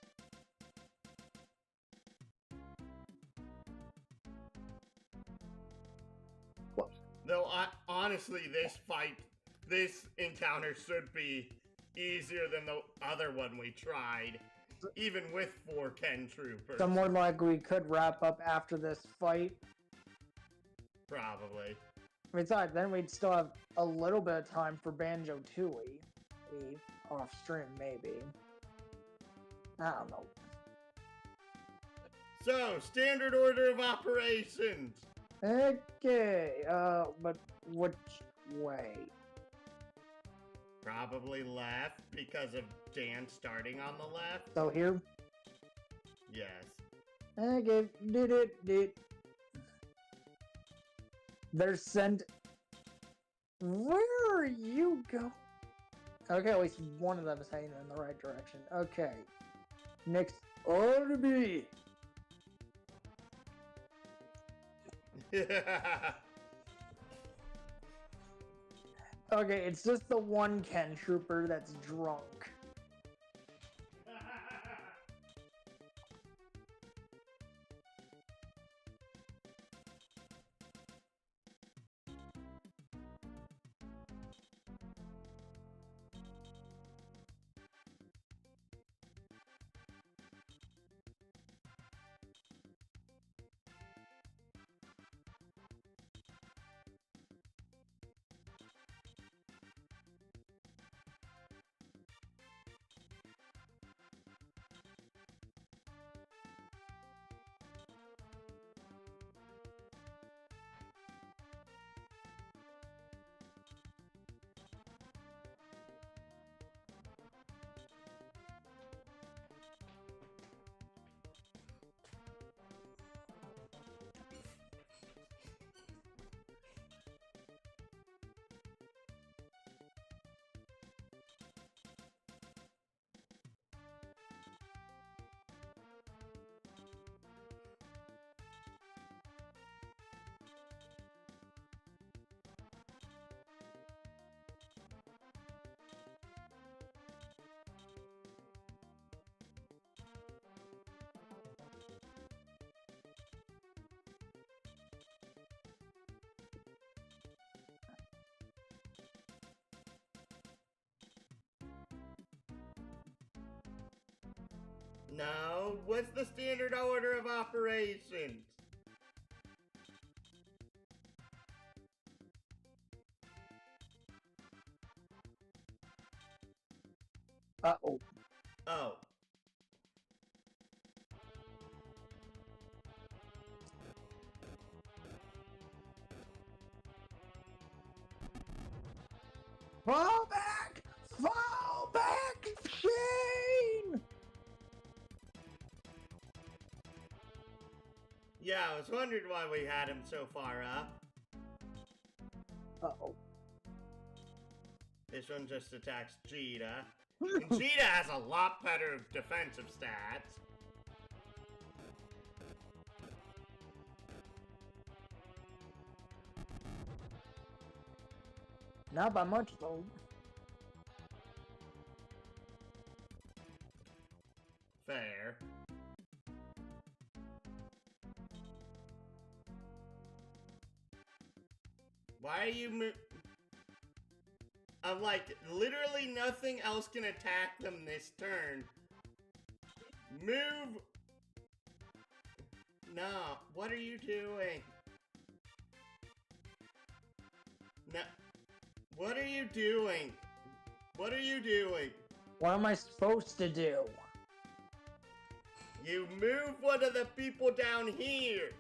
Though, honestly, this encounter should be easier than the other one we tried, even with 4 Ken troopers. So more likely we could wrap up after this fight. Probably. Besides, then we'd still have a little bit of time for Banjo-Tooie. Off stream, maybe. I don't know. So, standard order of operations. Okay, but which way? Probably left because of Dan starting on the left. So here? Yes. Okay, did. They're sent. Where are you go? Okay, at least one of them is heading in the right direction. Okay. Next order B. Okay, it's just the one Ken trooper that's drunk. No, what's the standard order of operations? Uh-oh. Oh. Fall back! Fall back, Shane! Yeah, I was wondering why we had him so far up. Uh-oh. This one just attacks Cheetah. And Cheetah has a lot better defensive stats. Not by much, though. Fair. Why are you I'm like, literally nothing else can attack them this turn. Move! No, what are you doing? No, what are you doing? What are you doing? What am I supposed to do? You move one of the people down here.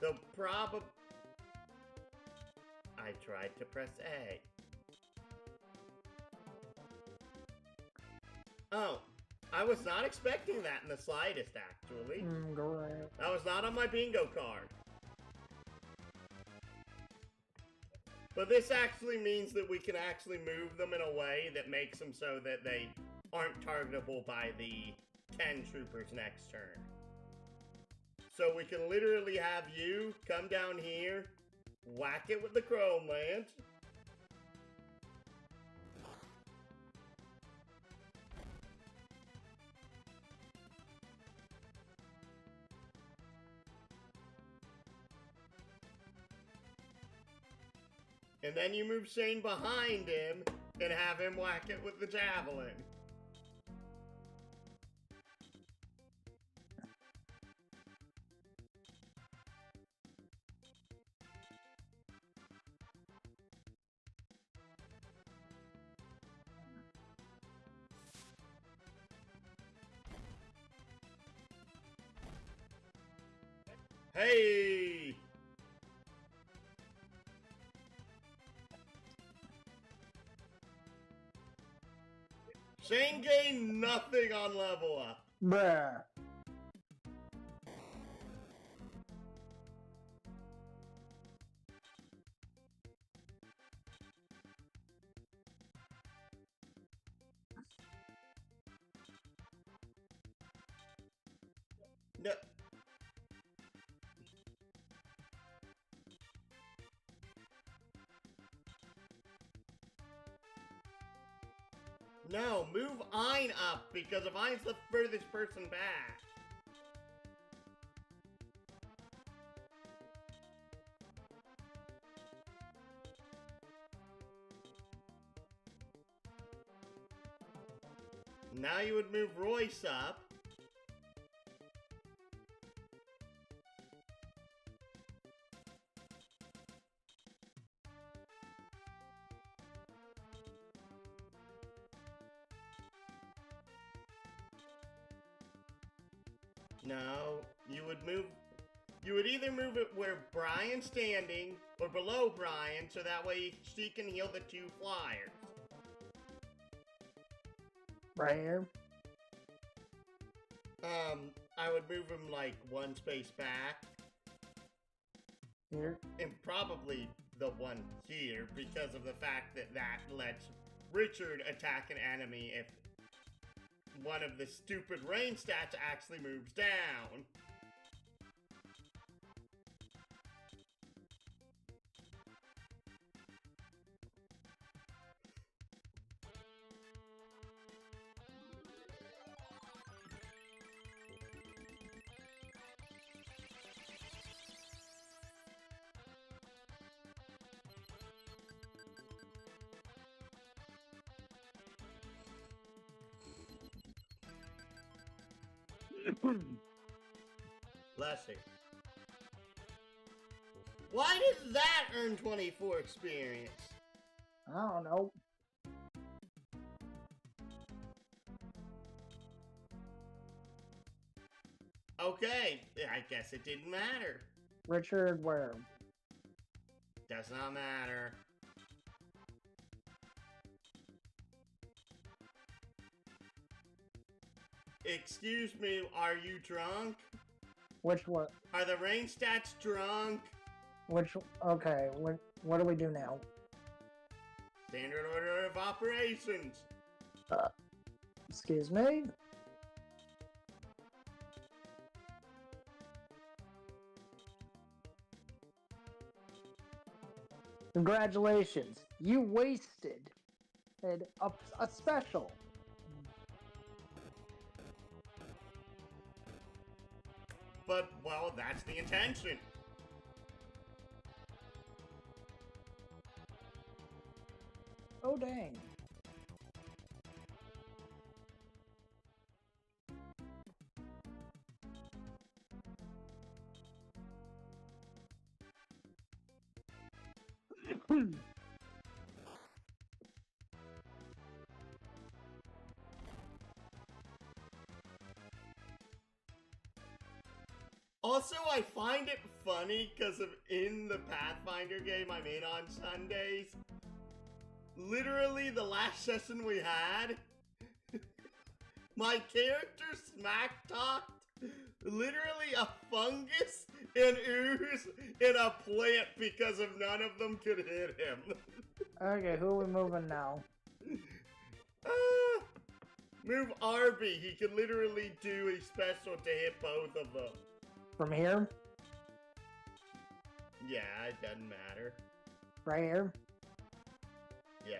The problem... I tried to press A. Oh, I was not expecting that in the slightest, actually. Great. That was not on my bingo card. But this actually means that we can actually move them in a way that makes them so that they aren't targetable by the 10 troopers next turn. So we can literally have you come down here, whack it with the Chrome Lance. And then you move Shane behind him and have him whack it with the javelin. Hey! Shane gained nothing on level up. Bruh. No. No, move Ein up, because if Ein's the furthest person back. Now you would move Royce up. No, you would either move it where Brian's standing or below Brian, so that way she can heal the 2 flyers. Right here. I would move him like 1 space back. Here. And probably the one here, because of the fact that that lets Richard attack an enemy if one of the stupid rain stats actually moves down. Bless her. Why did that earn 24 experience? I don't know. Okay, I guess it didn't matter. Richard, where? Does not matter. Excuse me, are you drunk? Which one? Are the rain stats drunk? Which? Okay. What do we do now? Standard order of operations. Excuse me? Congratulations. You wasted a special. But, well, that's the intention. Oh, dang. Also, I find it funny because of in the Pathfinder game I'm in on Sundays, literally the last session we had, my character smack talked literally a fungus an ooze, and a plant because of none of them could hit him. Okay, who are we moving now? Move Arby. He can literally do a special to hit both of them. From here? Yeah, it doesn't matter. Right here? Yeah.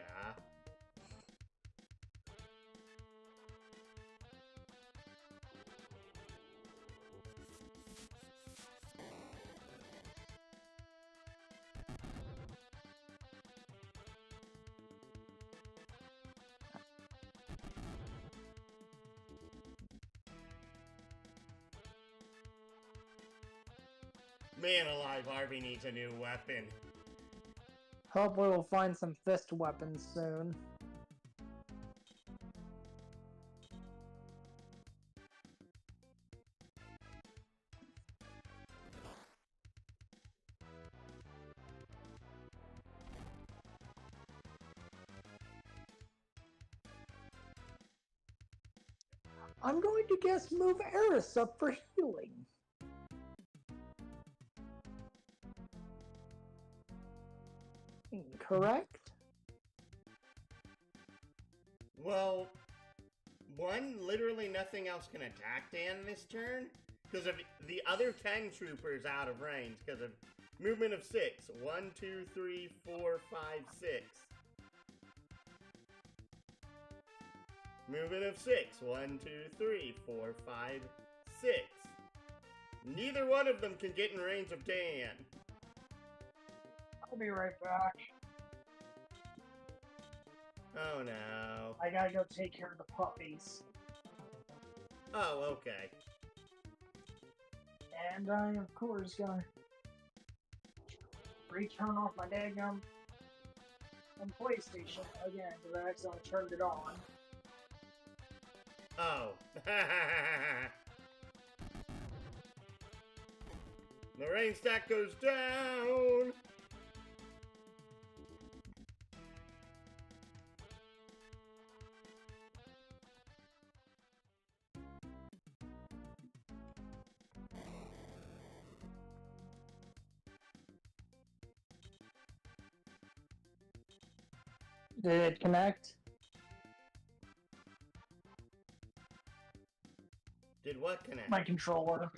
Man alive, Harvey needs a new weapon. Hopefully we'll find some fist weapons soon. I'm going to guess move Eris up for healing. Correct? Well, one, literally nothing else can attack Dan this turn, because of the other 10 troopers out of range, because of movement of 6. 1, 2, 3, 4, 5, 6. Movement of 6. 1, 2, 3, 4, 5, 6. Neither one of them can get in range of Dan. I'll be right back. Oh no. I gotta go take care of the puppies. Oh, okay. And I, of course, gotta return off my daggum PlayStation again, because I accidentally turned it on. Oh. The rain stack goes down! Did it connect? Did what connect? My controller.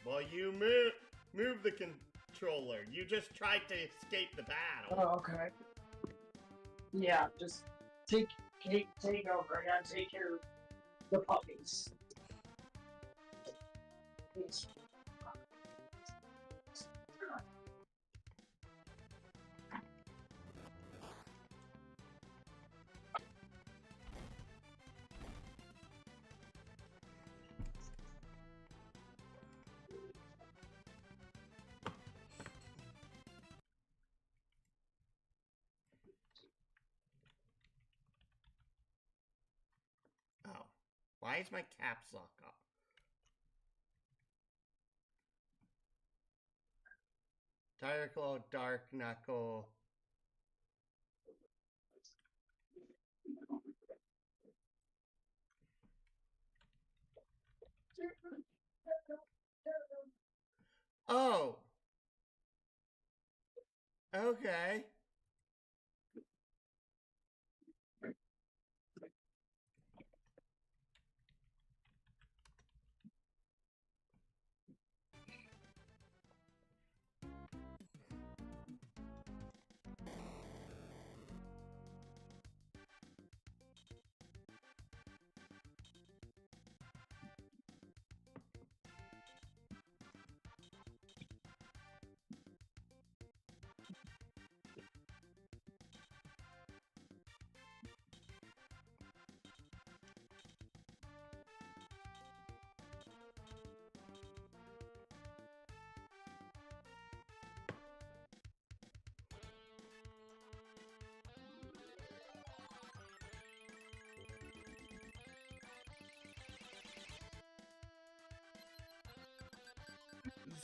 Well, you move the controller. You just tried to escape the battle. Oh, okay. Yeah, just take over. I gotta take care of the puppies. Please. Oh. Why is my caps lock up? Tire Claw, Dark Knuckle. Oh. Okay.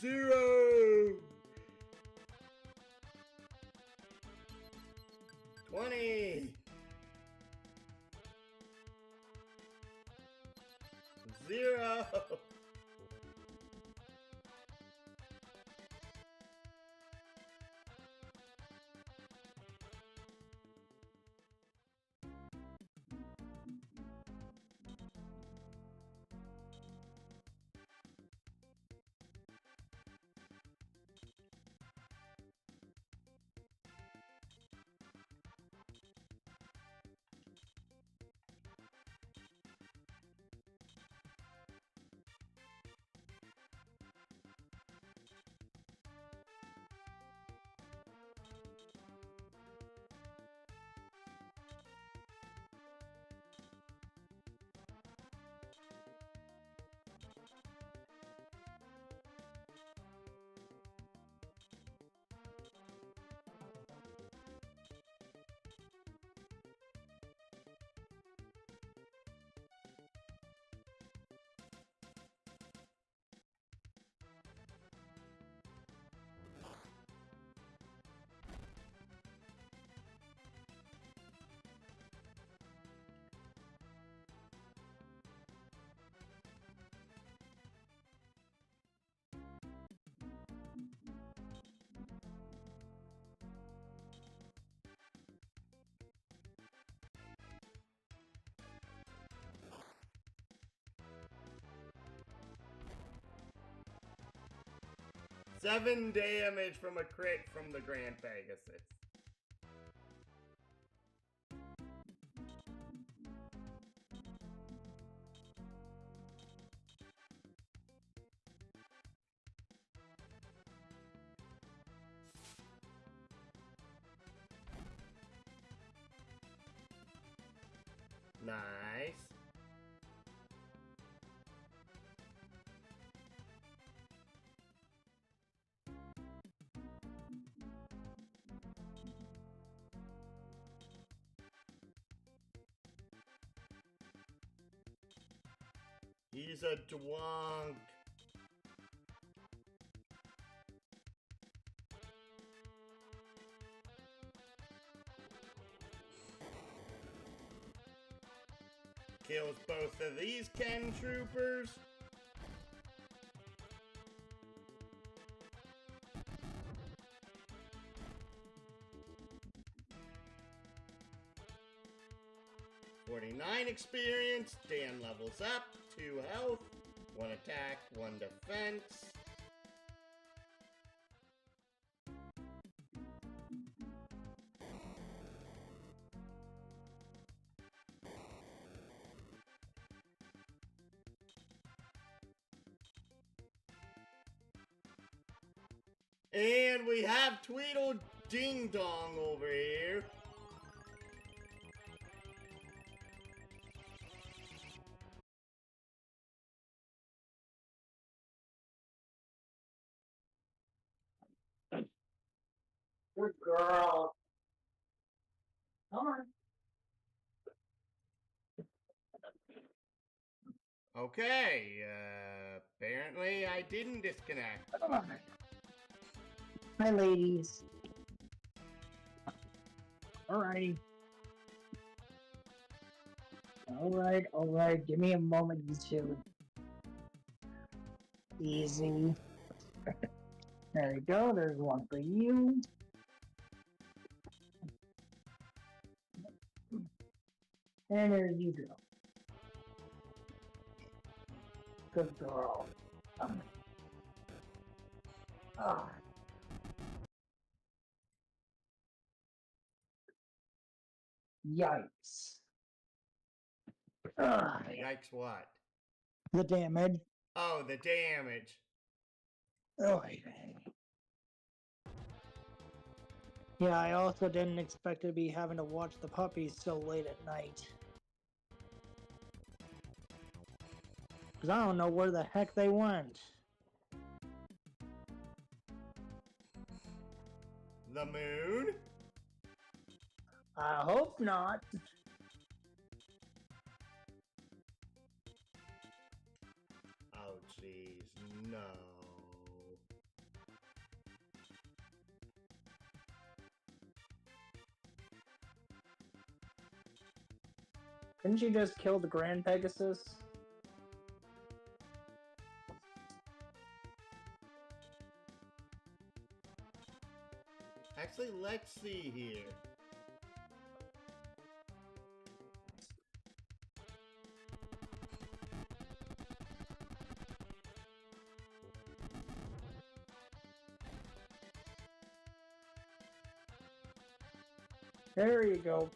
Zero. 20. 0. 7 damage from a crit from the Grand Pegasus. Nice. He's a dwonk. Kills both of these Ken troopers. $49 experience. Dan levels up. 2 health. 1 attack, 1 defense. And we have Tweedle Ding Dong over here. Good girl. Come on. Okay, apparently I didn't disconnect. Come on. Hi, ladies. Alrighty. Alright. Give me a moment, you two. Easy. There you go. There's one for you. And there you go. Good girl. Yikes. Yikes what? The damage. Oh, the damage. Oh, yeah, I also didn't expect to be having to watch the puppies so late at night. Because I don't know where the heck they went. The moon? I hope not. Oh, jeez, no. Couldn't you just kill the Grand Pegasus? Actually, let's see here. There you go.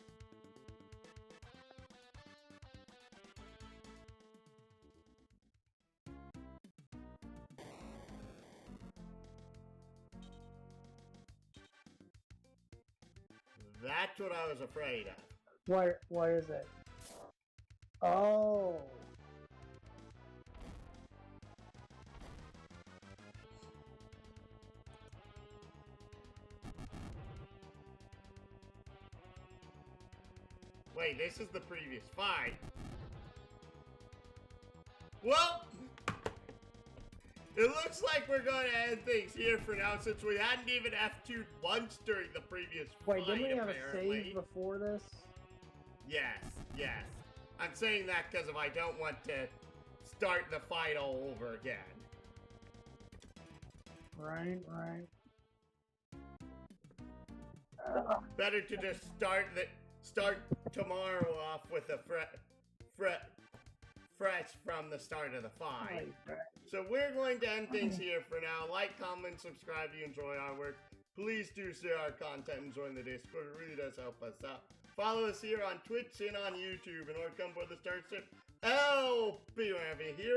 That's what I was afraid of. What is it? Oh. Wait, this is the previous fight. Well, it looks like we're going to end things here for now, since we hadn't even F2'd once during the previous Wait, fight, didn't we have apparently. a save before this? Yes. I'm saying that because if I don't want to start the fight all over again. Right. Better to just start tomorrow off with a fresh from the start of the fight. Right. So we're going to end things here for now. Like, comment, subscribe if you enjoy our work. Please do share our content and join the Discord. It really does help us out. Follow us here on Twitch and on YouTube in order to come aboard the Starship LP. Here